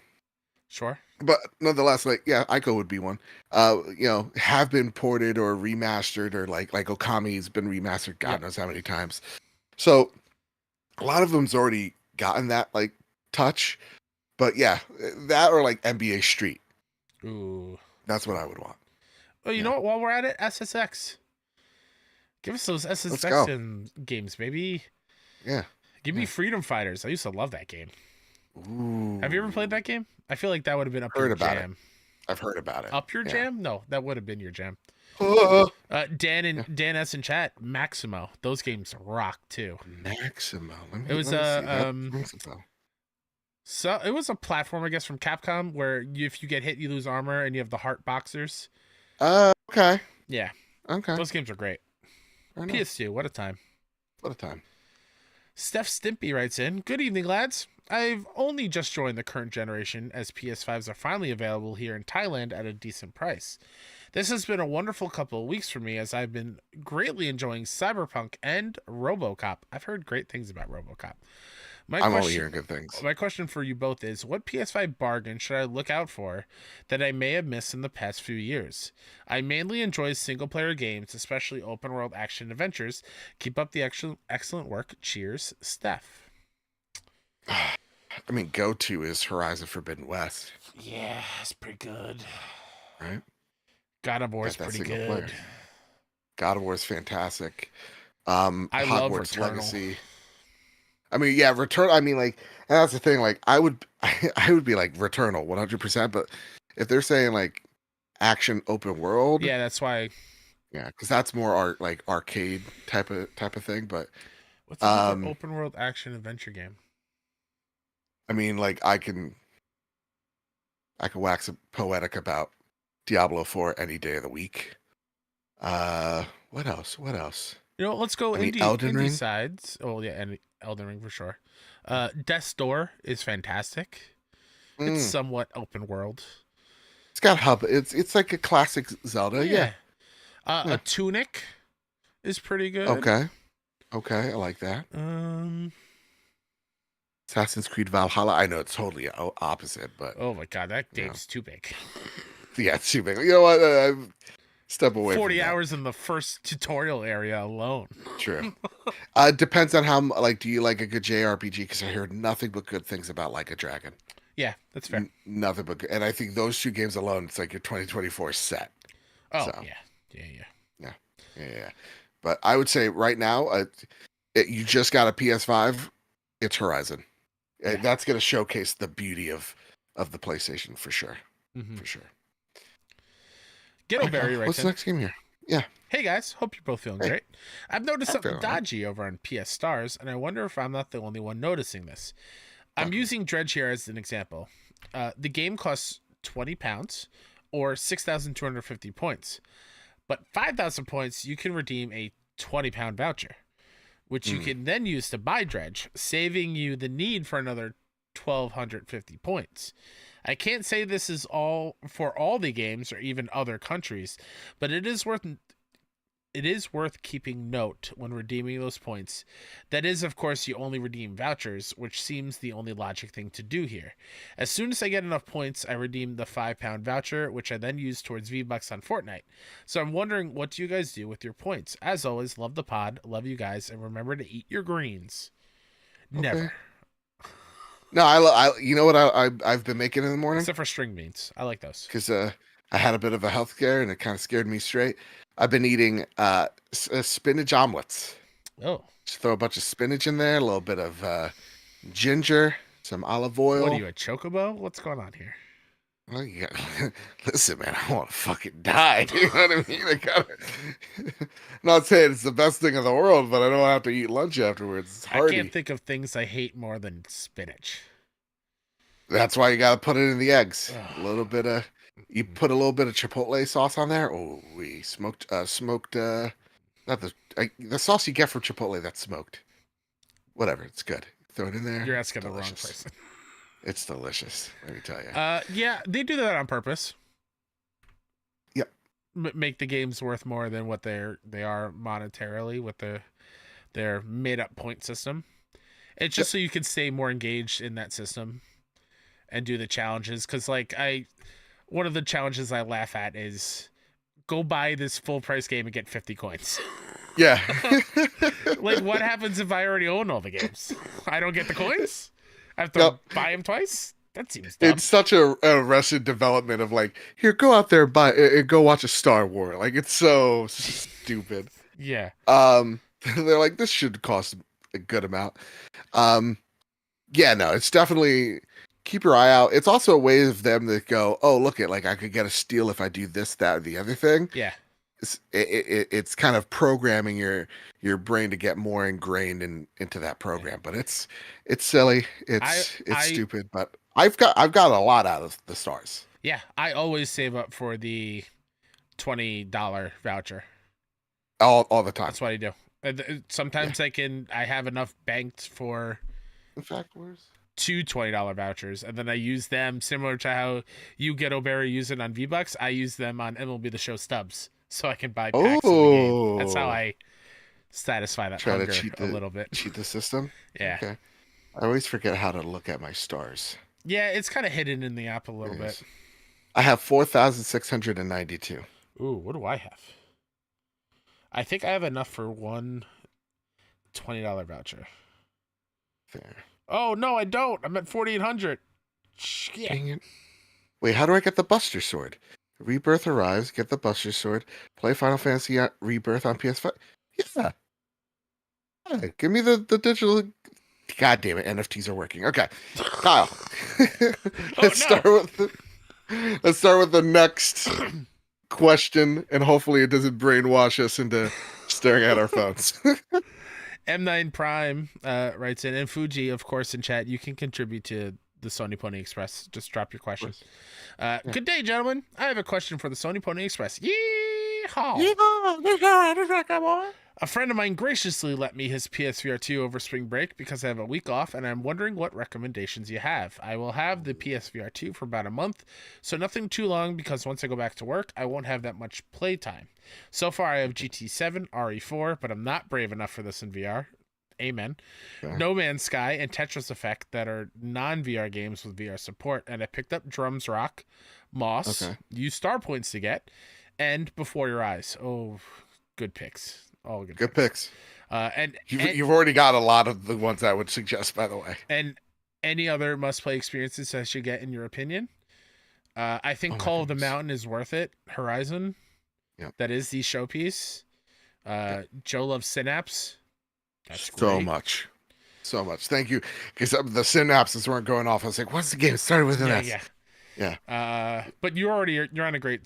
Sure. But nonetheless, like, yeah, Ico would be one. Have been ported or remastered, or like Okami's been remastered God knows how many times. So a lot of them's already gotten that like touch. But yeah, that or like NBA Street. Ooh. That's what I would want. Oh, you know what? While we're at it, SSX. Give us those SSX games, baby. Yeah. Give me Freedom Fighters. I used to love that game. Ooh. Have you ever played that game? I feel like that would have been up your jam. I've heard about it. Up your jam? No, that would have been your jam. Dan S in chat, Maximo. Those games rock too. Maximo. It was so it was a platform, I guess, from Capcom where if you get hit, you lose armor, and you have the heart boxers. Okay. Yeah. Okay. Those games are great. PS2, what a time. What a time. Steph Stimpy writes in, good evening, lads. I've only just joined the current generation as PS5s are finally available here in Thailand at a decent price. This has been a wonderful couple of weeks for me as I've been greatly enjoying Cyberpunk and RoboCop. I've heard great things about RoboCop. I'm only hearing good things. My question for you both is, what PS5 bargain should I look out for that I may have missed in the past few years? I mainly enjoy single-player games, especially open-world action adventures. Keep up the excellent work. Cheers, Steph. I mean, go-to is Horizon Forbidden West. Yeah, it's pretty good. Right? God of War is pretty good. Player. God of War is fantastic. I love Hogwarts Returnal. Legacy. I mean, yeah, Return. I mean, like, and that's the thing. Like, I would be like Returnal 100%. But if they're saying like action open world, yeah, that's why. Yeah, because that's more arcade type of thing. But what's another open world action adventure game? I mean, like, I can wax poetic about Diablo 4 any day of the week. What else? You know, let's go Elden Ring sides. Oh yeah, and Elden Ring for sure. Death's Door is fantastic. It's somewhat open world. It's got hub. It's like a classic Zelda. Yeah. A Tunic is pretty good. Okay, I like that. Assassin's Creed Valhalla. I know it's totally opposite, but oh my god, that game's too big. Yeah, it's too big. You know what? Step away. 40 hours in the first tutorial area alone. True. Depends on how do you like a good JRPG? Because I heard nothing but good things about Like a Dragon. Yeah, that's fair. Nothing but good. And I think those two games alone, it's like your 2024 set. Oh so. Yeah. But I would say right now, you just got a PS5. It's Horizon. Yeah. That's going to showcase the beauty of the PlayStation for sure. Mm-hmm. For sure. Ghettoberry writes What's the in. next game here? Yeah. Hey guys, hope you're both feeling Hey. great. I've noticed I'm something feeling all right. dodgy over on PS Stars, and I wonder if I'm not the only one noticing this. I'm Okay. using Dredge here as an example. The game costs £20 or 6,250 points, but 5,000 points you can redeem a £20 voucher, which you can then use to buy Dredge, saving you the need for another 1,250 points. I can't say this is all for all the games or even other countries, but it is worth keeping note when redeeming those points. That is, of course, you only redeem vouchers, which seems the only logic thing to do here. As soon as I get enough points, I redeem the £5 voucher, which I then use towards V-Bucks on Fortnite. So I'm wondering, what do you guys do with your points? As always, love the pod, love you guys, and remember to eat your greens. Never. Okay. No, I you know what I've been making in the morning? Except for string beans. I like those. Because I had a bit of a health scare and it kind of scared me straight. I've been eating spinach omelets. Oh. Just throw a bunch of spinach in there, a little bit of ginger, some olive oil. What are you, a chocobo? What's going on here? Well, you got, listen, man, I want to fucking die. You know what I mean? I gotta, not saying it's the best thing in the world, but I don't have to eat lunch afterwards. It's hearty. I can't think of things I hate more than spinach. That's why you gotta put it in the eggs. Ugh. A little bit of, you put a little bit of chipotle sauce on there. Oh, we smoked, not the sauce you get from Chipotle that's smoked. Whatever, it's good. Throw it in there. You're asking Delicious. the wrong person. It's delicious. Let me tell you. Yeah, they do that on purpose. Yep. Make the games worth more than what they are monetarily with their made up point system. It's just so you can stay more engaged in that system and do the challenges. Because one of the challenges I laugh at is go buy this full price game and get 50 coins. Yeah. Like, what happens if I already own all the games? I don't get the coins? I have to buy them twice? That seems dumb. It's such a Russian development of like, here, go out there and buy and go watch a Star War. Like, it's so stupid. Yeah. They're like, this should cost a good amount. Yeah, no, it's definitely keep your eye out. It's also a way of them that go, oh, look at like I could get a steal if I do this, that, or the other thing. Yeah. It's kind of programming your brain to get more ingrained into that program. But it's silly. It's stupid. But I've got a lot out of the stars. Yeah, I always save up for the $20 voucher. All the time. That's what I do. Sometimes I have enough banked for In fact, where's two $20 vouchers, and then I use them similar to how you get O'Barry use it on V-Bucks. I use them on MLB The Show stubs, so I can buy packs in the game. That's how I satisfy that try hunger to cheat a little bit. Cheat the system. Yeah. Okay. I always forget how to look at my stars. Yeah, it's kind of hidden in the app a little bit. I have 4,692. Ooh, what do I have? I think I have enough for one $20 voucher. Fair. Oh, no, I don't. I'm at 4,800. Shit. Dang it. Wait, how do I get the Buster Sword? Rebirth arrives, get the Buster Sword, play Final Fantasy Rebirth on PS5. Yeah. Give me the digital. God damn it, NFTs are working. Okay. Kyle. Let's start with the next question, and hopefully it doesn't brainwash us into staring at our phones. M9 Prime writes in, and Fuji, of course, in chat, you can contribute to the Sony Pony Express. Just drop your question. Good day, gentlemen. I have a question for the Sony Pony Express. Yeehaw! Yeehaw! Come on. A friend of mine graciously let me his PSVR 2 over spring break because I have a week off, and I'm wondering what recommendations you have. I will have the PSVR 2 for about a month, so nothing too long because once I go back to work, I won't have that much playtime. So far, I have GT7, RE4, but I'm not brave enough for this in VR. Amen. Okay. No Man's Sky and Tetris Effect that are non-VR games with VR support, and I picked up Drums Rock, Moss, use star points to get, and Before Your Eyes. Oh, good picks. All good picks. And you've already got a lot of the ones I would suggest, by the way. And any other must-play experiences I should get, in your opinion? I think Call of the Mountain is worth it. Horizon. Yep. That is the showpiece. Joe loves Synapse. That's great. So much. Thank you. Because the synapses weren't going off. I was like, what's the game? It started with an S. Yeah. But you're on a great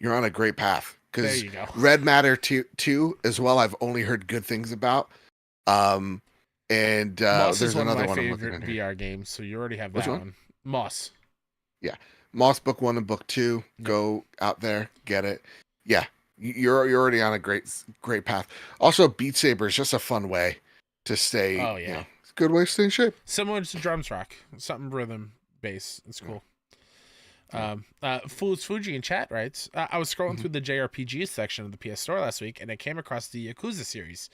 you're on a great path. There Because you go. Red Matter 2 as well, I've only heard good things about. Um, and Moss is there's one of another my one I'm looking favorite at here. VR games, so you already have Which that one? one. Moss. Yeah, Moss Book 1 and Book 2. Yep. Go out there, get it. Yeah, you're already on a great path. Also, Beat Saber is just a fun way to stay. Oh yeah. It's a good way to stay in shape. Similar to drums rock, something rhythm bass. It's Yeah. cool. Yeah. Fools Fuji in chat writes, I was scrolling Mhm. through the JRPG section of the PS Store last week, and I came across the Yakuza series.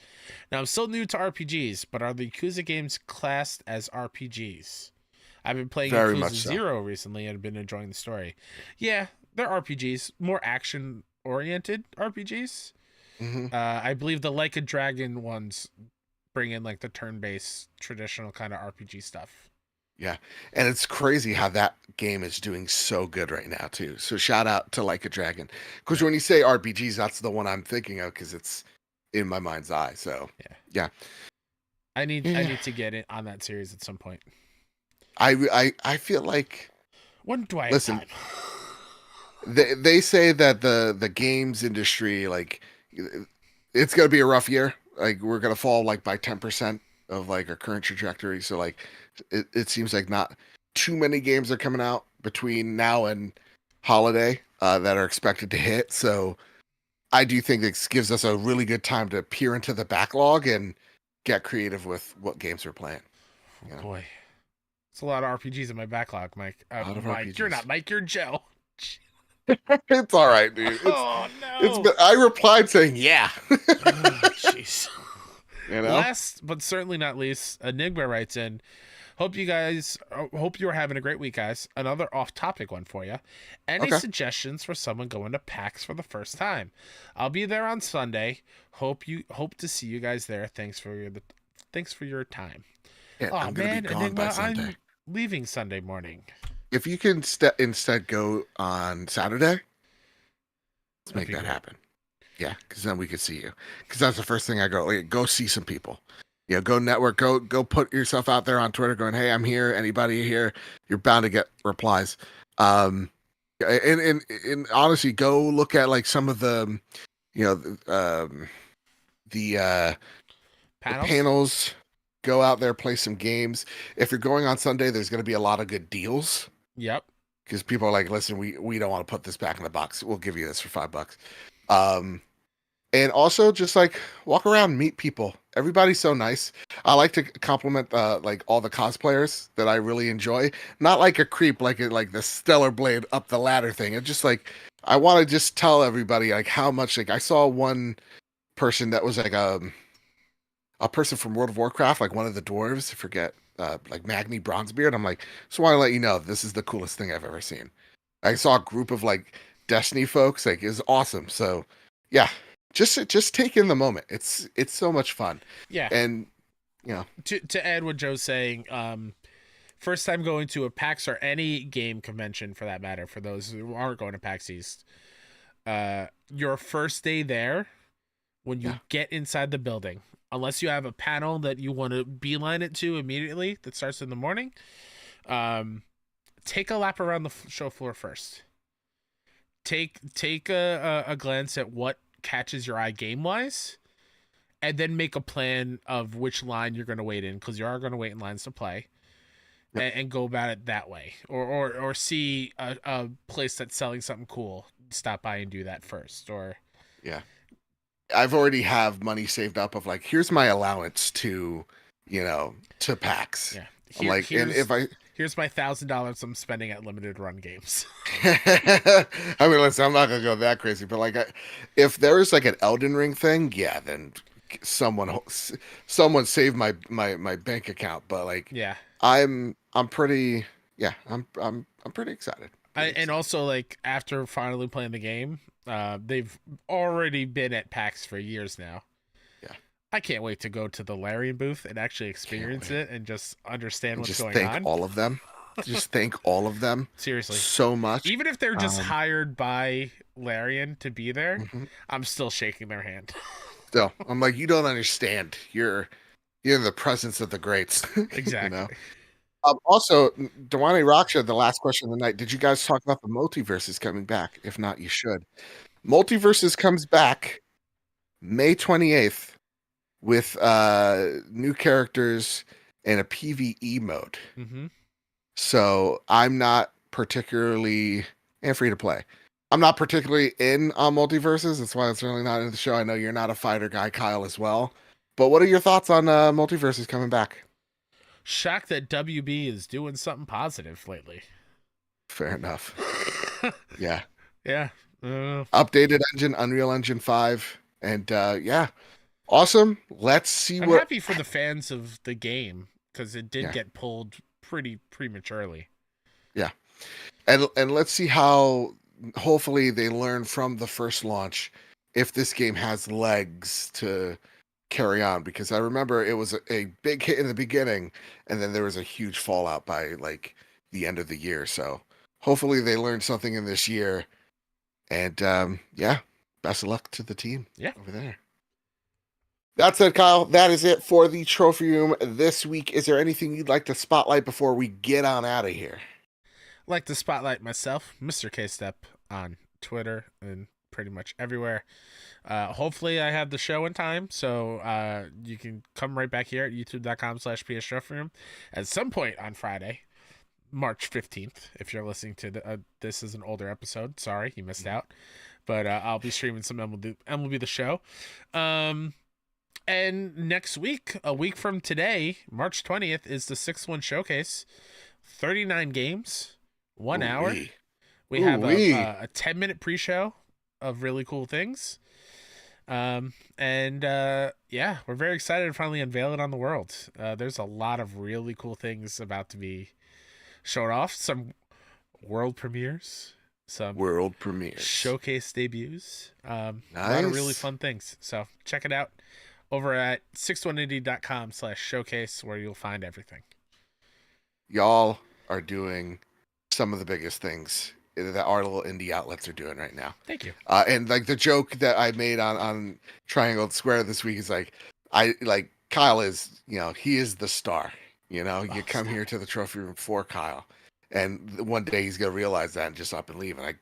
Now I'm still new to RPGs, but are the Yakuza games classed as RPGs? I've been playing Very Yakuza much so. 0 recently and have been enjoying the story. Yeah, they're RPGs, more action oriented RPGs. Hmm. I believe the Like a Dragon ones bring in like the turn based traditional kind of RPG stuff. Yeah. And it's crazy how that game is doing so good right now, too. So shout out to Like a Dragon. Because Yeah, when you say RPGs, that's the one I'm thinking of because it's in my mind's eye. So, yeah. yeah. I Yeah. need to get it on that series at some point. I feel like, When do I have listen, time? they say that the games industry, like, it's going to be a rough year. Like, we're going to fall, like, by 10% of, like, our current trajectory. So, like, it seems like not too many games are coming out between now and holiday that are expected to hit. So I do think this gives us a really good time to peer into the backlog and get creative with what games we're playing. Oh You know, boy, it's a lot of RPGs in my backlog, Mike. a lot of Mike, you're not RPGs. Mike. You're Joe. It's all right, dude. Oh It's no. been, I replied saying yeah. Oh jeez. You know? Last but certainly not least, Enigma writes in. Hope you're having a great week, guys. Another off-topic one for you. Any Okay. suggestions for someone going to PAX for the first time? I'll be there on Sunday. Hope to see you guys there. Thanks for your time. Yeah, Oh I'm gonna be man, gone by Enigma, Sunday. I'm leaving Sunday morning. If you can instead go on Saturday, let's That'd make be that great. happen. Yeah, because then we could see you. Because that's the first thing I go. Like, go see some people. Go network. Go put yourself out there on Twitter, going, "Hey, I'm here. Anybody here?" You're bound to get replies. Um, and honestly, go look at like some of the, you know, the the Panels? panels. Go out there, play some games. If you're going on Sunday, there's going to be a lot of good deals Yep. because people are like, "Listen, we don't want to put this back in the box. We'll give you this for $5." Um, and also just like walk around, meet people. Everybody's so nice. I like to compliment like all the cosplayers that I really enjoy. Not like a creep, like the Stellar Blade up the ladder thing. It's just like I want to just tell everybody like how much like I saw one person that was like a person from World of Warcraft, like one of the dwarves. I forget, like Magni Bronzebeard. I'm like, just want to let you know this is the coolest thing I've ever seen. I saw a group of like Destiny folks. Like, it was awesome. So, yeah, just take in the moment. It's so much fun, Yeah. and you know, To add what Joe's saying, first time going to a PAX or any game convention for that matter, for those who aren't going to PAX East, your first day there, when yeah, you get inside the building, unless you have a panel that you want to beeline it to immediately that starts in the morning, um, take a lap around the show floor first. Take a glance at what catches your eye game wise, and then make a plan of which line you're going to wait in because you are going to wait in lines to play, yep, and go about it that way, or see a place that's selling something cool, stop by and do that first, or yeah. I've already have money saved up of like, here's my allowance to, to PAX. yeah, I'm like, and if I here's my $1,000 I'm spending at limited run games. I mean, listen, I'm not gonna go that crazy, but like, if there is like an Elden Ring thing, yeah, then someone someone save my bank account. But like, Yeah. I'm pretty, yeah, I'm pretty excited. Pretty And excited. also like after finally playing the game, they've already been at PAX for years now. Yeah, I can't wait to go to the Larian booth and actually can't experience wait. it and just understand And what's just going thank on. all of them. Just thank all of them Seriously. so much. Even if they're just Um, hired by Larian to be there, mhm. I'm still shaking their hand. So I'm like, you don't understand. You're in the presence of the greats, you know. Exactly. Also, Dwani Raksha, the last question of the night. Did you guys talk about the multiverses coming back? If not, you should. Multiverses comes back May 28th with new characters and a PvE mode. Mm-hmm. So I'm not particularly and free to play. I'm not particularly in on multiverses. That's why it's really not in the show. I know you're not a fighter guy, Kyle, as well. But what are your thoughts on multiverses coming back? Shocked that WB is doing something positive lately. Fair enough. Yeah. Yeah. Updated engine, Unreal Engine 5. And yeah, awesome. Let's see I'm what. happy for the fans of the game because it did Yeah. get pulled pretty prematurely. Yeah. And let's see how hopefully they learn from the first launch if this game has legs to carry on, because I remember it was a big hit in the beginning and then there was a huge fallout by like the end of the year. So hopefully they learned something in this year. And yeah, best of luck to the team over there. That said, Kyle, that is it for the trophy room this week. Is there anything you'd like to spotlight before we get on out of here? I'd like to spotlight myself, Mr. K-Step, on Twitter and pretty much everywhere. Hopefully I have the show in time, so you can come right back here at youtube.com/PS Trophy Room at some point on Friday, March 15th. If you're listening to this is an older episode. Sorry, you missed out. But I'll be streaming some MLB The Show. And next week, a week from today, March 20th, is the 6-1 Showcase. 39 games, 1 hour. We have a 10-minute pre-show of really cool things. Yeah, we're very excited to finally unveil it on the world. There's a lot of really cool things about to be shown off. Some world premieres. Some world premieres. Showcase debuts. Nice. A lot of really fun things. So check it out over at 61indie.com/showcase, where you'll find everything. Y'all are doing some of the biggest things that our little indie outlets are doing right now. Thank you. And like the joke that I made on Triangle and Square this week is like, Kyle is, he is the star. You come here to the trophy room for Kyle, and one day he's gonna realize that and just up and leave. And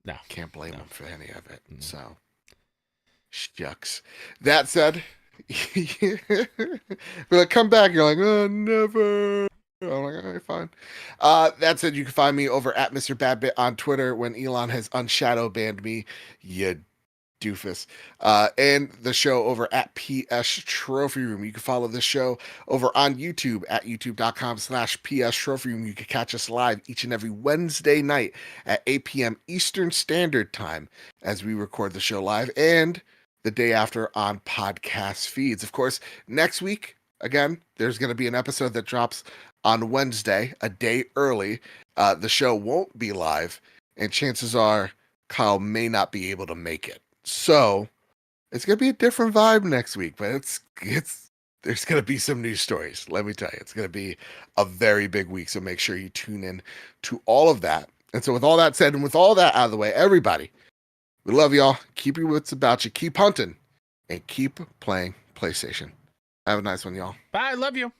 I can't blame him for any of it. Mm-hmm. So shucks. That said, but like, come back. You're like, oh, never. I'm like, all right, fine. That said, you can find me over at Mr. Badbit on Twitter when Elon has unshadow banned me. You doofus. And the show over at PS Trophy Room. You can follow this show over on YouTube at youtube.com/PS Trophy Room. You can catch us live each and every Wednesday night at 8 p.m. Eastern Standard Time as we record the show live, and the day after on podcast feeds. Of course, next week, again, there's going to be an episode that drops on Wednesday, a day early. The show won't be live, and chances are Kyle may not be able to make it. So it's going to be a different vibe next week, but there's going to be some news stories. Let me tell you, it's going to be a very big week. So make sure you tune in to all of that. And so with all that said, and with all that out of the way, everybody, we love y'all. Keep your wits about you. Keep hunting and keep playing PlayStation. Have a nice one, y'all. Bye. Love you.